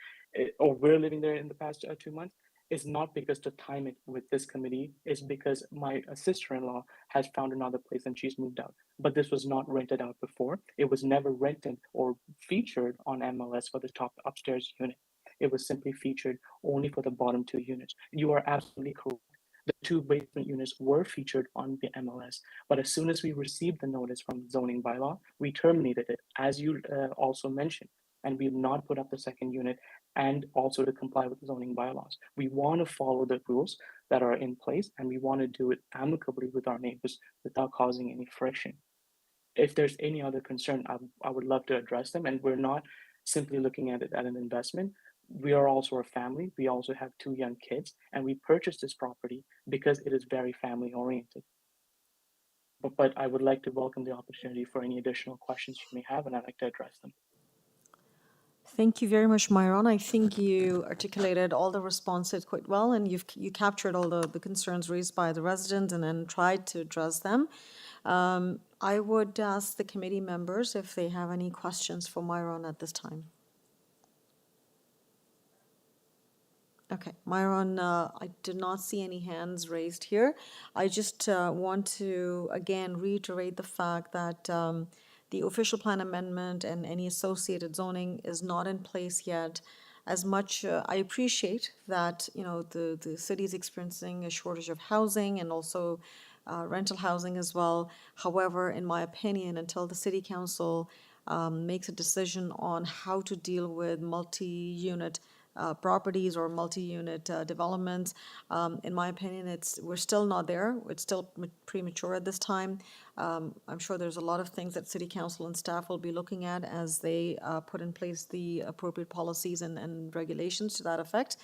or we're living there in the past 2 months, is not because to time it with this committee, is because my sister-in-law has found another place and she's moved out. But this was not rented out before. It was never rented or featured on MLS for the top upstairs unit. It was simply featured only for the bottom 2 units. You are absolutely correct. The 2 basement units were featured on the MLS, but as soon as we received the notice from the zoning bylaw, we terminated it, as you also mentioned, and we've not put up the 2nd unit and also to comply with the zoning bylaws. We want to follow the rules that are in place, and we want to do it amicably with our neighbors without causing any friction. If there's any other concern, I would love to address them, and we're not simply looking at it as an investment. We are also a family. We also have 2 young kids, and we purchased this property because it is very family oriented. But I would like to welcome the opportunity for any additional questions you may have, and I'd like to address them. Thank you very much, Myron. I think you articulated all the responses quite well, and you captured all the concerns raised by the residents and then tried to address them. I would ask the committee members if they have any questions for Myron at this time. Okay, Myron, I did not see any hands raised here. I just want to, again, reiterate the fact that the official plan amendment and any associated zoning is not in place yet. As much, I appreciate that, you know, the city is experiencing a shortage of housing and also rental housing as well. However, in my opinion, until the city council makes a decision on how to deal with multi-unit properties or multi-unit developments. In my opinion, we're still not there. It's still premature at this time. I'm sure there's a lot of things that City Council and staff will be looking at as they put in place the appropriate policies and regulations to that effect.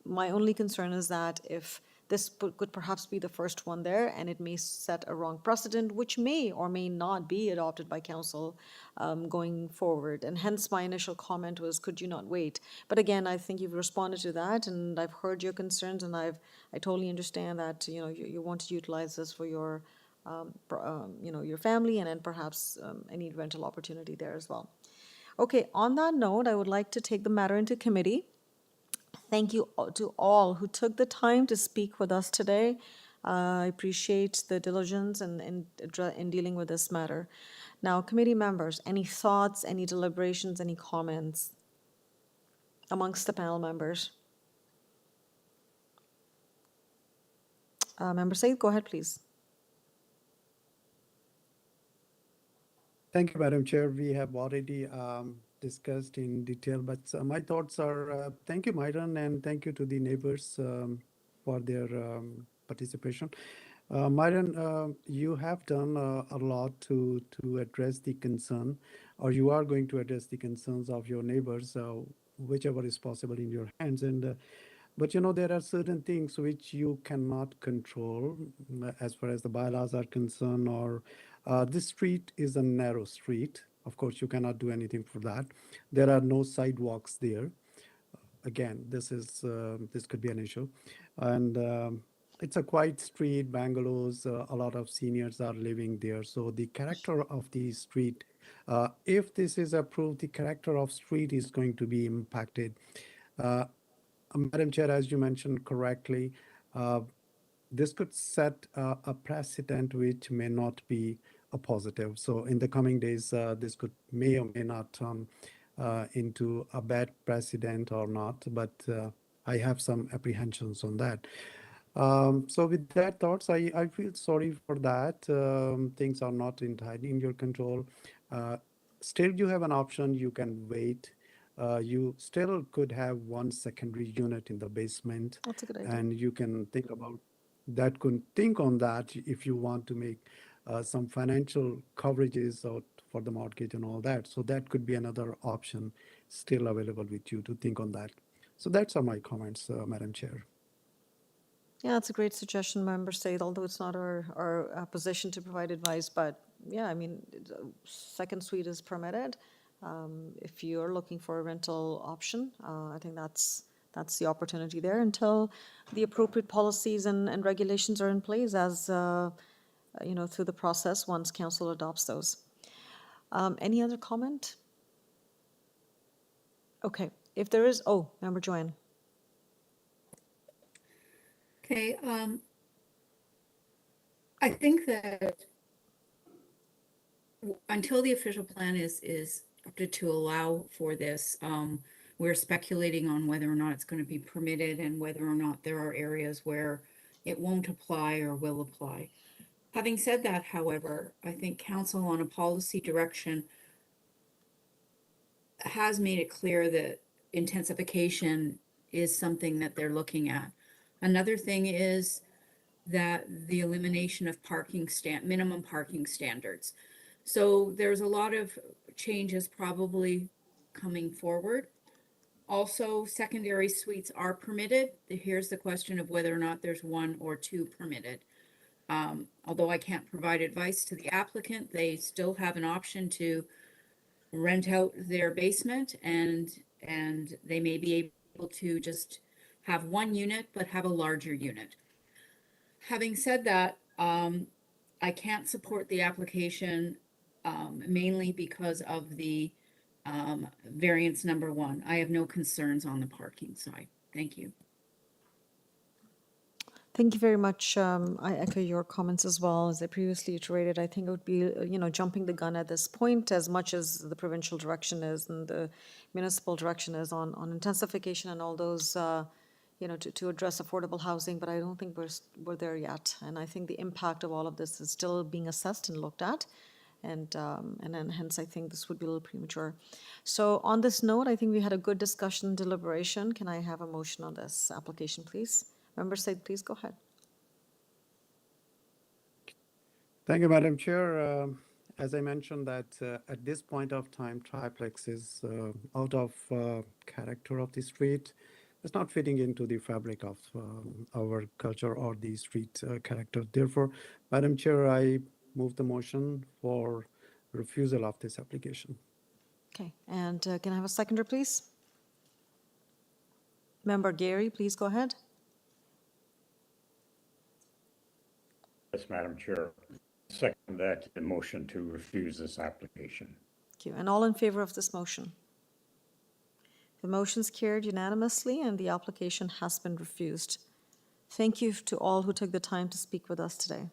My only concern is that if this could perhaps be the first one there, and it may set a wrong precedent, which may or may not be adopted by council going forward. And hence my initial comment was, could you not wait? But again, I think you've responded to that, and I've heard your concerns, and I totally understand that, you know, you want to utilize this for your, you know, your family, and then perhaps any rental opportunity there as well. Okay, on that note, I would like to take the matter into committee. Thank you to all who took the time to speak with us today. I appreciate the diligence in dealing with this matter. Now, committee members, any thoughts, any deliberations, any comments amongst the panel members? Member Said, go ahead, please. Thank you, Madam Chair. We have already discussed in detail, but my thoughts are thank you, Myron, and thank you to the neighbors for their participation. Myron, you have done a lot to address the concern, or you are going to address the concerns of your neighbors, whichever is possible in your hands. And but you know, there are certain things which you cannot control as far as the bylaws are concerned, or this street is a narrow street. Of course, you cannot do anything for that. There are no sidewalks there. Again, this could be an issue. And it's a quiet street, bungalows, a lot of seniors are living there. So the character of the street, if this is approved, the character of street is going to be impacted. Madam Chair, as you mentioned correctly, this could set a precedent which may not be a positive. So in the coming days, this may or may not turn into a bad precedent or not, but I have some apprehensions on that. So with that thoughts, I feel sorry for that. Things are not entirely in your control. Still, you have an option. You can wait. You still could have one secondary unit in the basement. That's a good idea. And you can think about that. Could think on that if you want to make some financial coverages out for the mortgage and all that. So that could be another option still available with you to think on that. So that's all my comments, Madam Chair. Yeah, it's a great suggestion, Member Said, although it's not our position to provide advice. But yeah, I mean, second suite is permitted. If you're looking for a rental option, I think that's the opportunity there until the appropriate policies and regulations are in place as, you know, through the process once council adopts those. Any other comment? Okay, if there is, Member Joanne. Okay, I think that until the official plan is to allow for this, we're speculating on whether or not it's going to be permitted and whether or not there are areas where it won't apply or will apply. Having said that, however, I think council on a policy direction has made it clear that intensification is something that they're looking at. Another thing is that the elimination of minimum parking standards. So there's a lot of changes probably coming forward. Also, secondary suites are permitted. Here's the question of whether or not there's one or two permitted. Although I can't provide advice to the applicant, they still have an option to rent out their basement, and they may be able to just have one unit but have a larger unit. Having said that, I can't support the application mainly because of the variance number 1. I have no concerns on the parking side. Thank you. Thank you very much. I echo your comments as well. As I previously iterated, I think it would be, you know, jumping the gun at this point as much as the provincial direction is and the municipal direction is on intensification and all those, you know, to address affordable housing. But I don't think we're there yet. And I think the impact of all of this is still being assessed and looked at. And then hence I think this would be a little premature. So on this note, I think we had a good discussion, deliberation. Can I have a motion on this application, please? Member Said, please go ahead. Thank you, Madam Chair. As I mentioned that at this point of time, triplex is out of character of the street. it's not fitting into the fabric of our culture or the street character. Therefore, Madam Chair, I move the motion for refusal of this application. Okay, and can I have a seconder, please? Member Gary, please go ahead. Yes, Madam Chair. Second that the motion to refuse this application. Thank you. And all in favor of this motion? The motion's carried unanimously and the application has been refused. Thank you to all who took the time to speak with us today.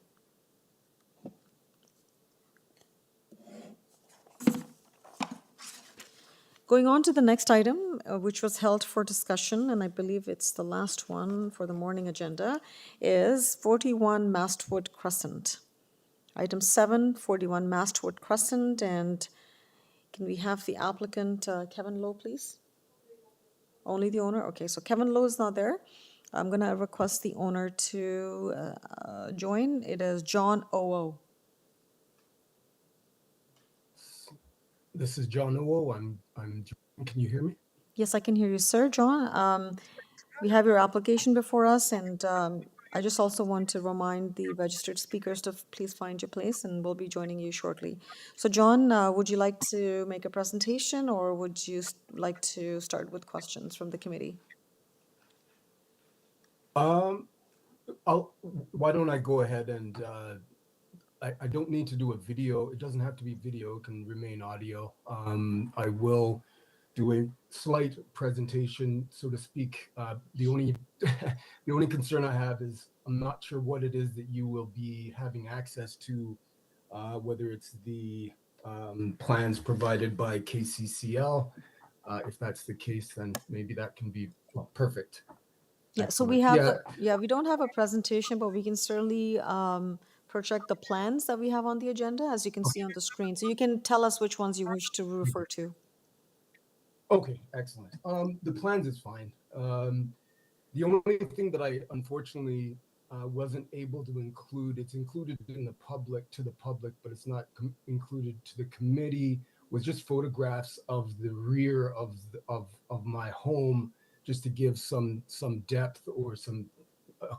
Going on to the next item, which was held for discussion, and I believe it's the last one for the morning agenda, is 41 MASTWOOD Crescent. Item 7, 41 MASTWOOD Crescent, and can we have the applicant, Kevin Lowe, please? Only the owner? Okay, so Kevin Lowe is not there. I'm going to request the owner to join. It is John Oo. This is John Oo. Can you hear me? Yes, I can hear you, sir. John, we have your application before us, and I just also want to remind the registered speakers to please find your place, and we'll be joining you shortly. So, John, would you like to make a presentation, or would you like to start with questions from the committee? Why don't I go ahead and I don't need to do a video. It doesn't have to be video. It can remain audio. I will do a slight presentation, so to speak. The only the only concern I have is I'm not sure what it is that you will be having access to, whether it's the plans provided by KCCL. If that's the case, then maybe that can be perfect. Yeah, so we have, we don't have a presentation, but we can certainly project the plans that we have on the agenda, as you can see on the screen. So you can tell us which ones you wish to refer to. Okay, excellent. The plans is fine. The only thing that I unfortunately wasn't able to include, it's included in the public, but it's not included to the committee, was just photographs of the rear of my home, just to give some depth or some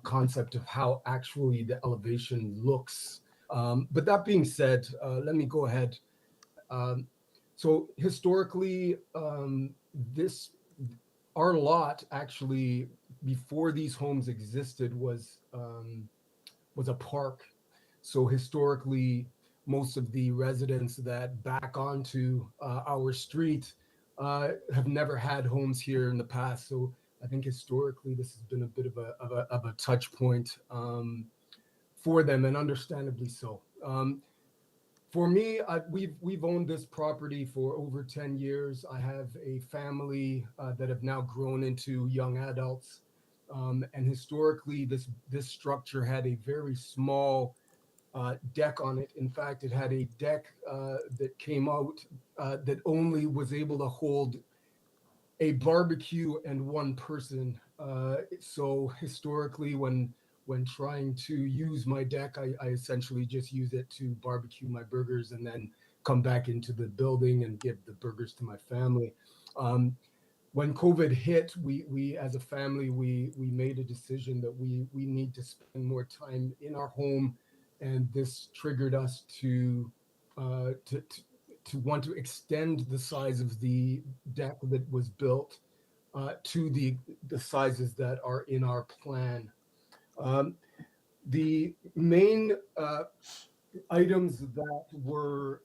concept of how actually the elevation looks. But that being said, let me go ahead. So historically, our lot actually, before these homes existed, was a park. So historically, most of the residents that back onto our street have never had homes here in the past. So I think historically this has been a bit of a touch point for them, and understandably so. For me, we've owned this property for over 10 years. I have a family that have now grown into young adults. And historically, this structure had a very small deck on it. In fact, it had a deck that came out that only was able to hold a barbecue and one person. So historically, when trying to use my deck, I essentially just use it to barbecue my burgers and then come back into the building and give the burgers to my family. When COVID hit, we as a family, we made a decision that we need to spend more time in our home, and this triggered us to want to extend the size of the deck that was built to the sizes that are in our plan. The main items that were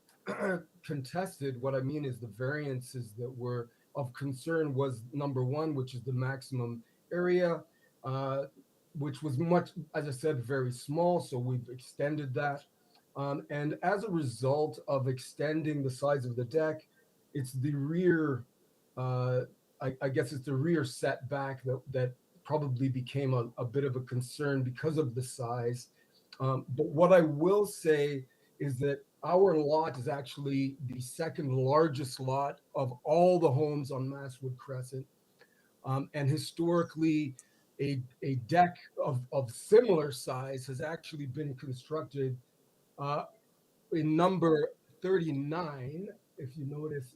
contested, what I mean is the variances that were of concern, was number one, which is the maximum area, which was much, as I said, very small. So we've extended that. And as a result of extending the size of the deck, it's the rear, I guess it's the rear setback that probably became a bit of a concern because of the size. But what I will say is that our lot is actually the second largest lot of all the homes on MASTWOOD Crescent. And historically, a deck of similar size has actually been constructed in number 39, if you notice,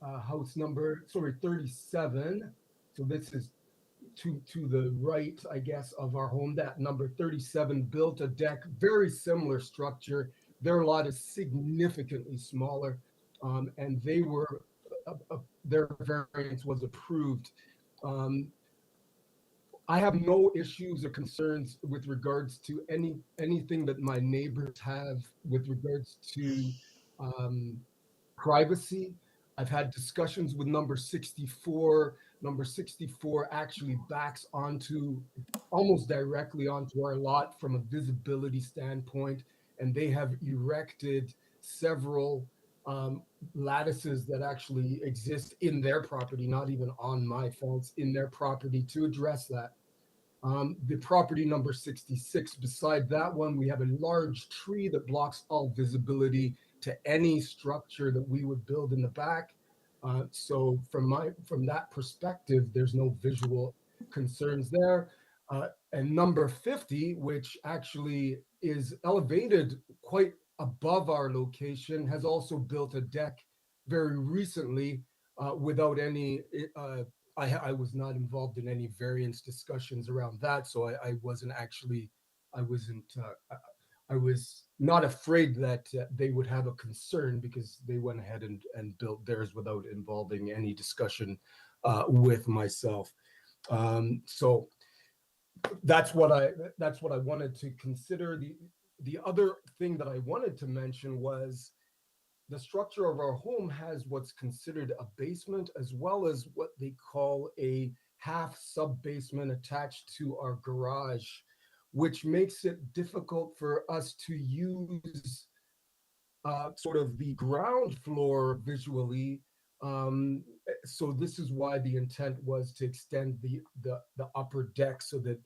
house number, 37. So this is to the right, I guess, of our home, that number 37 built a deck, very similar structure. Their lot is significantly smaller, and they were their variance was approved. I have no issues or concerns with regards to anything that my neighbors have with regards to privacy. I've had discussions with number 64. Number 64 actually backs onto almost directly onto our lot from a visibility standpoint, and they have erected several lattices that actually exist in their property, not even on my fence, in their property to address that. The property number 66, beside that one, we have a large tree that blocks all visibility to any structure that we would build in the back. So from that perspective, there's no visual concerns there. And number 50, which actually is elevated quite above our location, has also built a deck very recently without any, I was not involved in any variance discussions around that. So I wasn't actually, I was not afraid that they would have a concern because they went ahead and built theirs without involving any discussion with myself. So that's what I wanted to consider. The other thing that I wanted to mention was the structure of our home has what's considered a basement as well as what they call a half sub basement attached to our garage, which makes it difficult for us to use sort of the ground floor visually. So this is why the intent was to extend the upper deck so that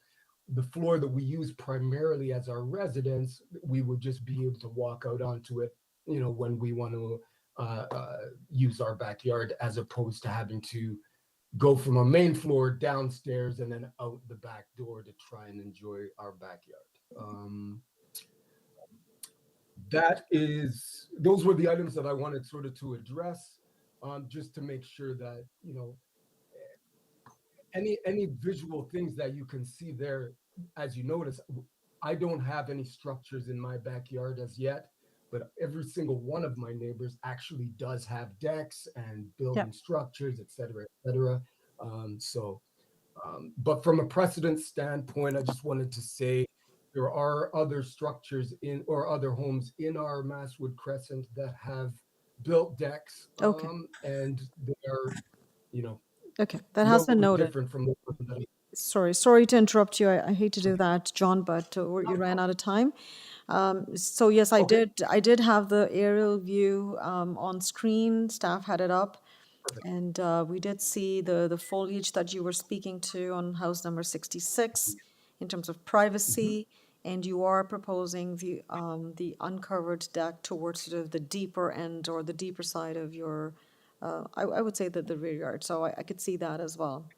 the floor that we use primarily as our residence, we would just be able to walk out onto it, you know, when we want to use our backyard, as opposed to having to go from a main floor downstairs and then out the back door to try and enjoy our backyard. Those were the items that I wanted sort of to address, just to make sure that, you know, any visual things that you can see there. As you notice, I don't have any structures in my backyard as yet, but every single one of my neighbors actually does have decks and building structures, et cetera, et cetera. But from a precedent standpoint, I just wanted to say there are other structures in or other homes in our MASTWOOD Crescent that have built decks, and they are, you know, Okay, that has been noted. different from the one that Sorry to interrupt you. I hate to do that, John, but you ran out of time. So yes, I did have the aerial view on screen. Staff had it up, and we did see the foliage that you were speaking to on house number 66 in terms of privacy, and you are proposing the uncovered deck towards sort of the deeper end or the deeper side of your, I would say that the rear yard. So I could see that as well.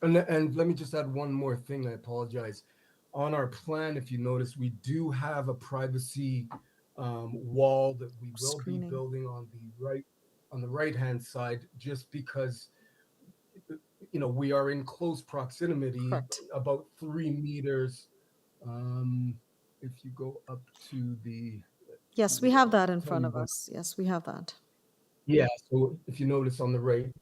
And let me just add one more thing. I apologize. On our plan, if you notice, we do have a privacy wall that we will be building on the right-hand side, just because, you know, we are in close proximity, about 3 meters. If you go up to the Yes, we have that in front of us. Yes, we have that. Yeah, so if you notice on the right,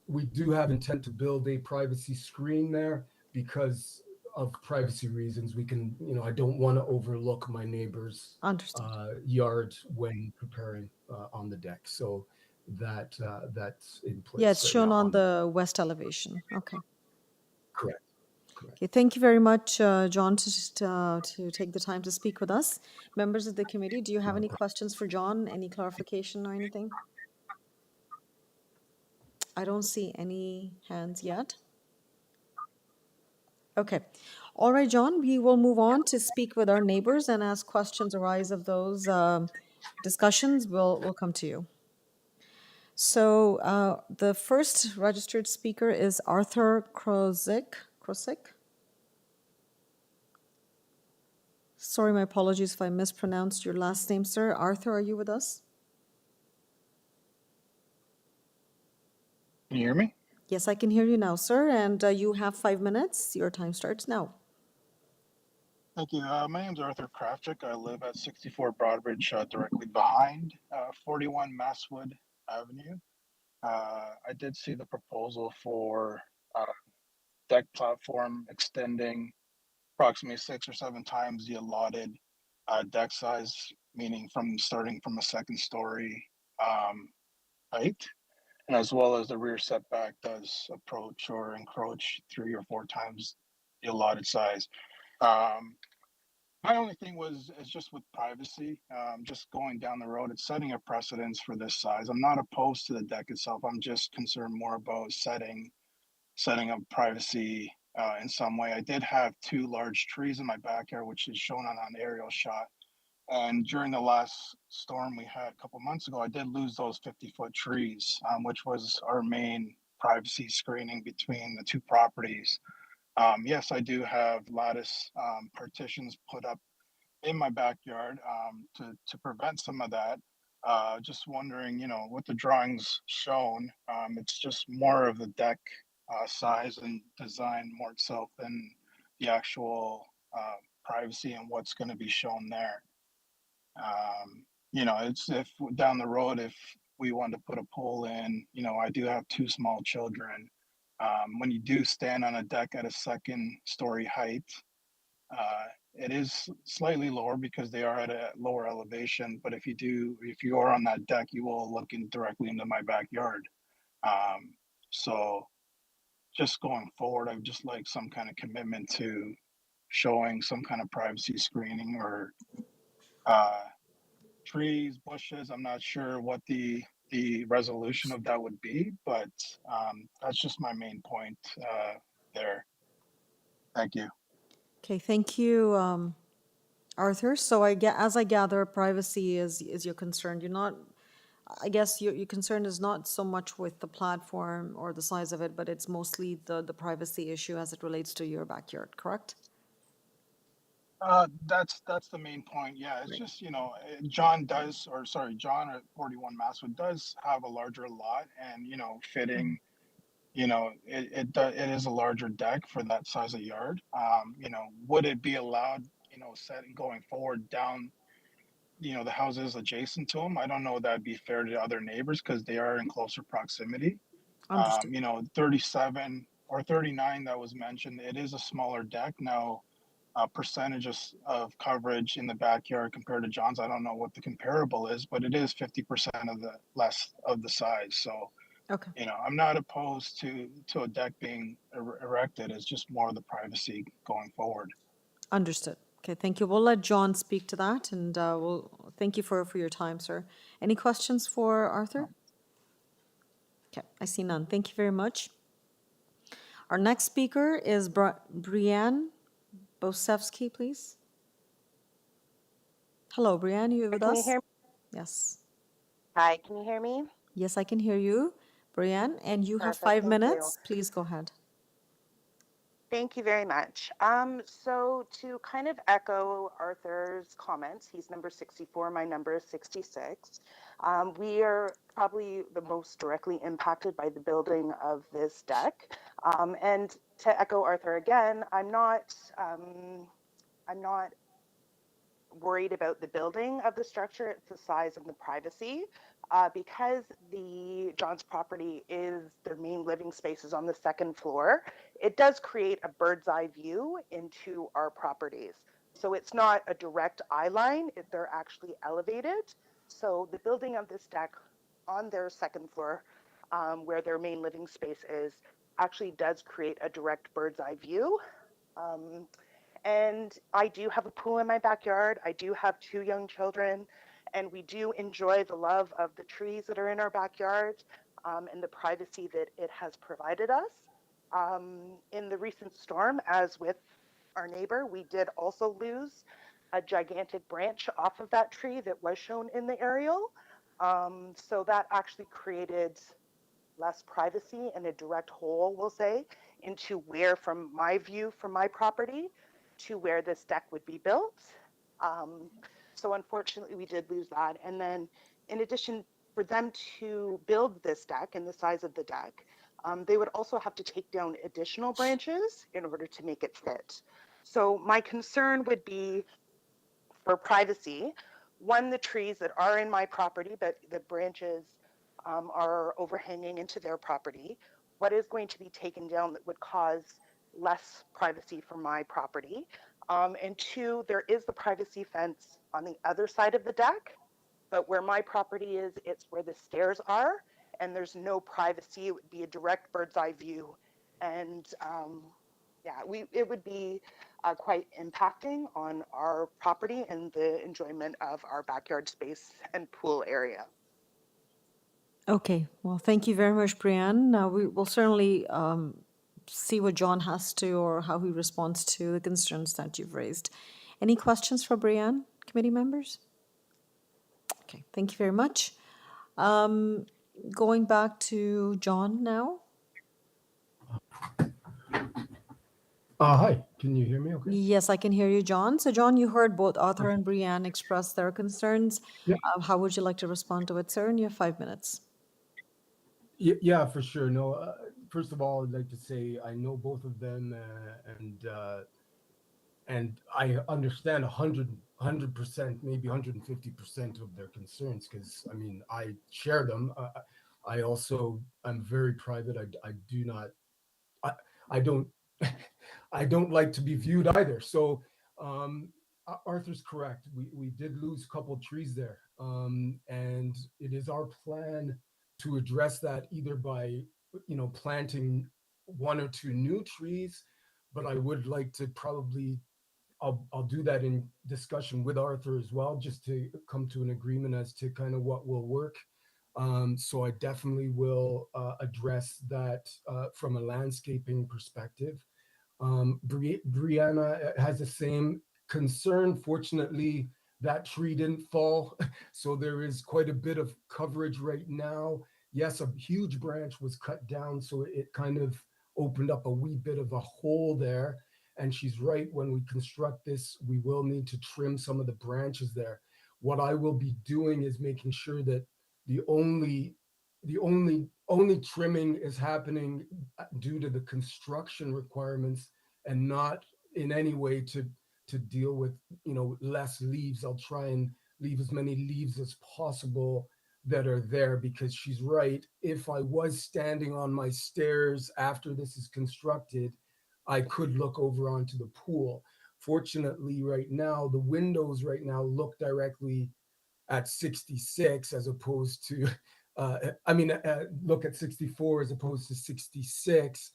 we do have intent to build a privacy screen there because of privacy reasons. We can, you know, I don't want to overlook my neighbor's yard when preparing on the deck. So that's in place. Yeah, it's right shown now on the west elevation. Okay. Correct. Okay, thank you very much, John, to take the time to speak with us. Members of the committee, do you have any questions for John? Any clarification or anything? I don't see any hands yet. Okay. All right, John, we will move on to speak with our neighbors, and as questions arise of those discussions, we'll come to you. So the first registered speaker is Arthur Krosik. Sorry, my apologies if I mispronounced your last name, sir. Arthur, are you with us? Can you hear me? Yes, I can hear you now, sir, and you have 5 minutes. Your time starts now. Thank you. My name's Arthur Kravchuk. I live at 64 Broadbridge, directly behind 41 MASTWOOD Avenue. I did see the proposal for deck platform extending approximately 6 or 7 times the allotted deck size, meaning from starting from a second story height, and as well as the rear setback does approach or encroach 3 or 4 times the allotted size. My only thing is just with privacy, just going down the road, it's setting a precedence for this size. I'm not opposed to the deck itself. I'm just concerned more about setting up privacy in some way. I did have 2 large trees in my backyard, which is shown on an aerial shot. And during the last storm we had a couple months ago, I did lose those 50-foot trees, which was our main privacy screening between the 2 properties. Yes, I do have lattice partitions put up in my backyard to prevent some of that. Just wondering, with the drawings shown, it's just more of the deck size and design more itself than the actual privacy and what's going to be shown there. It's if down the road, if we want to put a pool in, I do have 2 small children. When you do stand on a deck at a second story height, it is slightly lower because they are at a lower elevation. But if you are on that deck, you will look directly into my backyard. So just going forward, I would just like some kind of commitment to showing some kind of privacy screening or trees, bushes. I'm not sure what the resolution of that would be, but that's just my main point there. Thank you. Okay, thank you, Arthur. So as I gather, privacy is your concern. You're not, I guess your concern is not so much with the platform or the size of it, but it's mostly the privacy issue as it relates to your backyard, correct? That's the main point. Yeah, it's just, John at 41 Masswood does have a larger lot and, fitting, it is a larger deck for that size of yard. Would it be allowed, setting going forward down, the houses adjacent to them? I don't know if that'd be fair to other neighbors because they are in closer proximity. Understood. 37 or 39 that was mentioned, it is a smaller deck. Now, percentages of coverage in the backyard compared to John's, I don't know what the comparable is, but it is 50% of the less of the size. So, okay. I'm not opposed to a deck being erected. It's just more of the privacy going forward. Understood. Okay, thank you. We'll let John speak to that, and we'll thank you for your time, sir. Any questions for Arthur? Okay, I see none. Thank you very much. Our next speaker is Brianne Bosevsky, please. Hello, Brianne, you with us? Can you hear me? Yes. Hi, can you hear me? Yes, I can hear you, Brianne, and you have Perfect, 5 thank minutes. Please go ahead. Thank you very much. So to kind of echo Arthur's comments, he's number 64, my number is 66. We are probably the most directly impacted by the building of this deck. And to echo Arthur again, I'm not worried about the building of the structure, it's the size and the privacy. Because John's property is their main living spaces on the 2nd floor, it does create a bird's eye view into our properties. So it's not a direct eye line, they're actually elevated. So the building of this deck on their 2nd floor, where their main living space is, actually does create a direct bird's eye view. And I do have a pool in my backyard. I do have 2 young children, and we do enjoy the love of the trees that are in our backyard and the privacy that it has provided us. In the recent storm, as with our neighbor, we did also lose a gigantic branch off of that tree that was shown in the aerial. So that actually created less privacy and a direct hole, we'll say, into where, from my view, from my property, to where this deck would be built. So unfortunately, we did lose that. And then in addition, for them to build this deck and the size of the deck, They would also have to take down additional branches in order to make it fit. So my concern would be for privacy. One, the trees that are in my property, but the branches are overhanging into their property. What is going to be taken down that would cause less privacy for my property? And two, there is the privacy fence on the other side of the deck, but where my property is, it's where the stairs are, and there's no privacy. It would be a direct bird's eye view. And yeah, it would be quite impacting on our property and the enjoyment of our backyard space and pool area. Okay, well, thank you very much, Brianne. Now we will certainly see what John has to, or how he responds to the concerns that you've raised. Any questions for Brianne, committee members? Okay, thank you very much. Going back to John now. Hi, can you hear me okay? Yes, I can hear you, John. So, John, you heard both Arthur and Brianne express their concerns. Yeah. How would you like to respond to it, sir? And you have 5 minutes. Yeah, for sure. No, first of all, I'd like to say I know both of them, and I understand 100%, maybe 150% of their concerns, because I mean, I share them. I also, I'm very private. I do not, I don't, I don't like to be viewed either. So Arthur's correct. We did lose a couple trees there, and it is our plan to address that either by, planting 1 or 2 new trees, but I would like to probably, I'll do that in discussion with Arthur as well, just to come to an agreement as to kind of what will work. So I definitely will address that from a landscaping perspective. Brianna has the same concern. Fortunately, that tree didn't fall, so there is quite a bit of coverage right now. Yes, a huge branch was cut down, so it kind of opened up a wee bit of a hole there. And she's right, when we construct this, we will need to trim some of the branches there. What I will be doing is making sure that the only trimming is happening due to the construction requirements, and not in any way to deal with, less leaves. I'll try and leave as many leaves as possible that are there, because she's right. If I was standing on my stairs after this is constructed, I could look over onto the pool. Fortunately, right now, the windows right now look directly at 66 as opposed to, look at 64 as opposed to 66.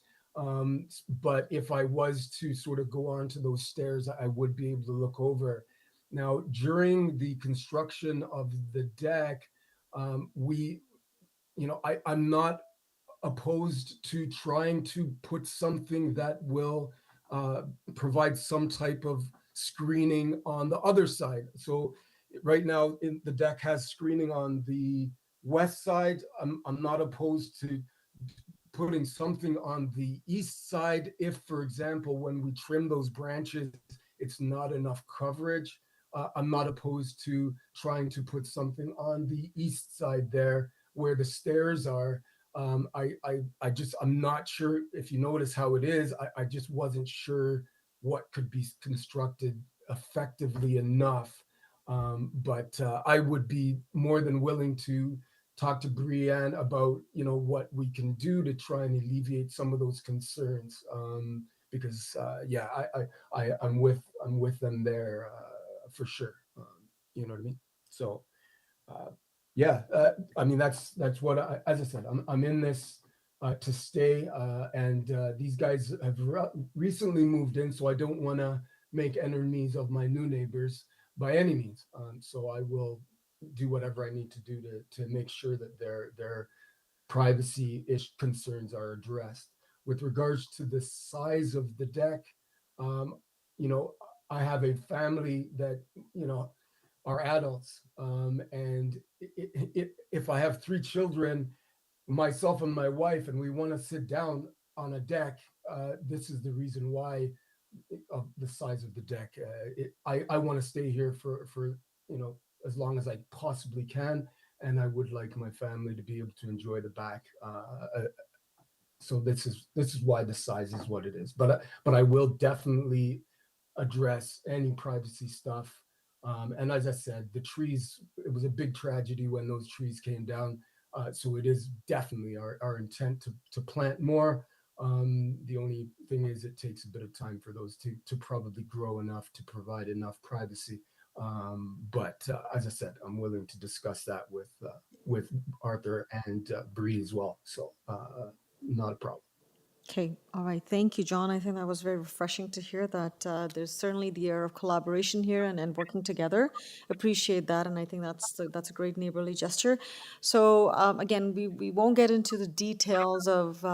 But if I was to sort of go onto those stairs, I would be able to look over. Now, during the construction of the deck, I'm not opposed to trying to put something that will provide some type of screening on the other side. So right now, the deck has screening on the west side. I'm not opposed to putting something on the east side if, for example, when we trim those branches, it's not enough coverage. I'm not opposed to trying to put something on the east side there where the stairs are. I'm not sure if you notice how it is. I just wasn't sure what could be constructed effectively enough. But I would be more than willing to talk to Brianne about, what we can do to try and alleviate some of those concerns. Because I'm with them there for sure. You know what I mean? So that's what as I said, I'm in this to stay, and these guys have recently moved in, so I don't want to make enemies of my new neighbors by any means. So I will do whatever I need to do to make sure that their privacy-ish concerns are addressed. With regards to the size of the deck, I have a family that, are adults. And if I have 3 children, myself and my wife, and we want to sit down on a deck, this is the reason why of the size of the deck. I want to stay here for as long as I possibly can, and I would like my family to be able to enjoy the back So this is why the size is what it is. But I will definitely address any privacy stuff. And as I said, the trees, it was a big tragedy when those trees came down. So it is definitely our intent to plant more. The only thing is it takes a bit of time for those to probably grow enough to provide enough privacy. But as I said, I'm willing to discuss that with Arthur and Bree as well. So not a problem. Okay, all right. Thank you, John. I think that was very refreshing to hear that there's certainly the air of collaboration here and working together. Appreciate that, and I think that's a great neighborly gesture. So again, we won't get into the details of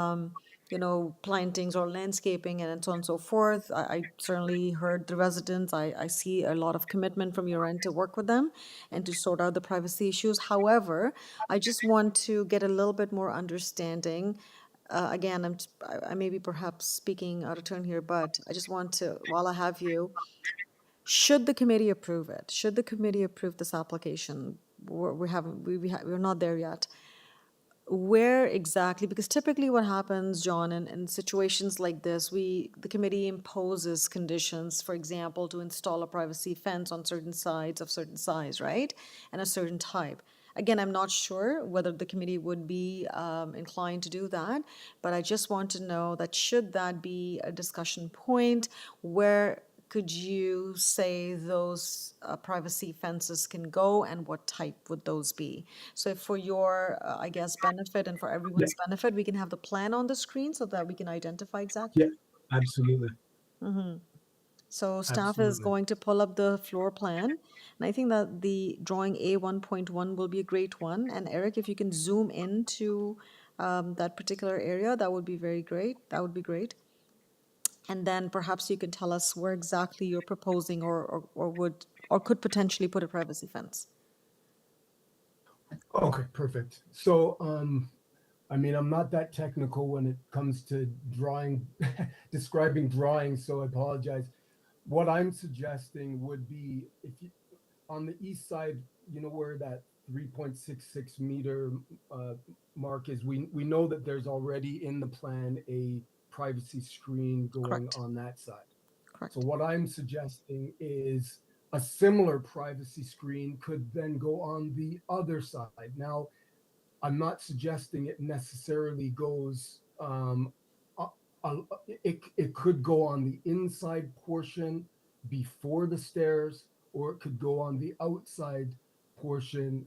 plantings or landscaping and so on and so forth. I certainly heard the residents. I see a lot of commitment from your end to work with them and to sort out the privacy issues. However, I just want to get a little bit more understanding. Again, I may be perhaps speaking out of turn here, but I just want to, while I have you, should the committee approve it? Should the committee approve this application? We're not there yet. Where exactly? Because typically what happens, John, in situations like this, the committee imposes conditions, for example, to install a privacy fence on certain sides of certain size, right? And a certain type. Again, I'm not sure whether the committee would be inclined to do that, but I just want to know that should that be a discussion point, where could you say those privacy fences can go and what type would those be? So for your, I guess, benefit and for everyone's benefit, we can have the plan on the screen so that we can identify exactly. Yeah, absolutely. So staff is going to pull up the floor plan. And I think that the drawing A1.1 will be a great one. And Eric, if you can zoom into that particular area, that would be very great. That would be great. And then perhaps you could tell us where exactly you're proposing or could potentially put a privacy fence. Okay, perfect. So, I mean, I'm not that technical when it comes to drawing, describing drawings, so I apologize. What I'm suggesting would be if you, on the east side, you know where that 3.66 meter mark is, we know that there's already in the plan a privacy screen going on that side. Correct. So what I'm suggesting is a similar privacy screen could then go on the other side. Now, I'm not suggesting it necessarily goes, it could go on the inside portion before the stairs, or it could go on the outside portion,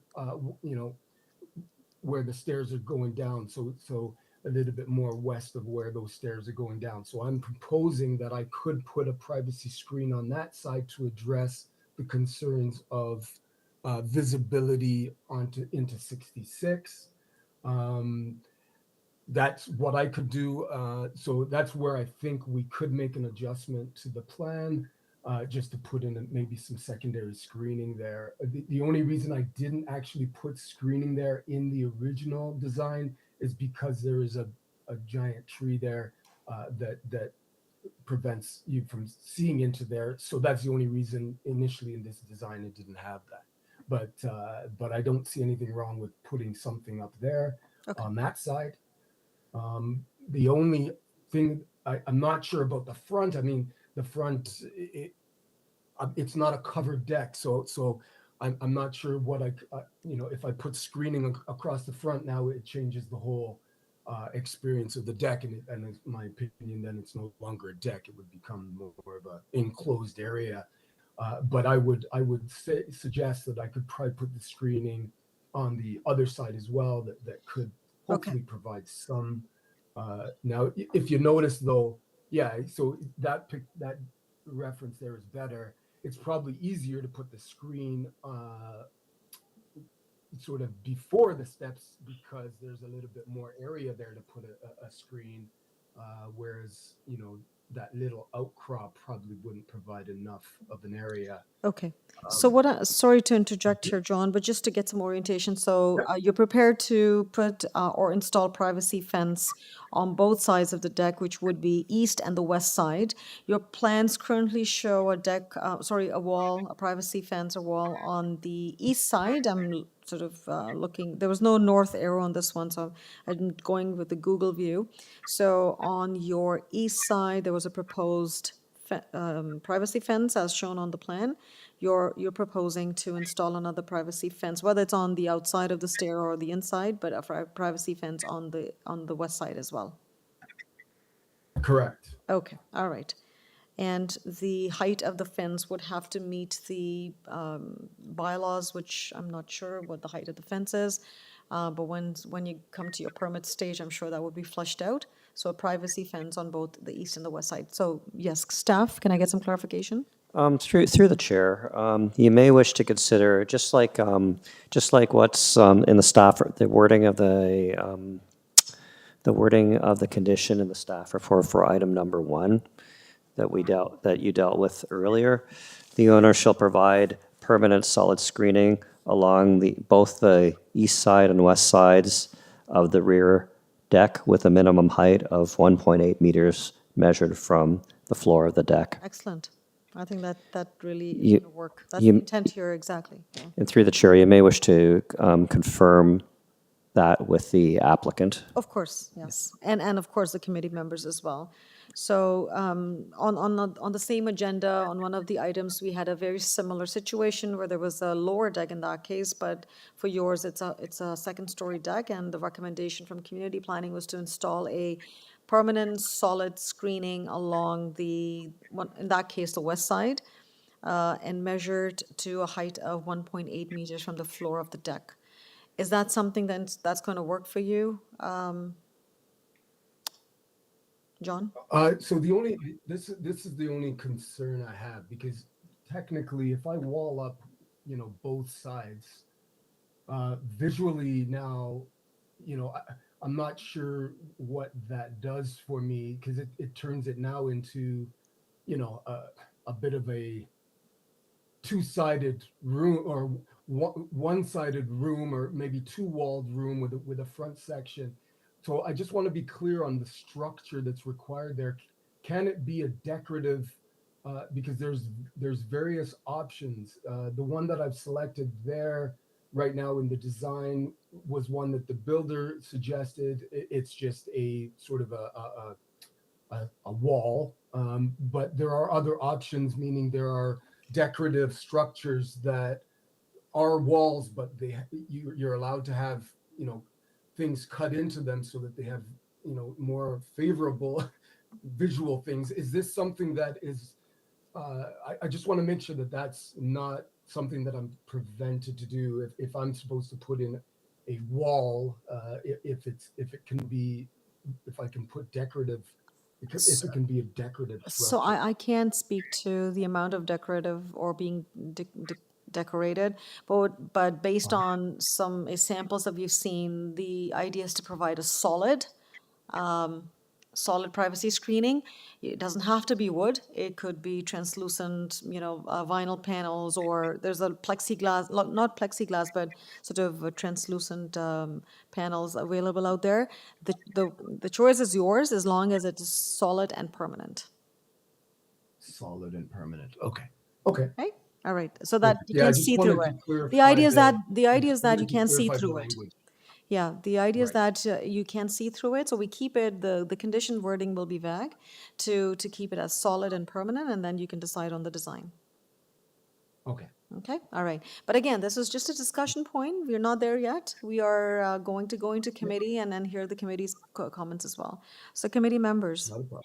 where the stairs are going down. So a little bit more west of where those stairs are going down. So I'm proposing that I could put a privacy screen on that side to address the concerns of visibility into 66. That's what I could do. So that's where I think we could make an adjustment to the plan, just to put in maybe some secondary screening there. The only reason I didn't actually put screening there in the original design is because there is a giant tree there that prevents you from seeing into there. So that's the only reason initially in this design it didn't have that. But I don't see anything wrong with putting something up there on that side. The only thing I'm not sure about the front. I mean, the front it's not a covered deck, so I'm not sure what if I put screening across the front now, it changes the whole experience of the deck, and in my opinion, then it's no longer a deck. It would become more of an enclosed area. But I would suggest that I could probably put the screening on the other side as well. That could hopefully provide some. Now, if you notice though, so that reference there is better. It's probably easier to put the screen sort of before the steps because there's a little bit more area there to put a screen, whereas that little outcrop probably wouldn't provide enough of an area. Okay. So sorry to interject here, John, but just to get some orientation. So you're prepared to put or install privacy fence on both sides of the deck, which would be east and the west side. Your plans currently show a deck, a wall, a privacy fence or wall on the east side. I'm sort of looking, there was no north arrow on this one, so I'm going with the Google view. So on your east side, there was a proposed privacy fence as shown on the plan. You're proposing to install another privacy fence, whether it's on the outside of the stair or the inside, but a privacy fence on the west side as well. Correct. Okay, all right. And the height of the fence would have to meet the bylaws, which I'm not sure what the height of the fence is. But when you come to your permit stage, I'm sure that would be flushed out. So a privacy fence on both the east and the west side. So yes, staff, can I get some clarification? Through the chair, you may wish to consider, just like what's in the staff, the wording of the condition in the staff report for item number 1 that you dealt with earlier. The owner shall provide permanent solid screening along both the east side and west sides of the rear deck with a minimum height of 1.8 meters measured from the floor of the deck. Excellent. I think that really is You- going to work. That's the intent here, exactly. Yeah. And through the chair, you may wish to confirm that with the applicant. Of course, yes. And of course, the committee members as well. So on the same agenda, on one of the items, we had a very similar situation where there was a lower deck in that case, but for yours, it's a second-story deck, and the recommendation from community planning was to install a permanent solid screening along in that case, the west side, and measured to a height of 1.8 meters from the floor of the deck. Is that something that's going to work for you, John? So this is the only concern I have, because technically, if I wall up, both sides, visually now, I'm not sure what that does for me, because it turns it now into, a bit of a two-sided room, or one-sided room, or maybe two-walled room with a front section. So I just want to be clear on the structure that's required there. Can it be a decorative? Because there's various options. The one that I've selected there right now in the design was one that the builder suggested. It's just a sort of a wall, but there are other options, meaning there are decorative structures that are walls, but you're allowed to have things cut into them so that they have more favorable visual things. Is this something that is I just want to make sure that that's not something that I'm prevented to do if I'm supposed to put in a wall, if I can put decorative, if it can be a decorative structure. So I can't speak to the amount of decorative or being decorated, but based on some samples that we've seen, the idea is to provide a solid privacy screening. It doesn't have to be wood. It could be translucent, vinyl panels, or there's a plexiglass, not plexiglass, but sort of translucent panels available out there. The choice is yours as long as it is solid and permanent. Solid and permanent. Okay. Okay. Okay. All right. So that you Yeah, I can just see wanted through to it. clarify The idea is that wanted you to can see clarify the through it. language. Yeah, the idea is that you can see through it, so we keep it, the condition wording will be vague to keep it as solid and permanent, and then you can decide on the design. Okay. Okay, all right. But again, this is just a discussion point. We're not there yet. We are going to go into committee and then hear the committee's comments as well. So committee members, Not a problem.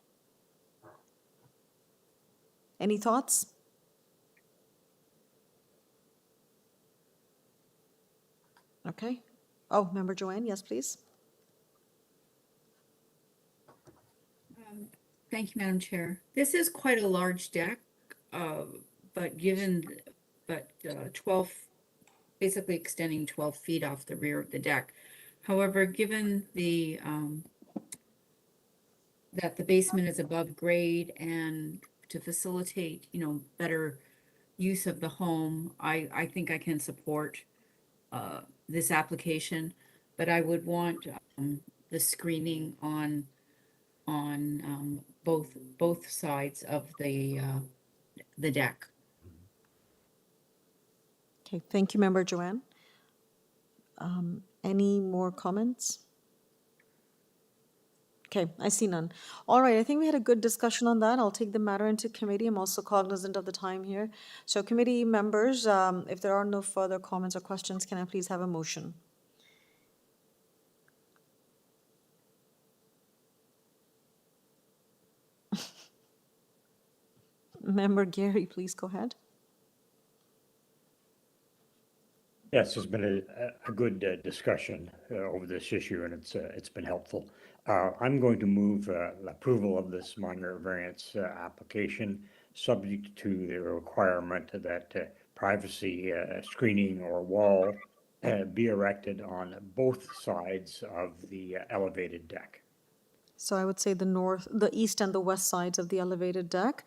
any thoughts? Okay. Oh, Member Joanne, yes, please. Thank you, Madam Chair. This is quite a large deck, but 12, basically extending 12 feet off the rear of the deck. However, given that the basement is above grade and to facilitate, better use of the home, I think I can support this application, but I would want the screening on on both sides of the deck. Okay, thank you, Member Joanne. Any more comments? Okay, I see none. All right, I think we had a good discussion on that. I'll take the matter into committee. I'm also cognizant of the time here. So committee members, if there are no further comments or questions, can I please have a motion? Member Gary, please go ahead. Yes, there's been a good discussion over this issue, and it's been helpful. I'm going to move approval of this minor variance application, subject to the requirement that privacy screening or wall be erected on both sides of the elevated deck. So I would say the east and the west sides of the elevated deck.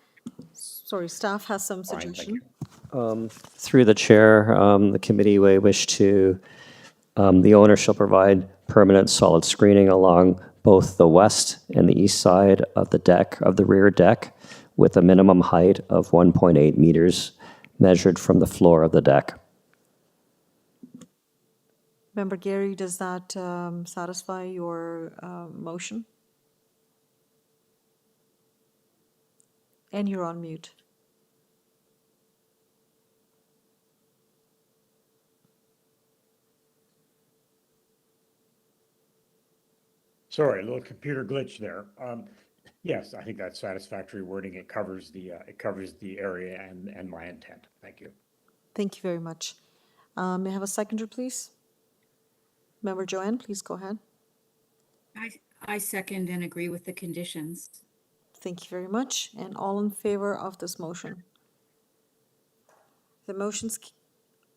Sorry, staff has some Fine, thank suggestion. Through the chair, the committee may wish to, the owner shall provide permanent solid screening along both the west and the east side of the deck, of the rear deck, with a minimum height of 1.8 meters measured from the floor of the deck. Member Gary, does that satisfy your motion? And you're on mute. Sorry, a little computer glitch there. Yes, I think that's satisfactory wording. It covers the area and my intent. Thank you. Thank you very much. May I have a seconder, please? Member Joanne, please go ahead. I second and agree with the conditions. Thank you very much. And all in favor of this motion? The motion's,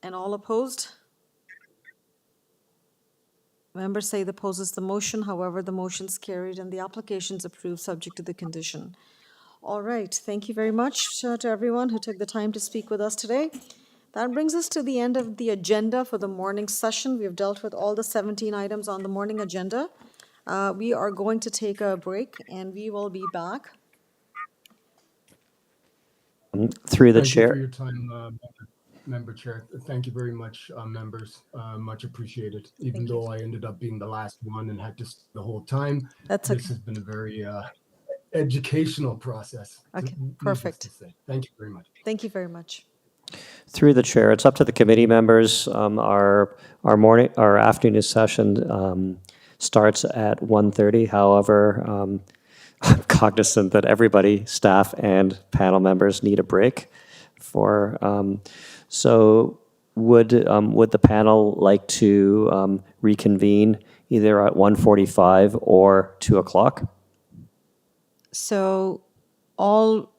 and all opposed? Members say the opposes the motion. However, the motion's carried and the application's approved subject to the condition. All right. Thank you very much to everyone who took the time to speak with us today. That brings us to the end of the agenda for the morning session. We have dealt with all the 17 items on the morning agenda. We are going to take a break and we will be back. Through the Thank chair. you for your time, Member Chair. Thank you very much, members. Much appreciated. Even though I ended up being the last one and had to stay the whole time, That's this has been a very educational process. Okay, needless perfect. to say. Thank you very much. Thank you very much. Through the chair, it's up to the committee members. Our afternoon session starts at 1:30. However, I'm cognizant that everybody, staff and panel members, need a break. So would the panel like to reconvene either at 1:45 or 2 o'clock? So all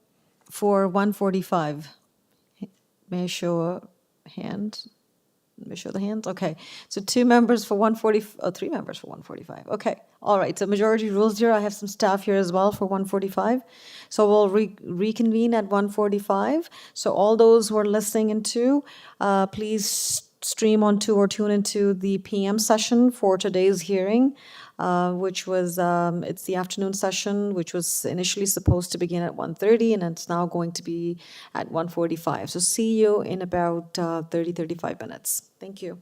for 1:45. May I show a hand? May I show the hands? Okay. So 2 members for 1:40, 3 members for 1:45. Okay. All right. So majority rules here. I have some staff here as well for 1:45. So we'll reconvene at 1:45. So all those who are listening into, please stream onto or tune into the PM session for today's hearing, which was, it's the afternoon session, which was initially supposed to begin at 1:30 and it's now going to be at 1:45. So see you in about 35 minutes. Thank you.